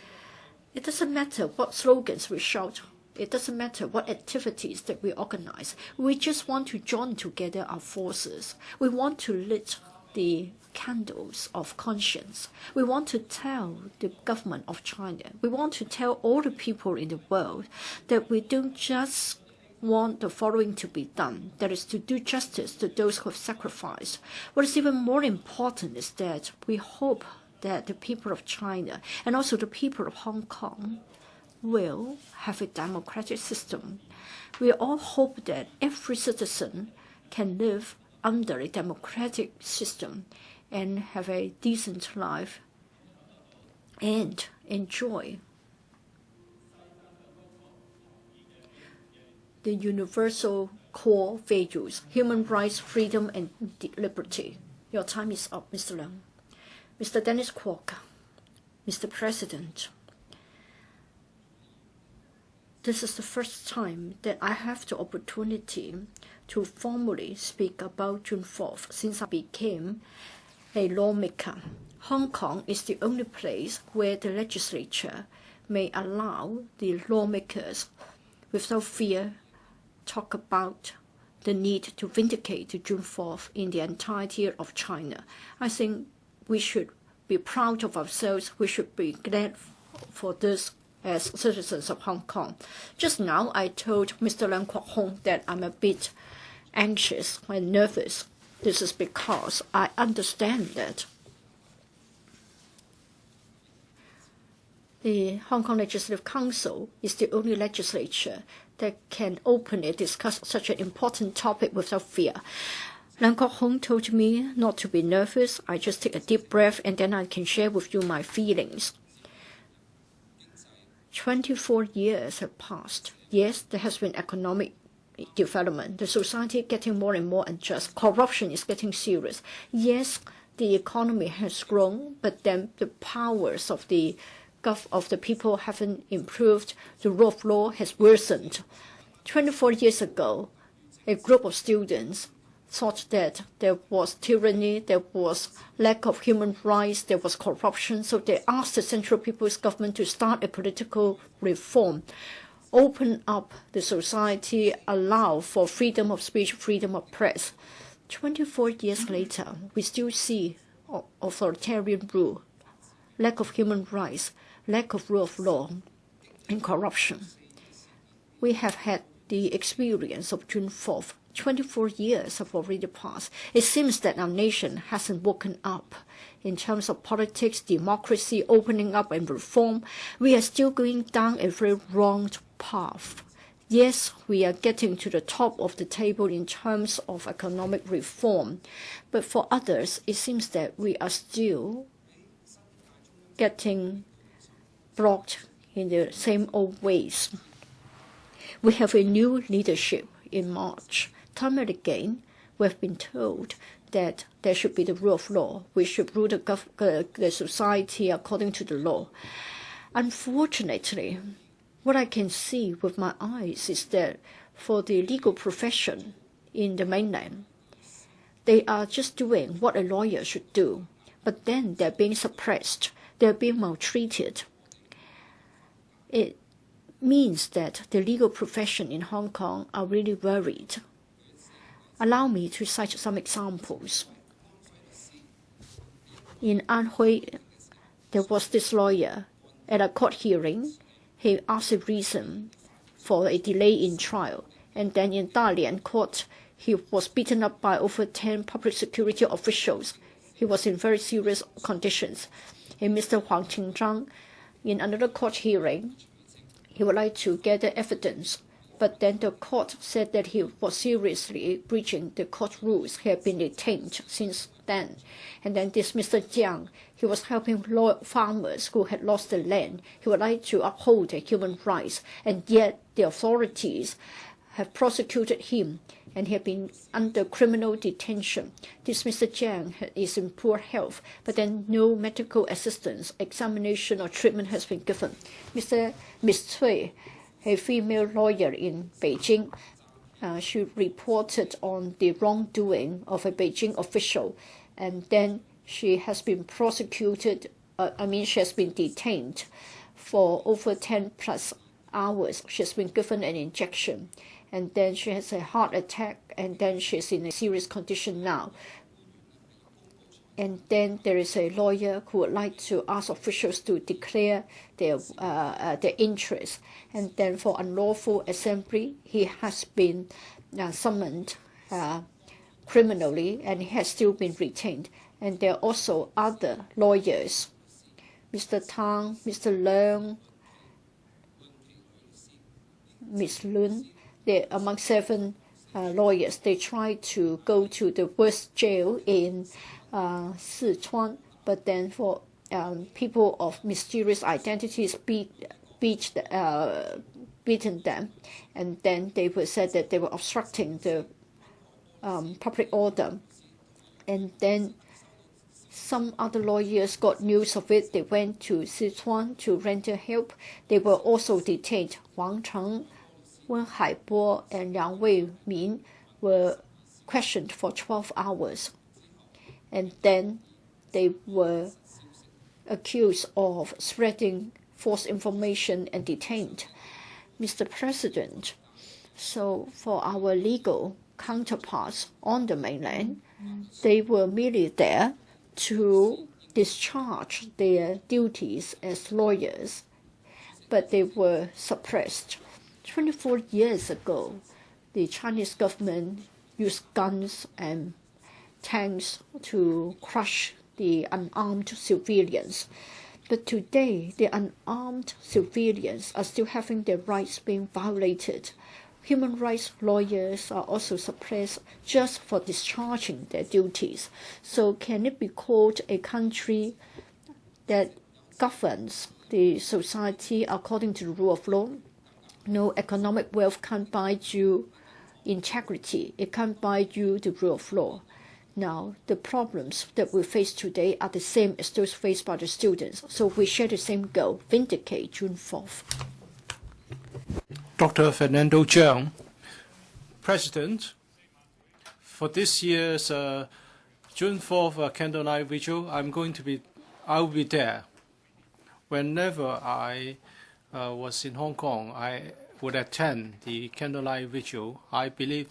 it doesn't matter what slogans we shout. It doesn't matter what activities that we organize. We just want to join together our forces. We want to lit the candles of conscience. We want to tell the government of China, we want to tell all the people in the world that we don't just want the following to be done, that is to do justice to those who have sacrificed. What is even more important is that we hope that the people of China and also the people of Hong Kong will have a democratic system. We all hope that every citizen can live under a democratic system and have a decent life and enjoy the universal core values, human rights, freedom, and liberty. Your time is up, Mr. Leung. Mr. Dennis Kwok, Mr. President, this is the first time that I have the opportunity to formally speak about June 4th since I became a lawmaker. Hong Kong is the only place where the legislature may allow the lawmakers without fear talk about the need to vindicate the June 4th in the entirety of China. I think we should be proud of ourselves. We should be glad for this as citizens of Hong Kong. Just now, I told Mr. Leung Kwok-hung that I'm a bit anxious and nervous. This is because I understand that the Hong Kong Legislative Council is the only legislature that can openly discuss such an important topic without fear. Leung Kwok-hung told me not to be nervous. I just take a deep breath and then I can share with you my feelings. 24 years have passed. Yes, there has been economic development. The society getting more and more unjust. Corruption is getting serious. Yes, the economy has grown, but then the powers of the people haven't improved. The rule of law has worsened. 24 years ago, a group of students thought that there was tyranny, there was lack of human rights, there was corruption. So they asked the Central People's Government to start a political reform, open up the society, allow for freedom of speech, freedom of press. 24 years later, we still see authoritarian rule, lack of human rights, lack of rule of law, and corruption. We have had the experience of June 4th. 24 years have already passed. It seems that our nation hasn't woken up in terms of politics, democracy, opening up and reform. We are still going down a very wrong path. Yes, we are getting to the top of the table in terms of economic reform, but for others, it seems that we are still getting blocked in the same old ways. We have a new leadership in March. Time and again, we have been told that there should be the rule of law. We should rule the society according to the law. Unfortunately, what I can see with my eyes is that for the legal profession in the mainland, they are just doing what a lawyer should do, but then they're being suppressed, they're being maltreated. It means that the legal profession in Hong Kong are really worried. Allow me to cite some examples. In Anhui, there was this lawyer at a court hearing. He asked a reason for a delay in trial. And then in Dalian court, he was beaten up by over 10 public security officials. He was in very serious conditions. And Mr. Huang Qingzhang, in another court hearing, he would like to gather evidence, but then the court said that he was seriously breaching the court rules. He had been detained since then. And then this Mr. Jiang, he was helping farmers who had lost their land. He would like to uphold their human rights, and yet the authorities have prosecuted him, and he had been under criminal detention. This Mr. Jiang is in poor health, but then no medical assistance, examination, or treatment has been given. Ms. Cui, a female lawyer in Beijing, she reported on the wrongdoing of a Beijing official, and then she has been prosecuted, she has been detained for over 10 plus hours. She has been given an injection, and then she has a heart attack, and then she's in a serious condition now. And then there is a lawyer who would like to ask officials to declare their interest. And then for unlawful assembly, he has been summoned criminally, and he has still been retained. And there are also other lawyers, Mr. Tang, Mr. Leung, Ms. Lun. They're among 7 lawyers. They tried to go to the worst jail in Sichuan, but then for people of mysterious identities beaten them, and then they were said that they were obstructing the public order. And then Some other lawyers got news of it. They went to Sichuan to render help. They were also detained. Wang Cheng, Wen Haibo, and Liang Wei-min were questioned for 12 hours. And then they were accused of spreading false information and detained. Mr. President, so for our legal counterparts on the mainland, they were merely there to discharge their duties as lawyers, but they were suppressed. 24 years ago, the Chinese government used guns and tanks to crush the unarmed civilians. But today, the unarmed civilians are still having their rights being violated. Human rights lawyers are also suppressed just for discharging their duties. So can it be called a country that governs the society according to the rule of law? No, economic wealth can't buy you integrity. It can't buy you the rule of law. Now, the problems that we face today are the same as those faced by the students. So we share the same goal, vindicate June 4th. Dr. Fernando Cheung, President, for this year's June 4th Candlelight Vigil, I'll be there. Whenever I was in Hong Kong, I would attend the Candlelight Vigil. I believe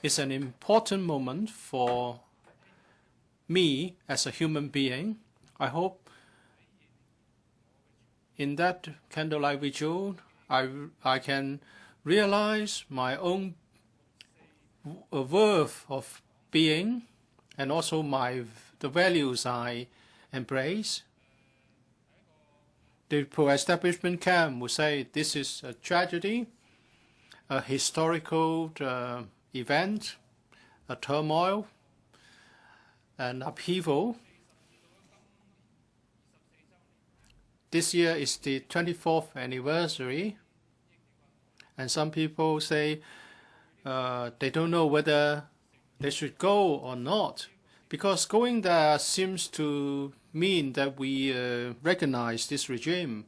it's an important moment for me as a human being. I hope in that Candlelight Vigil, I can realize my own worth of being and also the values I embrace. The pro-establishment camp would say this is a tragedy, a historical event, a turmoil, an upheaval. This year is the 24th anniversary, and some people say they don't know whether they should go or not, because going there seems to mean that we recognize this regime.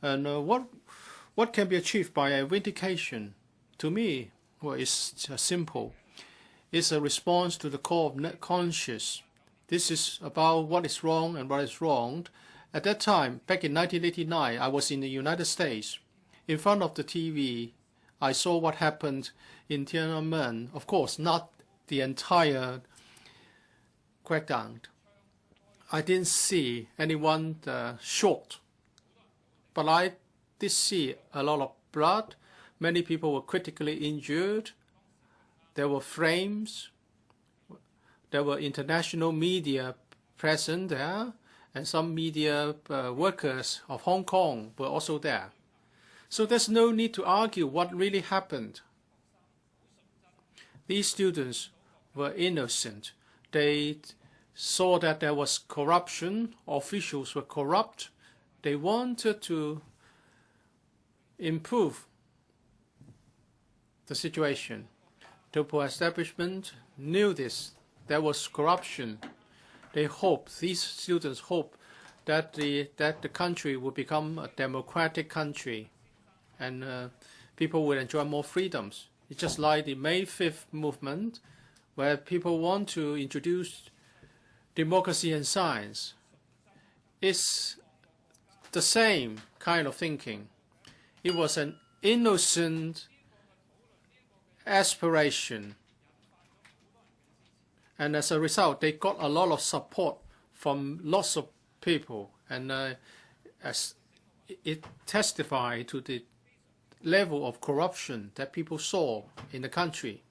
And what can be achieved by a vindication? To me, well, it's simple. It's a response to the core of conscience. This is about what is wrong and what is wronged. At that time, back in 1989, I was in the United States. In front of the TV, I saw what happened in Tiananmen. Of course, not the entire crackdown. I didn't see anyone shot, but I did see a lot of blood. Many people were critically injured. There were flames. There were international media present there, and some media workers of Hong Kong were also there. So there's no need to argue what really happened. These students were innocent. They saw that there was corruption, officials were corrupt. They wanted to improve the situation. The pro-establishment knew this. There was corruption. These students hoped that the country would become a democratic country and people will enjoy more freedoms. It's just like the May 5th movement, where people want to introduce democracy and science. It's the same kind of thinking. It was an innocent aspiration. And as a result, they got a lot of support from lots of people. And as it testified to the level of corruption that people saw in the country.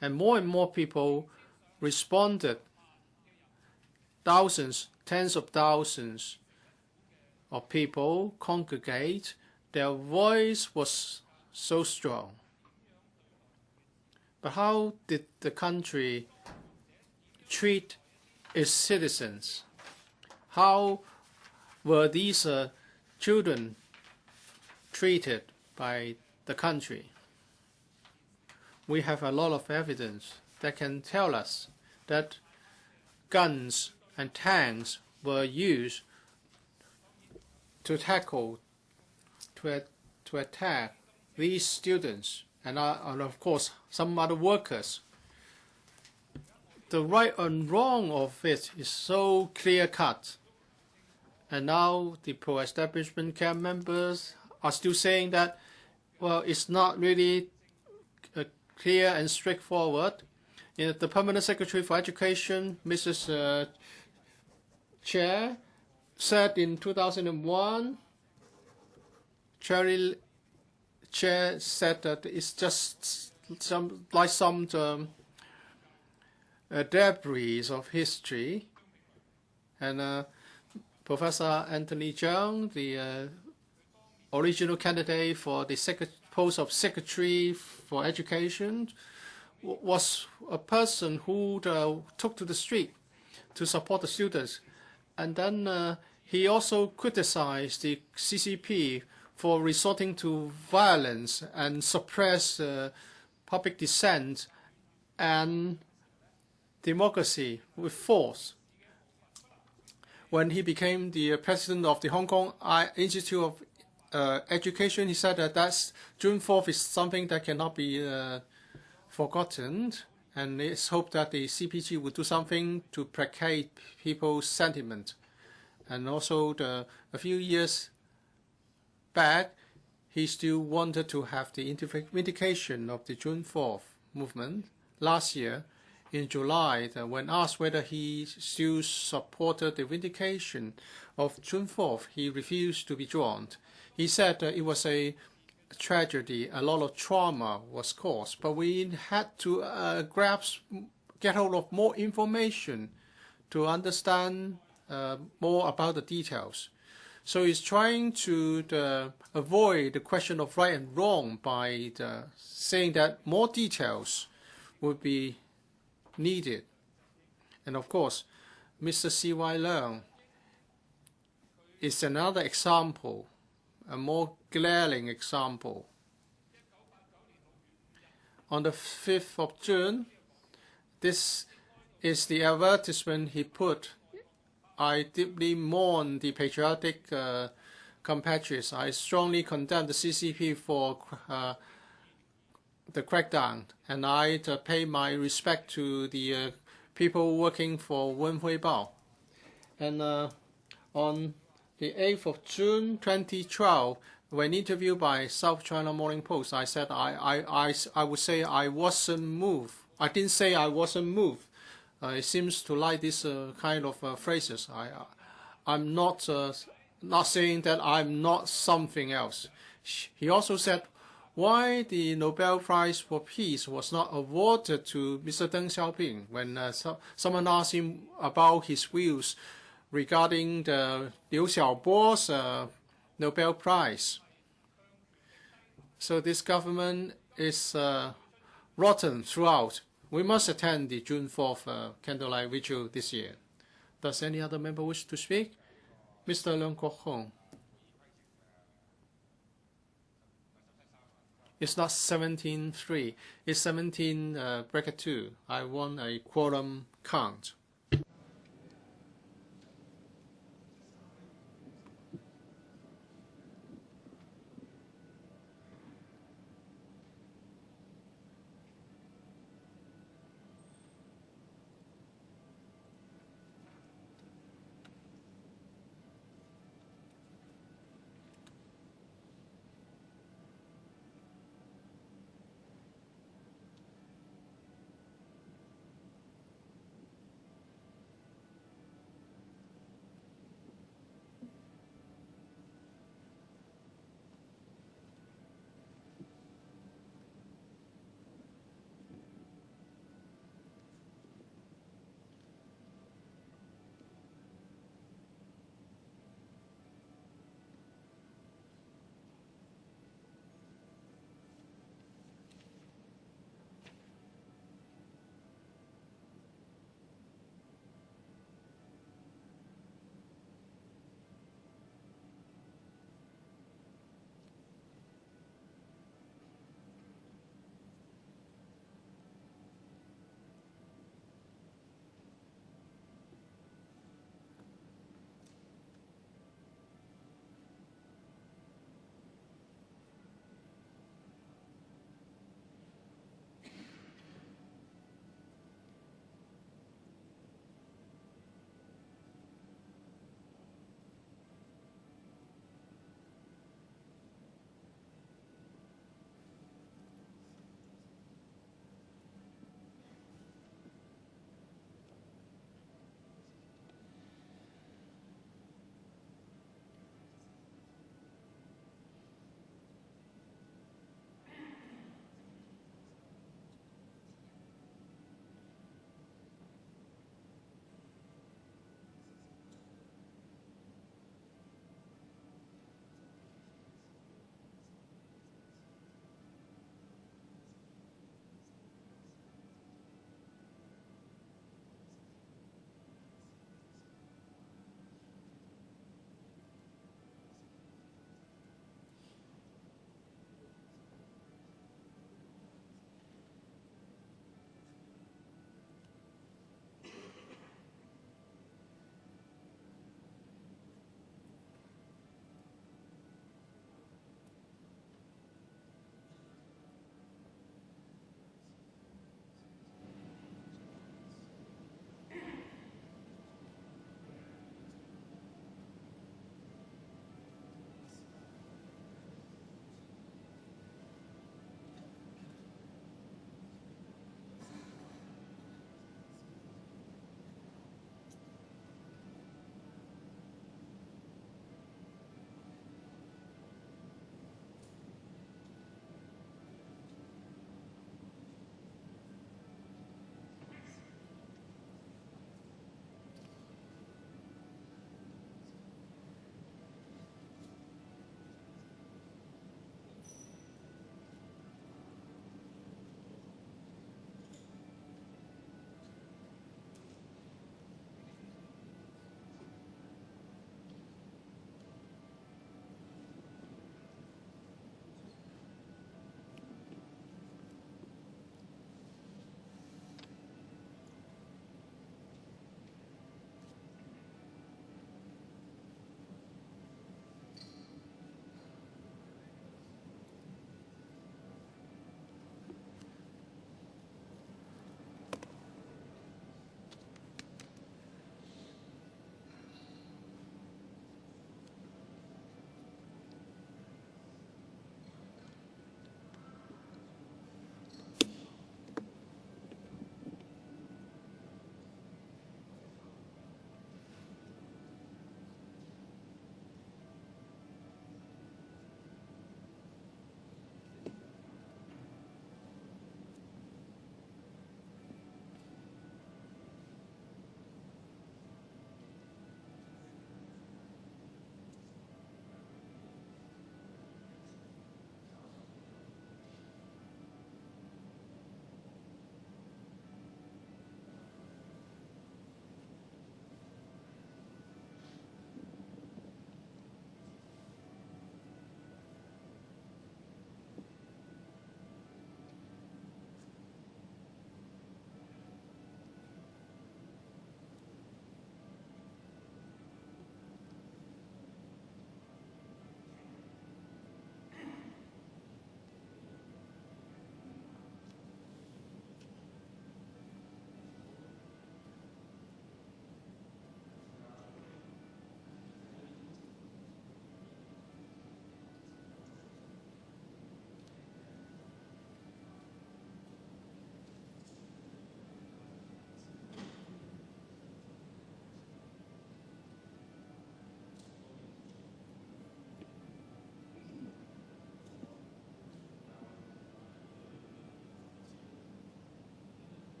And more people responded. Thousands, tens of thousands of people congregate. Their voice was so strong. But how did the country treat its citizens? How were these children treated by the country? We have a lot of evidence that can tell us that guns and tanks were used to attack these students and of course some other workers. The right and wrong of it is so clear-cut. And now the pro-establishment camp members are still saying that, well, it's not really clear and straightforward. The Permanent Secretary for Education, Mrs. Chair, said in 2001, Chair said that it's just some debris of history. And Professor Anthony Cheung, the original candidate for the post of Secretary for Education, was a person who took to the street to support the students. And then he also criticized the CCP for resorting to violence and suppress public dissent and democracy with force. When he became the president of the Hong Kong Institute of Education, he said that June 4th is something that cannot be forgotten, and it's hoped that the CPG would do something to placate people's sentiment. And also, a few years back, he still wanted to have the vindication of the June 4th movement. Last year, in July, when asked whether he still supported the vindication of June 4th, he refused to be drawn. He said that it was a tragedy, a lot of trauma was caused, but we had to get hold of more information to understand more about the details. So he's trying to avoid the question of right and wrong by saying that more details would be needed. And of course, Mr. Chi-wai Leung is another example, a more glaring example. On the 5th of June, this is the advertisement he put. I deeply mourn the patriotic compatriots. I strongly condemn the CCP for the crackdown, and I pay my respect to the people working for Wen Hui Bao. And on the 8th of June 2012, when interviewed by South China Morning Post, I said I would say I wasn't moved. I didn't say I wasn't moved. It seems to like this kind of phrases. I'm not saying that I'm not something else. He also said why the Nobel Prize for Peace was not awarded to Mr. Deng Xiaoping when someone asked him about his views regarding the Liu Xiaobo's Nobel Prize. So this government is rotten throughout. We must attend the June 4th candlelight vigil this year. Does any other member wish to speak? Mr. Leung Kwok-hung. It's not 17-3. It's 17 (2). I want a quorum count.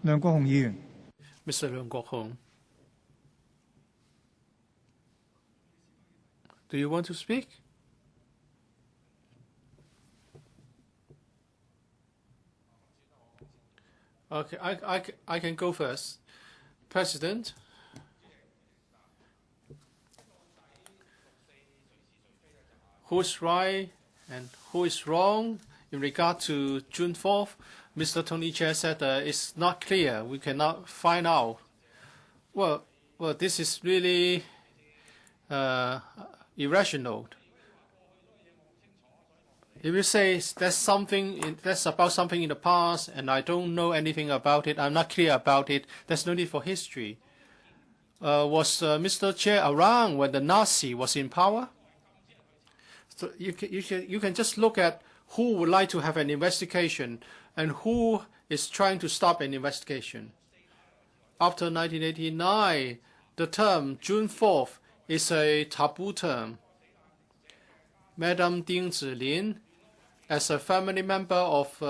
梁國雄議員。Mr. Leung Kwok-hung, do you want to speak? Okay, I can go first. President, who's right and who is wrong in regard to June 4th? Mr. Tony Chair said it's not clear. We cannot find out. Well, this is really irrational. If you say that's about something in the past, and I don't know anything about it, I'm not clear about it, there's no need for history. Was Mr. Chair around when the Nazi was in power? So you can just look at who would like to have an investigation and who is trying to stop an investigation. After 1989, the term June 4th is a taboo term. Madam Ding Zilin, as a family member of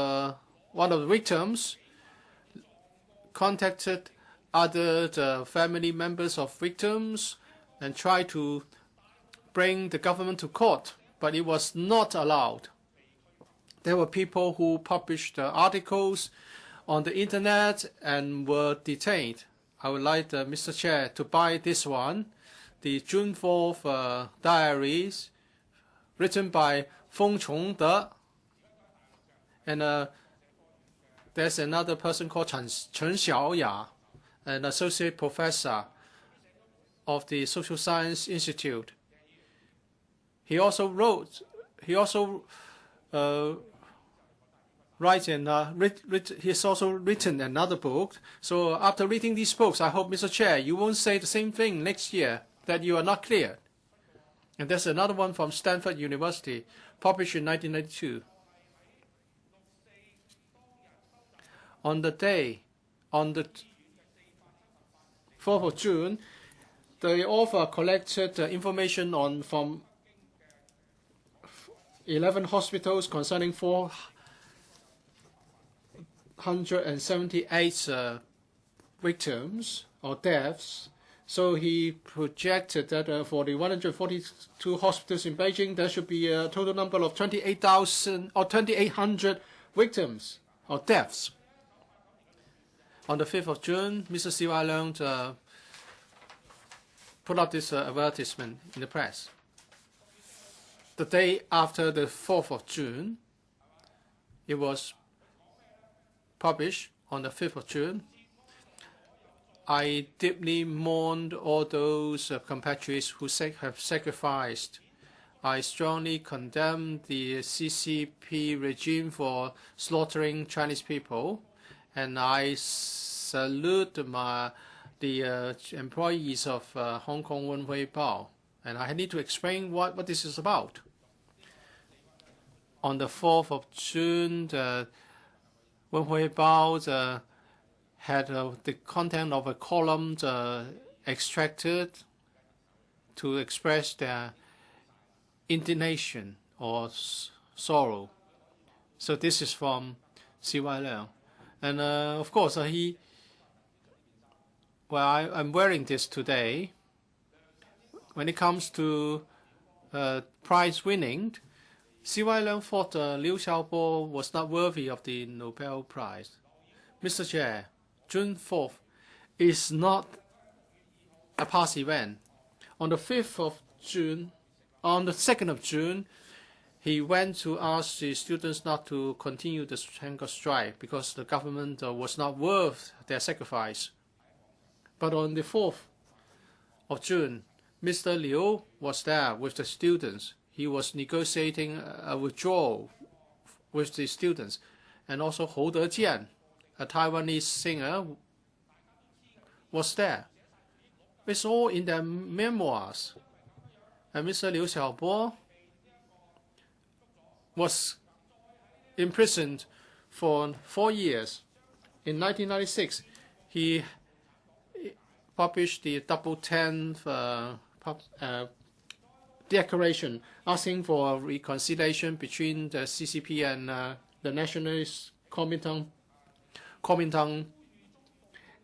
one of the victims, contacted the family members of victims and tried to bring the government to court, but it was not allowed. There were people who published articles on the internet and were detained. I would like Mr. Chair to buy this one, the June 4th diaries, written by Feng Chongde. And there's another person called Chen Xiaoya, an associate professor of the Social Science Institute. He's also written another book. So after reading these books, I hope, Mr. Chair, you won't say the same thing next year, that you are not clear. And there's another one from Stanford University, published in 1992. On the 4th of June, the author collected information from 11 hospitals concerning 478 victims or deaths. So he projected that for the 142 hospitals in Beijing, there should be a total number of 28,000 or 2,800 victims or deaths. On the 5th of June, Mr. Chi-wai put up this advertisement in the press. The day after the 4th of June, it was published on the 5th of June. I deeply mourned all those compatriots who have sacrificed. I strongly condemn the CCP regime for slaughtering Chinese people, and I salute the employees of Hong Kong Wenhui Bao. And I need to explain what this is about. On the 4th of June, Wenhui Bao had the content of a column extracted to express their indignation or sorrow. So this is from Chi-wai Leung. And of course, I'm wearing this today. When it comes to prize winning, Chi-wai Leung thought Liu Xiaobo was not worthy of the Nobel Prize. Mr. Chair, June 4th is not a past event. On the 5th of June, on the 2nd of June, he went to ask the students not to continue the hunger strike because the government was not worth their sacrifice. But on the 4th of June, Mr. Liu was there with the students. He was negotiating a withdrawal with the students. And also Hou Dejian, a Taiwanese singer, was there. It's all in their memoirs. And Mr. Liu Xiaobo was imprisoned for 4 years. In 1996, he published the Double 10th declaration asking for reconciliation between the CCP and the Nationalist Kuomintang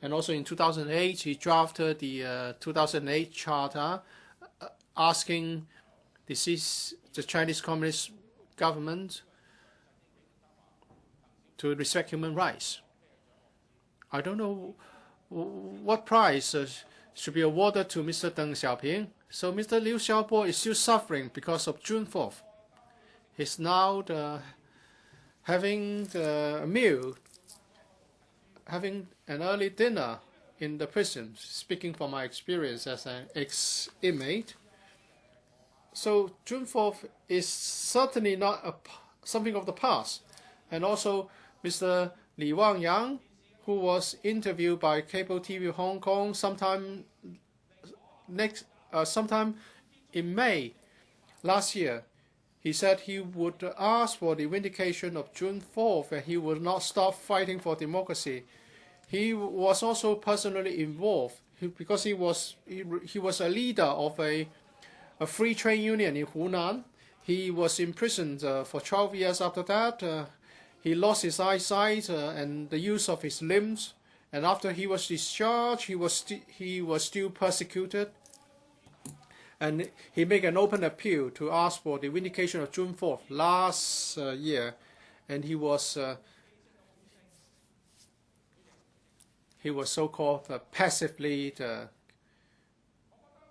And also in 2008, he drafted the 2008 Charter asking the Chinese Communist government to respect human rights. I don't know what prize should be awarded to Mr. Deng Xiaoping. So Mr. Liu Xiaobo is still suffering because of June 4th. He's now having a meal, having an early dinner in the prison, speaking from my experience as an ex-inmate. So June 4th is certainly not something of the past. And also Mr. Li Wangyang, who was interviewed by cable TV Hong Kong sometime in May last year, he said he would ask for the vindication of June 4th and he would not stop fighting for democracy. He was also personally involved because he was a leader of a free trade union in Hunan. He was imprisoned for 12 years after that. He lost his eyesight and the use of his limbs. And after he was discharged, he was still persecuted. And he made an open appeal to ask for the vindication of June 4th last year. And he was so-called passively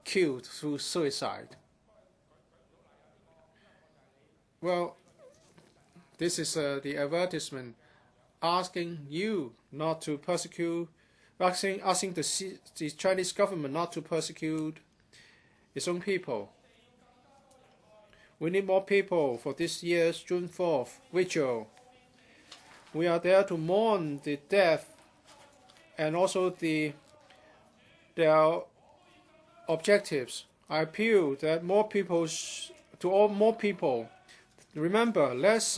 killed through suicide. Well, this is the advertisement asking you not to persecute, asking the Chinese government not to persecute its own people. We need more people for this year's June 4th vigil. We are there to mourn the death and also their objectives. I appeal that more people, remember, let's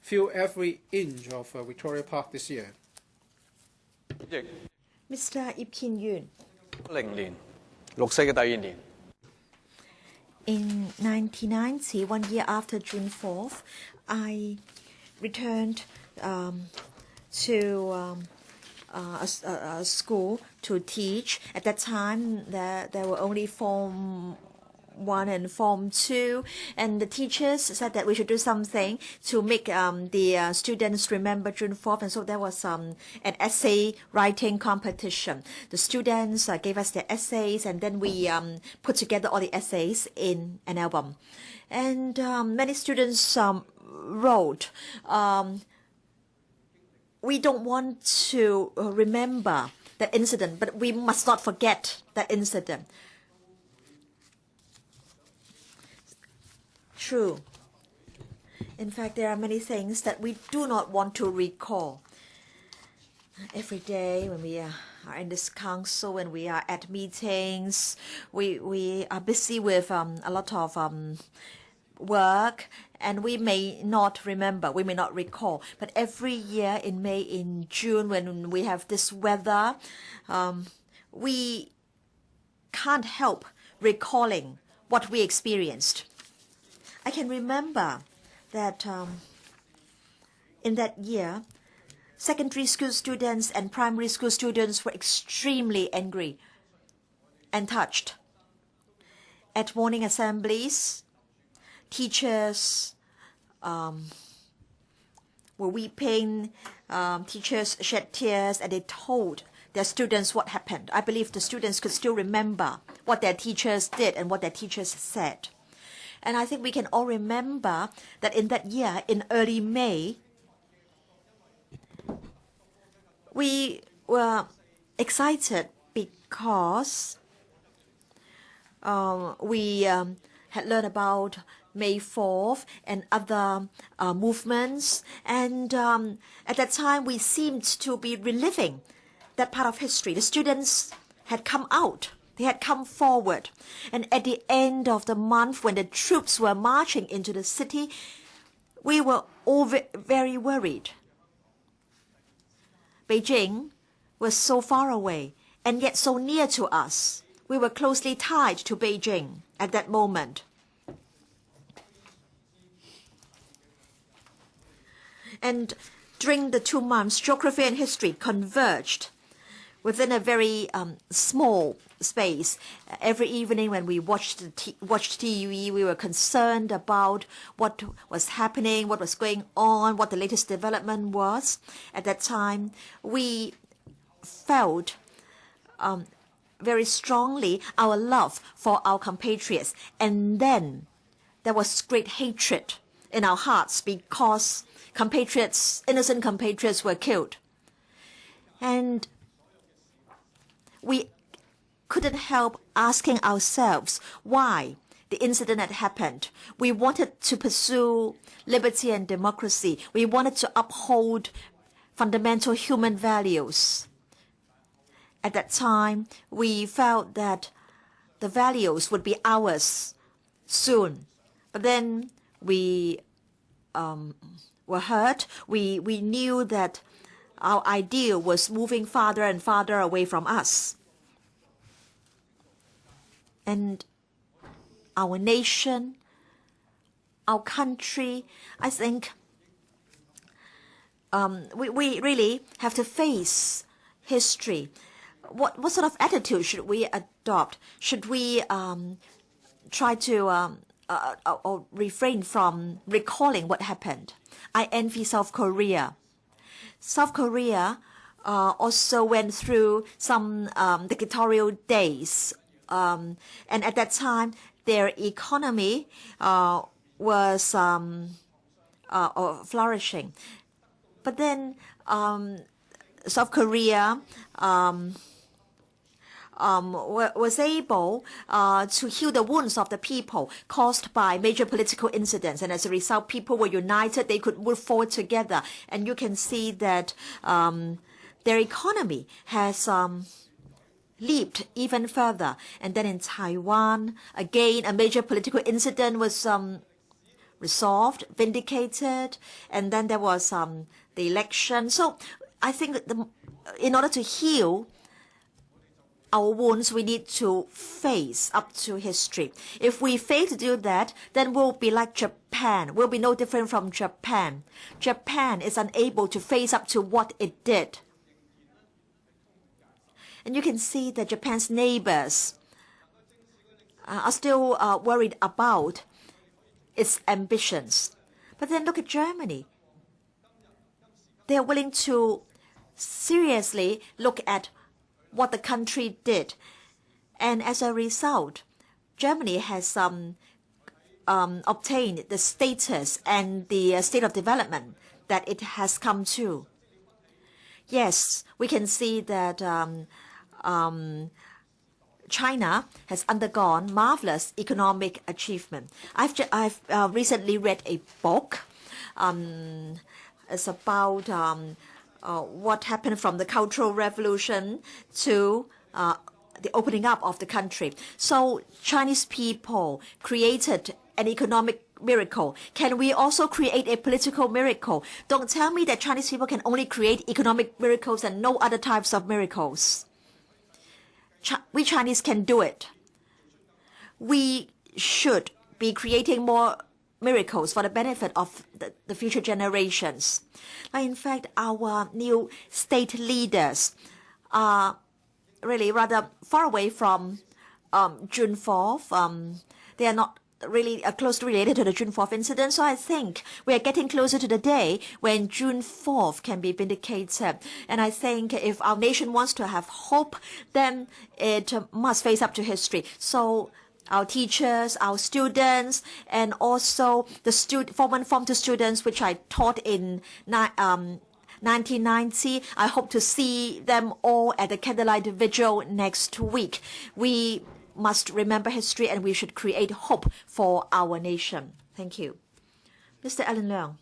fill every inch of Victoria Park this year. Mr. Kin-yuen. 2010年六四嘅第二年。 In 1990, 1 year after June 4th, I returned to a school to teach. At that time, there were only Form 1 and Form 2, and the teachers said that we should do something to make the students remember June 4th, and so there was an essay writing competition. The students gave us their essays, and then we put together all the essays in an album. And many students wrote, we don't want to remember that incident, but we must not forget that incident. True. In fact, there are many things that we do not want to recall. Every day when we are in this council, when we are at meetings, we are busy with a lot of work, and we may not remember, we may not recall. But every year in May, in June, when we have this weather, we can't help recalling what we experienced. I can remember that in that year, secondary school students and primary school students were extremely angry and touched. At morning assemblies, teachers were weeping, teachers shed tears, and they told their students what happened. I believe the students could still remember what their teachers did and what their teachers said. And I think we can all remember that in that year, in early May, we were excited because we had learned about May 4th and other movements. And at that time, we seemed to be reliving that part of history. The students had come out. They had come forward. And at the end of the month, when the troops were marching into the city, we were all very worried. Beijing was so far away and yet so near to us. We were closely tied to Beijing at that moment. And during the 2 months, geography and history converged. within a very small space. Every evening when we watched TV, we were concerned about what was happening, what was going on, what the latest development was. At that time, we felt very strongly our love for our compatriots. And then there was great hatred in our hearts because innocent compatriots were killed. And we couldn't help asking ourselves why the incident had happened. We wanted to pursue liberty and democracy. We wanted to uphold fundamental human values. At that time, we felt that the values would be ours soon. But then we were hurt. We knew that our ideal was moving farther and farther away from us. And our nation, our country, I think we really have to face history. What sort of attitude should we adopt? Should we try to or refrain from recalling what happened? I envy South Korea. South Korea also went through some dictatorial days. And at that time, their economy was flourishing. But then South Korea was able to heal the wounds of the people caused by major political incidents. And as a result, people were united. They could move forward together. And you can see that their economy has leaped even further. And then in Taiwan, again, a major political incident was resolved, vindicated. And then there was the election. So I think that in order to heal our wounds, we need to face up to history. If we fail to do that, then we'll be like Japan. We'll be no different from Japan. Japan is unable to face up to what it did. And you can see that Japan's neighbors are still worried about its ambitions. But then look at Germany. They are willing to seriously look at what the country did. And as a result, Germany has obtained the status and the state of development that it has come to. Yes, we can see that China has undergone marvelous economic achievement. I've recently read a book. It's about what happened from the Cultural Revolution to the opening up of the country. So Chinese people created an economic miracle. Can we also create a political miracle? Don't tell me that Chinese people can only create economic miracles and no other types of miracles. We Chinese can do it. We should be creating more miracles for the benefit of the future generations. In fact, our new state leaders are really rather far away from June 4th. They are not really closely related to the June 4th incident. So I think we are getting closer to the day when June 4th can be vindicated. And I think if our nation wants to have hope, then it must face up to history. So our teachers, our students, and also the Form 1, Form 2 students, which I taught in 1990. I hope to see them all at the candlelight vigil next week. We must remember history and we should create hope for our nation. Thank you. Mr. Allen Leung.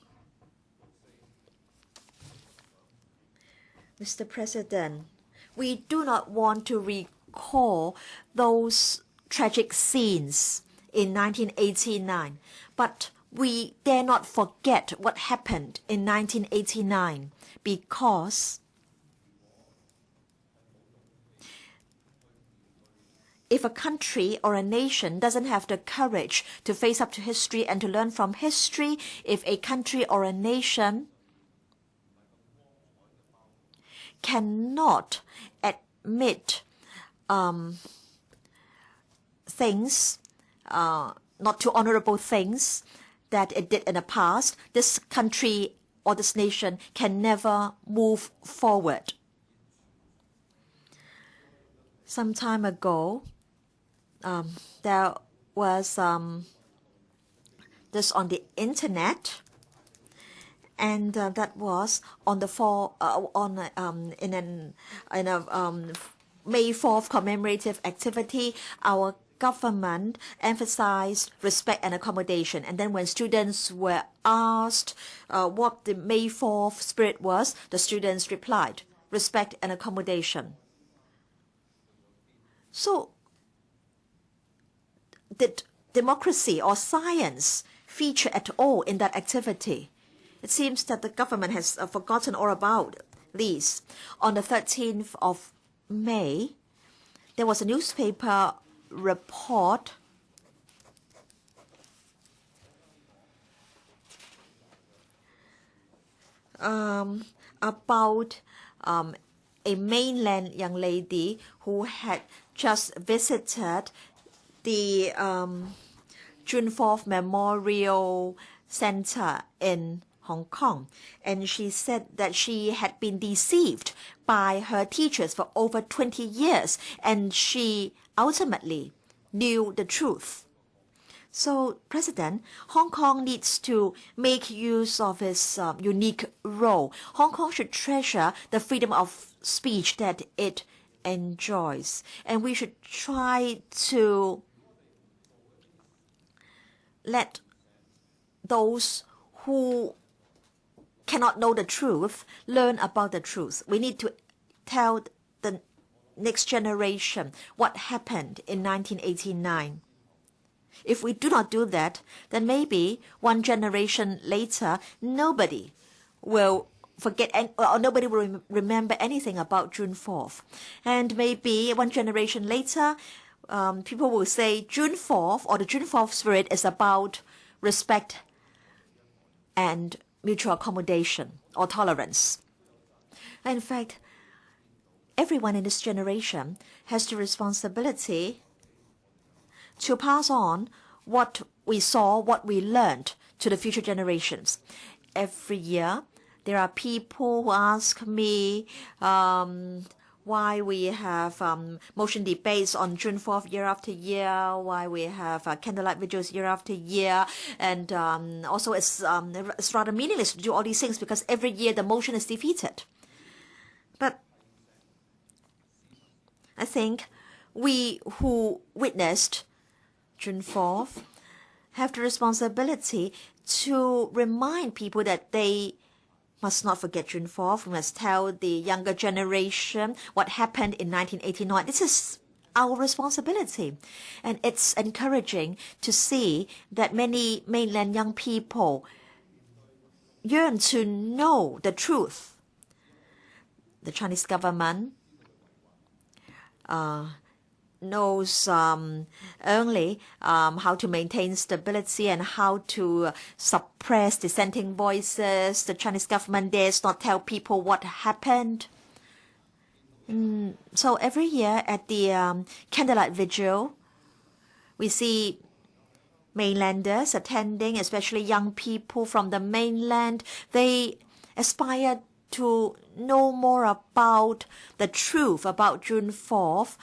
Mr. President, we do not want to recall those tragic scenes in 1989, but we dare not forget what happened in 1989 because if a country or a nation doesn't have the courage to face up to history and to learn from history, if a country or a nation cannot admit things, not too honorable things that it did in the past, this country or this nation can never move forward. Some time ago, there was this on the internet, and that was on the in a May 4th commemorative activity. Our government emphasized respect and accommodation. And then when students were asked what the May 4th spirit was, the students replied, respect and accommodation. So did democracy or science feature at all in that activity? It seems that the government has forgotten all about these. On the 13th of May, there was a newspaper report about a mainland young lady who had just visited the June 4th Memorial Center in Hong Kong, and she said that she had been deceived by her teachers for over 20 years, and she ultimately knew the truth. So, President, Hong Kong needs to make use of its unique role. Hong Kong should treasure the freedom of speech that it enjoys, and we should try to let those who cannot know the truth learn about the truth. We need to tell the next generation what happened in 1989. If we do not do that, then maybe one generation later, nobody will forget or nobody will remember anything about June 4th. And maybe one generation later, people will say June 4th or the June 4th spirit is about respect and mutual accommodation or tolerance. In fact, everyone in this generation has the responsibility to pass on what we saw, what we learned to the future generations. Every year, there are people who ask me why we have motion debates on June 4th year after year, why we have candlelight vigils year after year, and also it's rather meaningless to do all these things because every year the motion is defeated. But I think we who witnessed June 4th have the responsibility to remind people that they must not forget June 4th. We must tell the younger generation what happened in 1989. This is our responsibility. And it's encouraging to see that many mainland young people yearn to know the truth. The Chinese government knows only how to maintain stability and how to suppress dissenting voices. The Chinese government dares not tell people what happened. So every year at the candlelight vigil, we see mainlanders attending, especially young people from the mainland. They aspire to know more about the truth about June 4th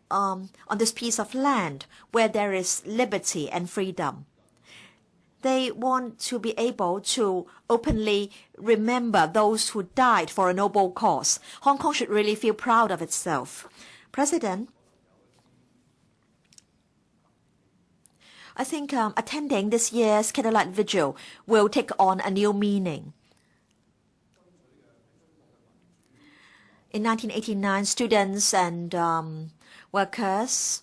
on this piece of land where there is liberty and freedom. They want to be able to openly remember those who died for a noble cause. Hong Kong should really feel proud of itself. President, I think attending this year's candlelight vigil will take on a new meaning. In 1989, students and workers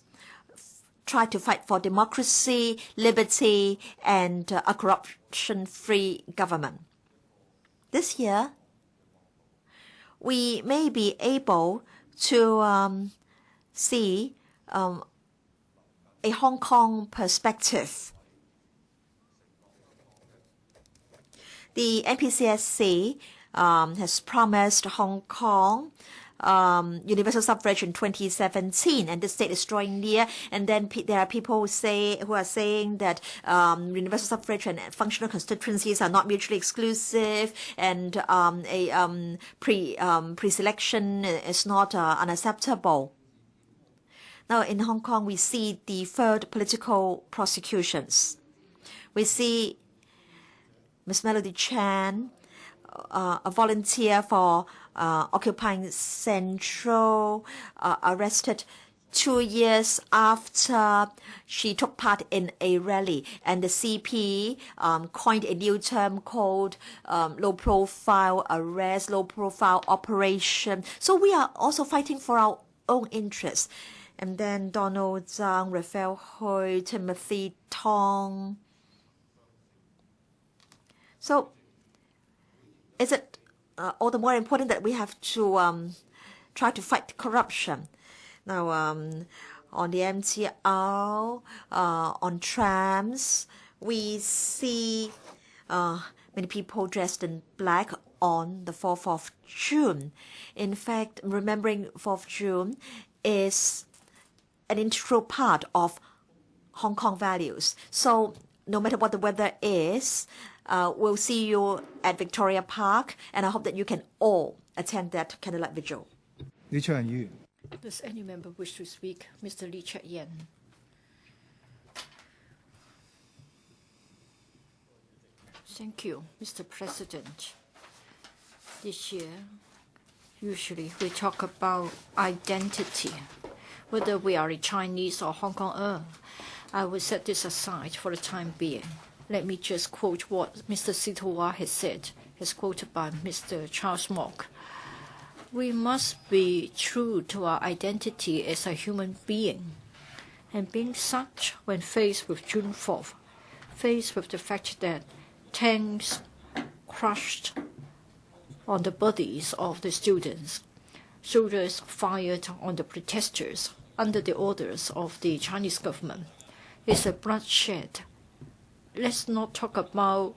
tried to fight for democracy, liberty, and a corruption-free government. This year, we may be able to see a Hong Kong perspective. The NPCSC has promised Hong Kong universal suffrage in 2017, and the state is drawing near. And then there are people who are saying that universal suffrage and functional constituencies are not mutually exclusive, and pre-selection is not unacceptable. Now in Hong Kong, we see the third political prosecutions. We see Ms. Melody Chan, a volunteer for occupying Central, arrested 2 years after she took part in a rally, and the CP coined a new term called low-profile arrest, low-profile operation. So we are also fighting for our own interests. And then Donald Tsang, Raphael Hui, Timothy Tong. So is it all the more important that we have to try to fight corruption? Now, on the MTR, on trams, we see many people dressed in black on the 4th of June. In fact, remembering 4th June is an integral part of Hong Kong values. So no matter what the weather is, we'll see you at Victoria Park, and I hope that you can all attend that candlelight vigil. Does any member wish to speak? Mr. Lee Cheuk-yan. Thank you, Mr. President. This year, usually we talk about identity, whether we are a Chinese or Hong Konger. I will set this aside for the time being. Let me just quote what Mr. Sitowa has said, as quoted by Mr. Charles Mock. We must be true to our identity as a human being. And being such, when faced with June 4th, faced with the fact that tanks crushed on the bodies of the students, soldiers fired on the protesters under the orders of the Chinese government, is a bloodshed. Let's not talk about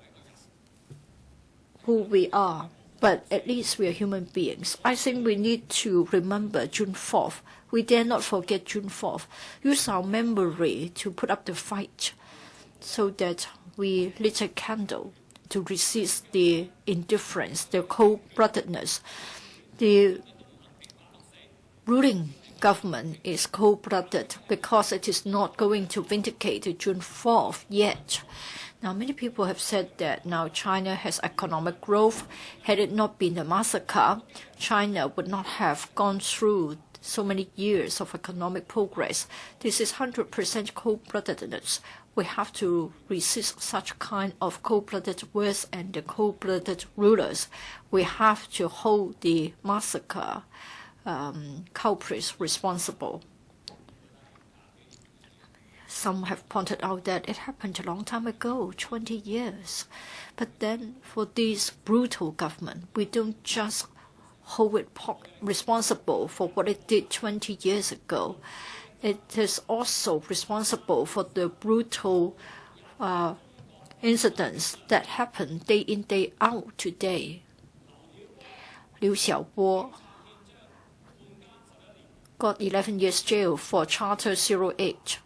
who we are, but at least we are human beings. I think we need to remember June 4th. We dare not forget June 4th. Use our memory to put up the fight so that we lit a candle to resist the indifference, the cold-bloodedness. The ruling government is cold-blooded because it is not going to vindicate June 4th yet. Now, many people have said that now China has economic growth. Had it not been the massacre, China would not have gone through so many years of economic progress. This is 100% cold-bloodedness. We have to resist such kind of cold-blooded words and the cold-blooded rulers. We have to hold the massacre culprits responsible. Some have pointed out that it happened a long time ago, 20 years. But then for this brutal government, we don't just hold it responsible for what it did 20 years ago. It is also responsible for the brutal incidents that happen day in, day out today. Liu Xiaobo got 11 years jail for Charter 08.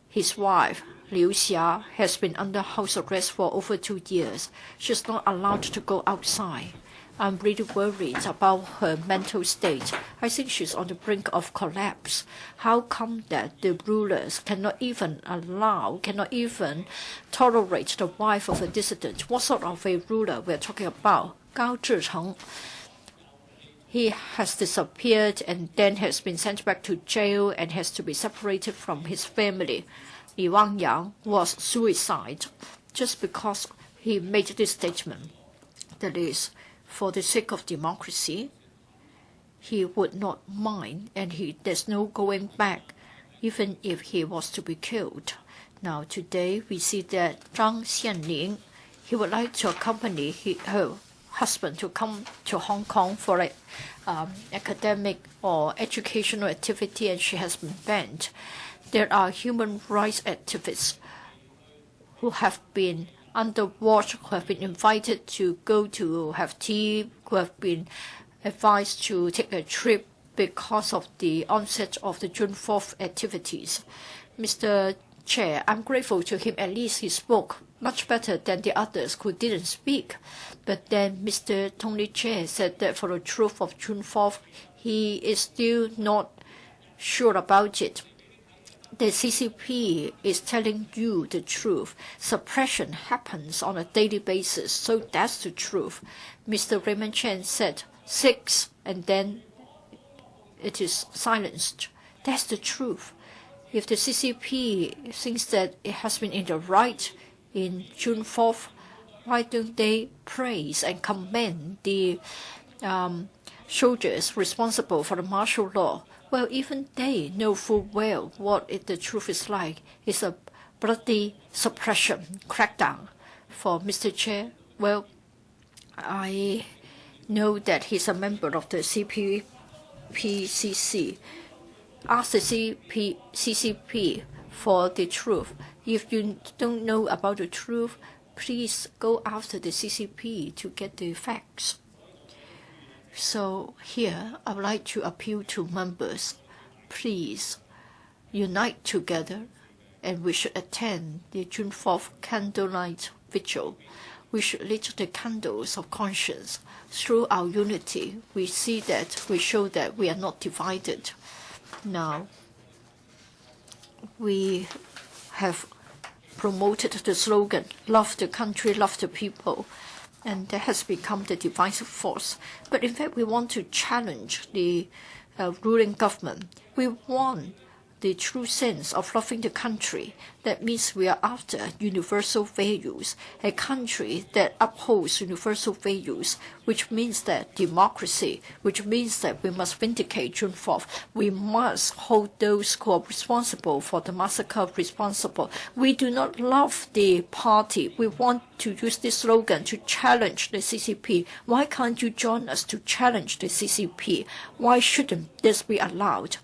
His wife, Liu Xia, has been under house arrest for over 2 years. She's not allowed to go outside. I'm really worried about her mental state. I think she's on the brink of collapse. How come that the rulers cannot even tolerate the wife of a dissident? What sort of a ruler we're talking about? Gao Zhicheng. He has disappeared and then has been sent back to jail and has to be separated from his family. Li Wangyang was suicide just because he made this statement. That is, for the sake of democracy, he would not mind, and there's no going back, even if he was to be killed. Now, today, we see that Zhang Xianling, he would like to accompany her husband to come to Hong Kong for an academic or educational activity, and she has been banned. There are human rights activists who have been under watch, who have been invited to go to have tea, who have been advised to take a trip because of the onset of the June 4th activities. Mr. Chair, I'm grateful to him. At least he spoke much better than the others who didn't speak. But then Mr. Tony Che said that for the truth of June 4th, he is still not sure about it. The CCP is telling you the truth. Suppression happens on a daily basis, so that's the truth. Mr. Raymond Chen said 6, and then it is silenced. That's the truth. If the CCP thinks that it has been in the right in June 4th, why don't they praise and commend the soldiers responsible for the martial law? Well, even they know full well what the truth is like. It's a bloody suppression, crackdown. For Mr. Chair, well, I know that he's a member of the CPCC. Ask the CCP for the truth. If you don't know about the truth, please go after the CCP to get the facts. So here, I would like to appeal to members. Please unite together, and we should attend the June 4th candlelight vigil. We should lit the candles of conscience. Through our unity, we show that we are not divided. Now, we have promoted the slogan, love the country, love the people, and that has become the divisive force. But in fact, we want to challenge the ruling government. We want the true sense of loving the country. That means we are after universal values, a country that upholds universal values, which means that democracy, which means that we must vindicate June 4th. We must hold those who are responsible for the massacre responsible. We do not love the party. We want to use this slogan to challenge the CCP. Why can't you join us to challenge the CCP? Why shouldn't this be allowed?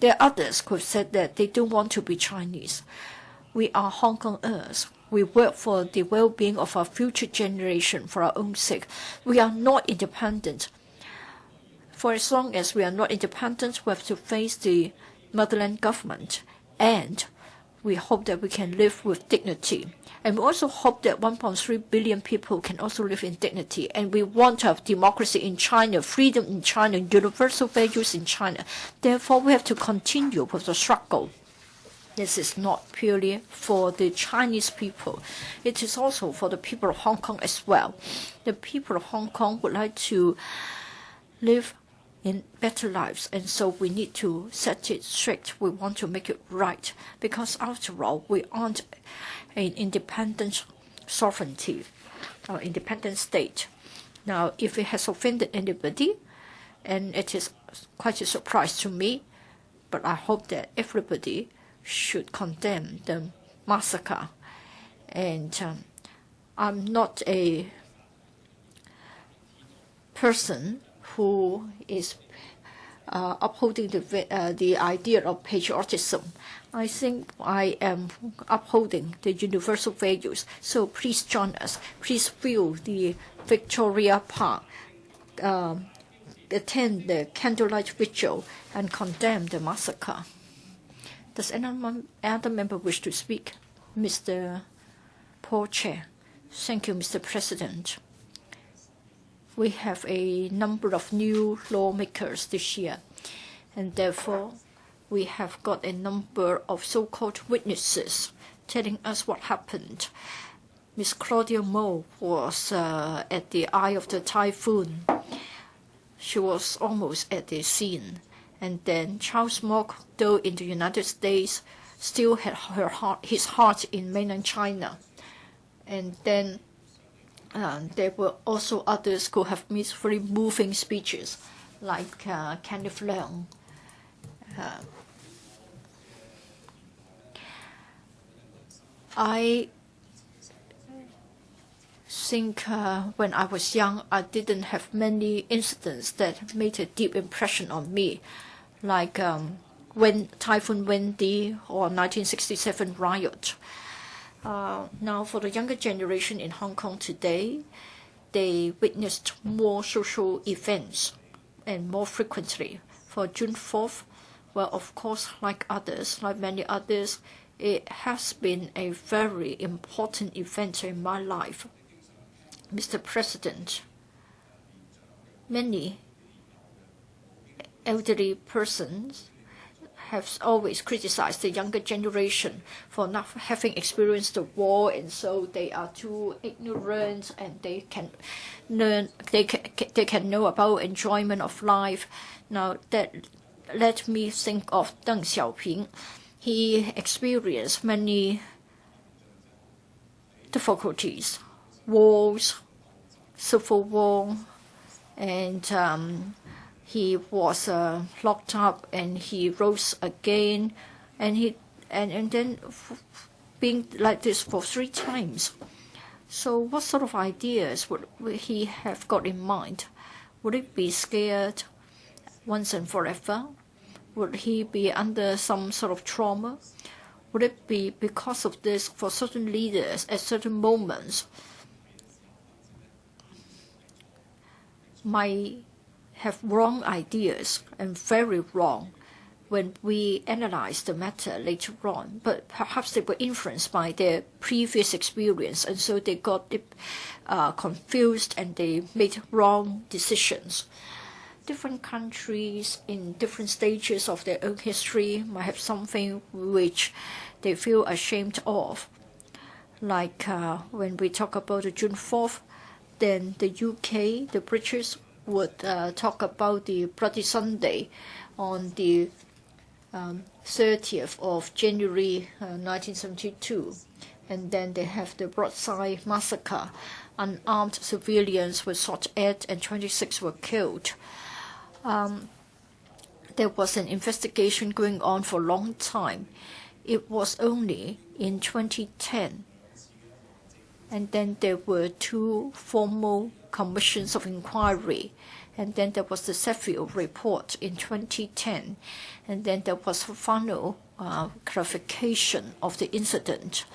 There are others who have said that they don't want to be Chinese. We are Hong Kongers. We work for the well-being of our future generation for our own sake. We are not independent. For as long as we are not independent, we have to face the motherland government. And we hope that we can live with dignity. And we also hope that 1.3 billion people can also live in dignity. And we want to have democracy in China, freedom in China, universal values in China. Therefore, we have to continue with the struggle. This is not purely for the Chinese people. It is also for the people of Hong Kong as well. The people of Hong Kong would like to live in better lives, and so we need to set it straight. We want to make it right, because after all, we aren't an independent sovereignty or independent state. Now, if it has offended anybody, and it is quite a surprise to me, but I hope that everybody should condemn the massacre. And I'm not a person who is upholding the idea of patriotism. I think I am upholding the universal values. So please join us. Please fill the Victoria Park, attend the candlelight vigil, and condemn the massacre. Does any other member wish to speak? Mr. Paul Chair. Thank you, Mr. President. We have a number of new lawmakers this year, and therefore we have got a number of so-called witnesses telling us what happened. Miss Claudia Mo was at the eye of the typhoon. She was almost at the scene. And then Charles Mok, though in the United States, still had his heart in mainland China. And then there were also others who have made very moving speeches, like Kenneth Leung. I think when I was young, I didn't have many incidents that made a deep impression on me, like when Typhoon Wendy or 1967 riot. Now, for the younger generation in Hong Kong today, they witnessed more social events and more frequently. For June 4th, well, of course, like many others, it has been a very important event in my life. Mr. President, many elderly persons have always criticized the younger generation for not having experienced the war, and so they are too ignorant and they can know about enjoyment of life. Now let me think of Deng Xiaoping. He experienced many difficulties, wars, civil war, and he was locked up and he rose again, and then being like this for 3 times. So what sort of ideas would he have got in mind? Would it be scared once and forever? Would he be under some sort of trauma? Would it be because of this for certain leaders at certain moments might have wrong ideas and very wrong when we analyze the matter later on, but perhaps they were influenced by their previous experience, and so they got confused and they made wrong decisions. Different countries in different stages of their own history might have something which they feel ashamed of. Like when we talk about the June 4th, then the UK, the British, would talk about the Bloody Sunday on the 30th of January 1972. And then they have the Broadside Massacre. Unarmed civilians were shot at and 26 were killed. There was an investigation going on for a long time. It was only in 2010. And then there were 2 formal commissions of inquiry. And then there was the Sheffield report in 2010. And then there was a final clarification of the incident.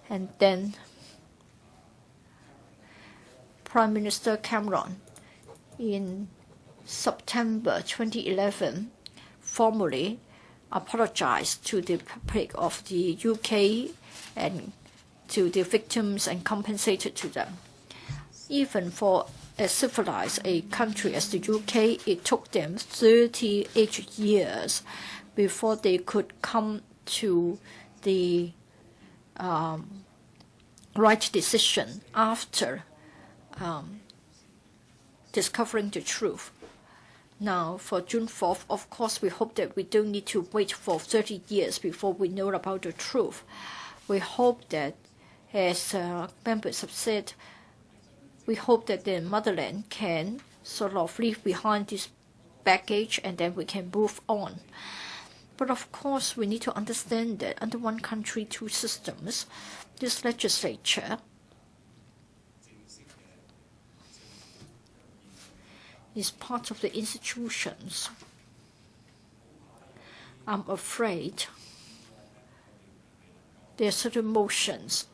And then Prime Minister Cameron in September 2011 formally apologized to the public of the UK and to the victims and compensated to them. Even for as civilized a country as the UK, it took them 38 years before they could come to the right decision after discovering the truth. Now, for June 4th, of course, we hope that we don't need to wait for 30 years before we know about the truth. We hope that, as members have said, we hope that the motherland can sort of leave behind this baggage and then we can move on. But of course, we need to understand that under one country, 2 systems, this legislature is part of the institutions. I'm afraid there are certain motions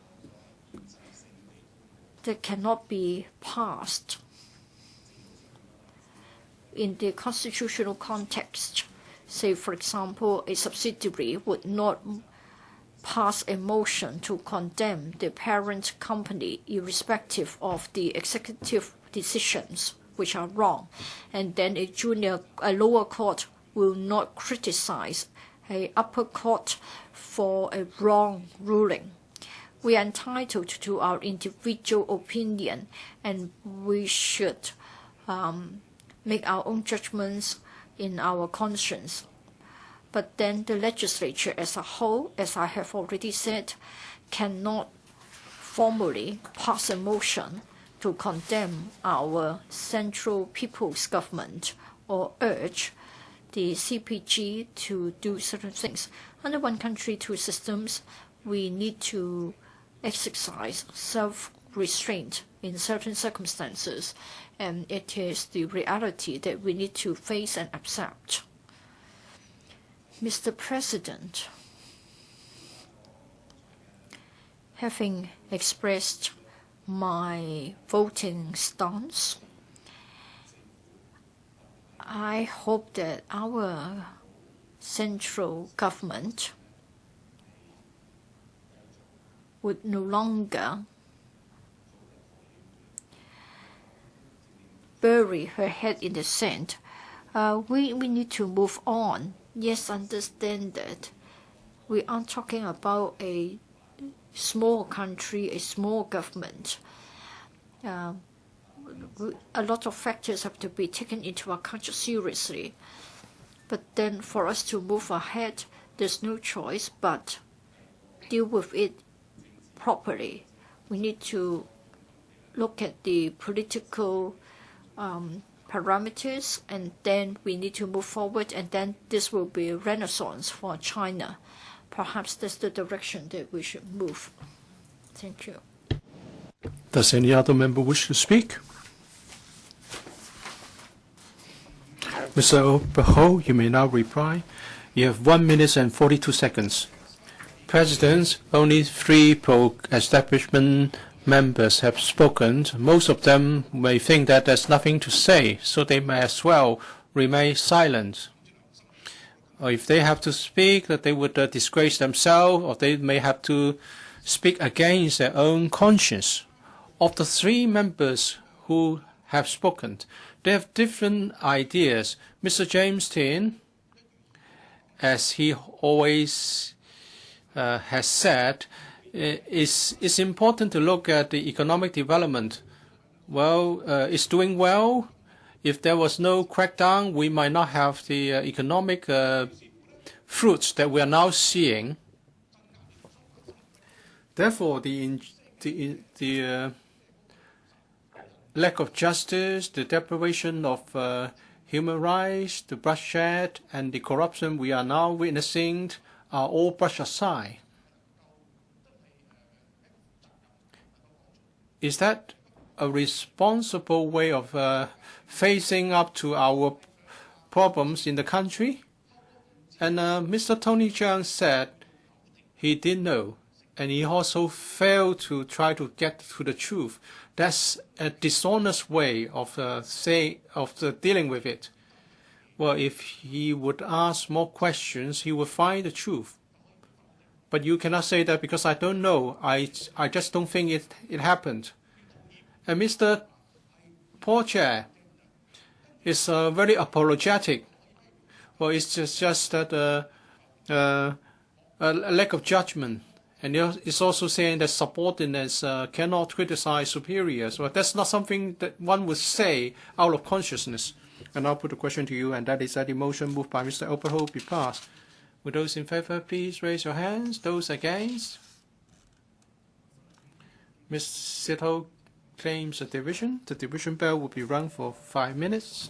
that cannot be passed in the constitutional context. Say, for example, a subsidiary would not pass a motion to condemn the parent company irrespective of the executive decisions which are wrong, and then a lower court will not criticize a upper court for a wrong ruling. We are entitled to our individual opinion, and we should make our own judgments in our conscience. But then the legislature as a whole, as I have already said, cannot formally pass a motion to condemn our central people's government or urge the CPG to do certain things. Under one country, 2 systems, we need to exercise self-restraint in certain circumstances, and it is the reality that we need to face and accept. Mr. President, having expressed my voting stance, I hope that our central government would no longer bury her head in the sand. We need to move on. Yes, understand that we aren't talking about a small country, a small government. A lot of factors have to be taken into account seriously. But then for us to move ahead, there's no choice but deal with it properly. We need to look at the political parameters, and then we need to move forward, and then this will be a renaissance for China. Perhaps that's the direction that we should move. Thank you. Does any other member wish to speak? Mr. Albert HO, you may now reply. You have 1 minute and 42 seconds. President, only 3 pro-establishment members have spoken. Most of them may think that there's nothing to say, so they may as well remain silent. Or if they have to speak, that they would disgrace themselves, or they may have to speak against their own conscience. Of the 3 members who have spoken, they have different ideas. Mr. James Tin, as he always has said, it's important to look at the economic development. Well, it's doing well. If there was no crackdown, we might not have the economic fruits that we are now seeing. Therefore, the lack of justice, the deprivation of human rights, the bloodshed, and the corruption we are now witnessing are all brushed aside. Is that a responsible way of facing up to our problems in the country? And Mr. Tony Chiang said he didn't know, and he also failed to try to get to the truth. That's a dishonest way of dealing with it. Well, if he would ask more questions, he would find the truth. But you cannot say that because I don't know. I just don't think it happened. And Mr. Kwok-che is very apologetic. Well, it's just that a lack of judgment. And it's also saying that subordinates cannot criticize superiors. Well, that's not something that one would say out of consciousness. And I'll put a question to you, and that is that the motion moved by Mr. Albert HO be passed. Would those in favor please raise your hands? Those against? Ms. Sito claims a division. The division bell will be rung for 5 minutes.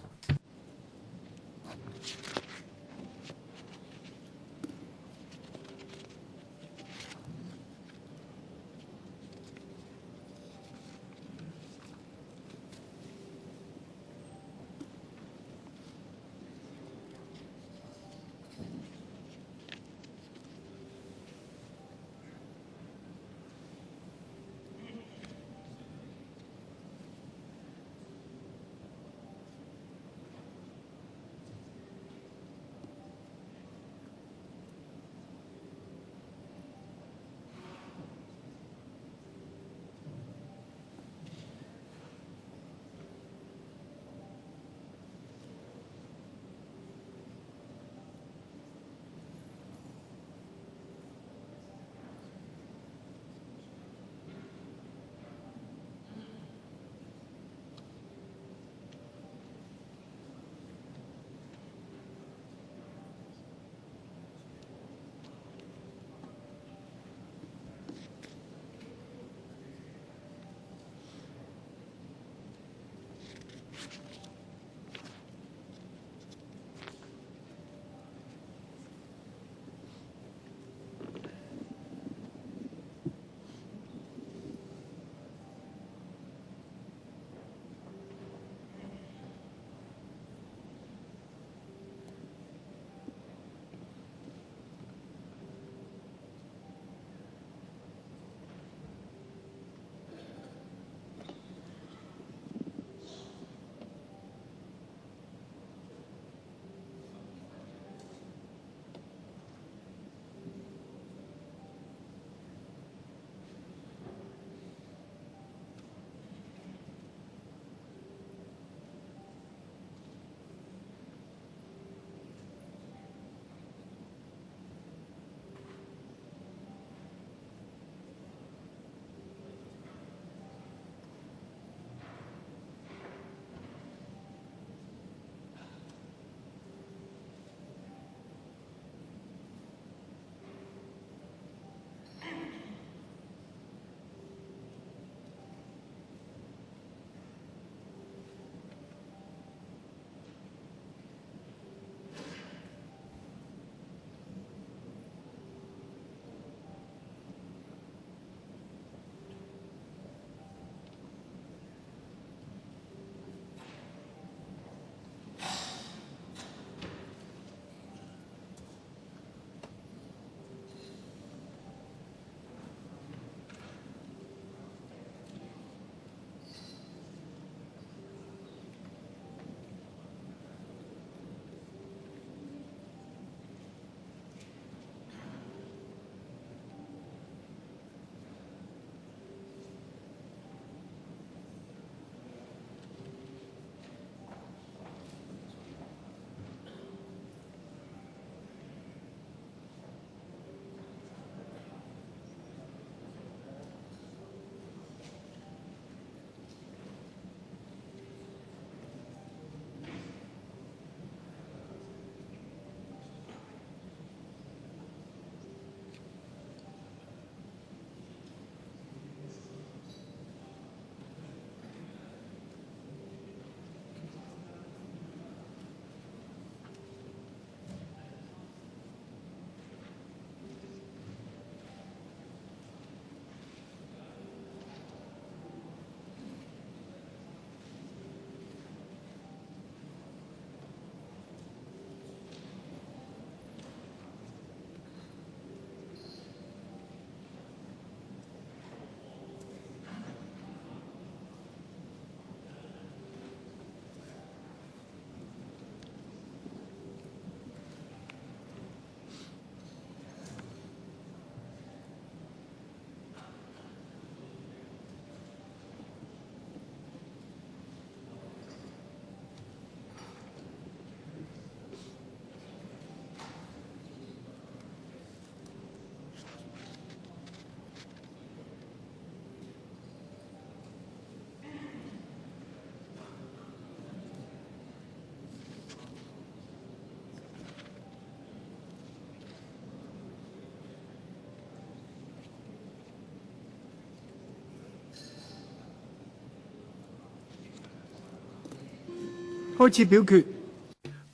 開始表決。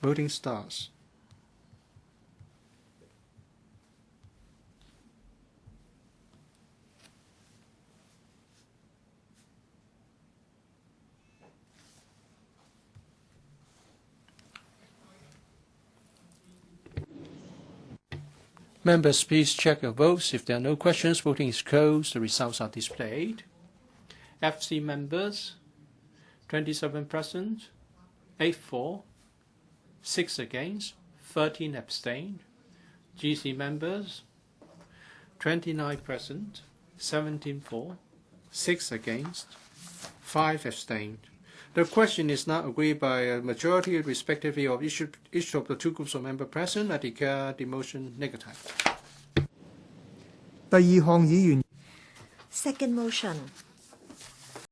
Voting starts. Members, please check your votes. If there are no questions, voting is closed. The results are displayed. FC members, 27 present, 8 for, 6 against, 13 abstained. GC members, 29 present, 17 for, 6 against, 5 abstained. The question is not agreed by a majority, respectively, of each of the two groups of members present. I declare the motion negative. 第二項議員 Second motion.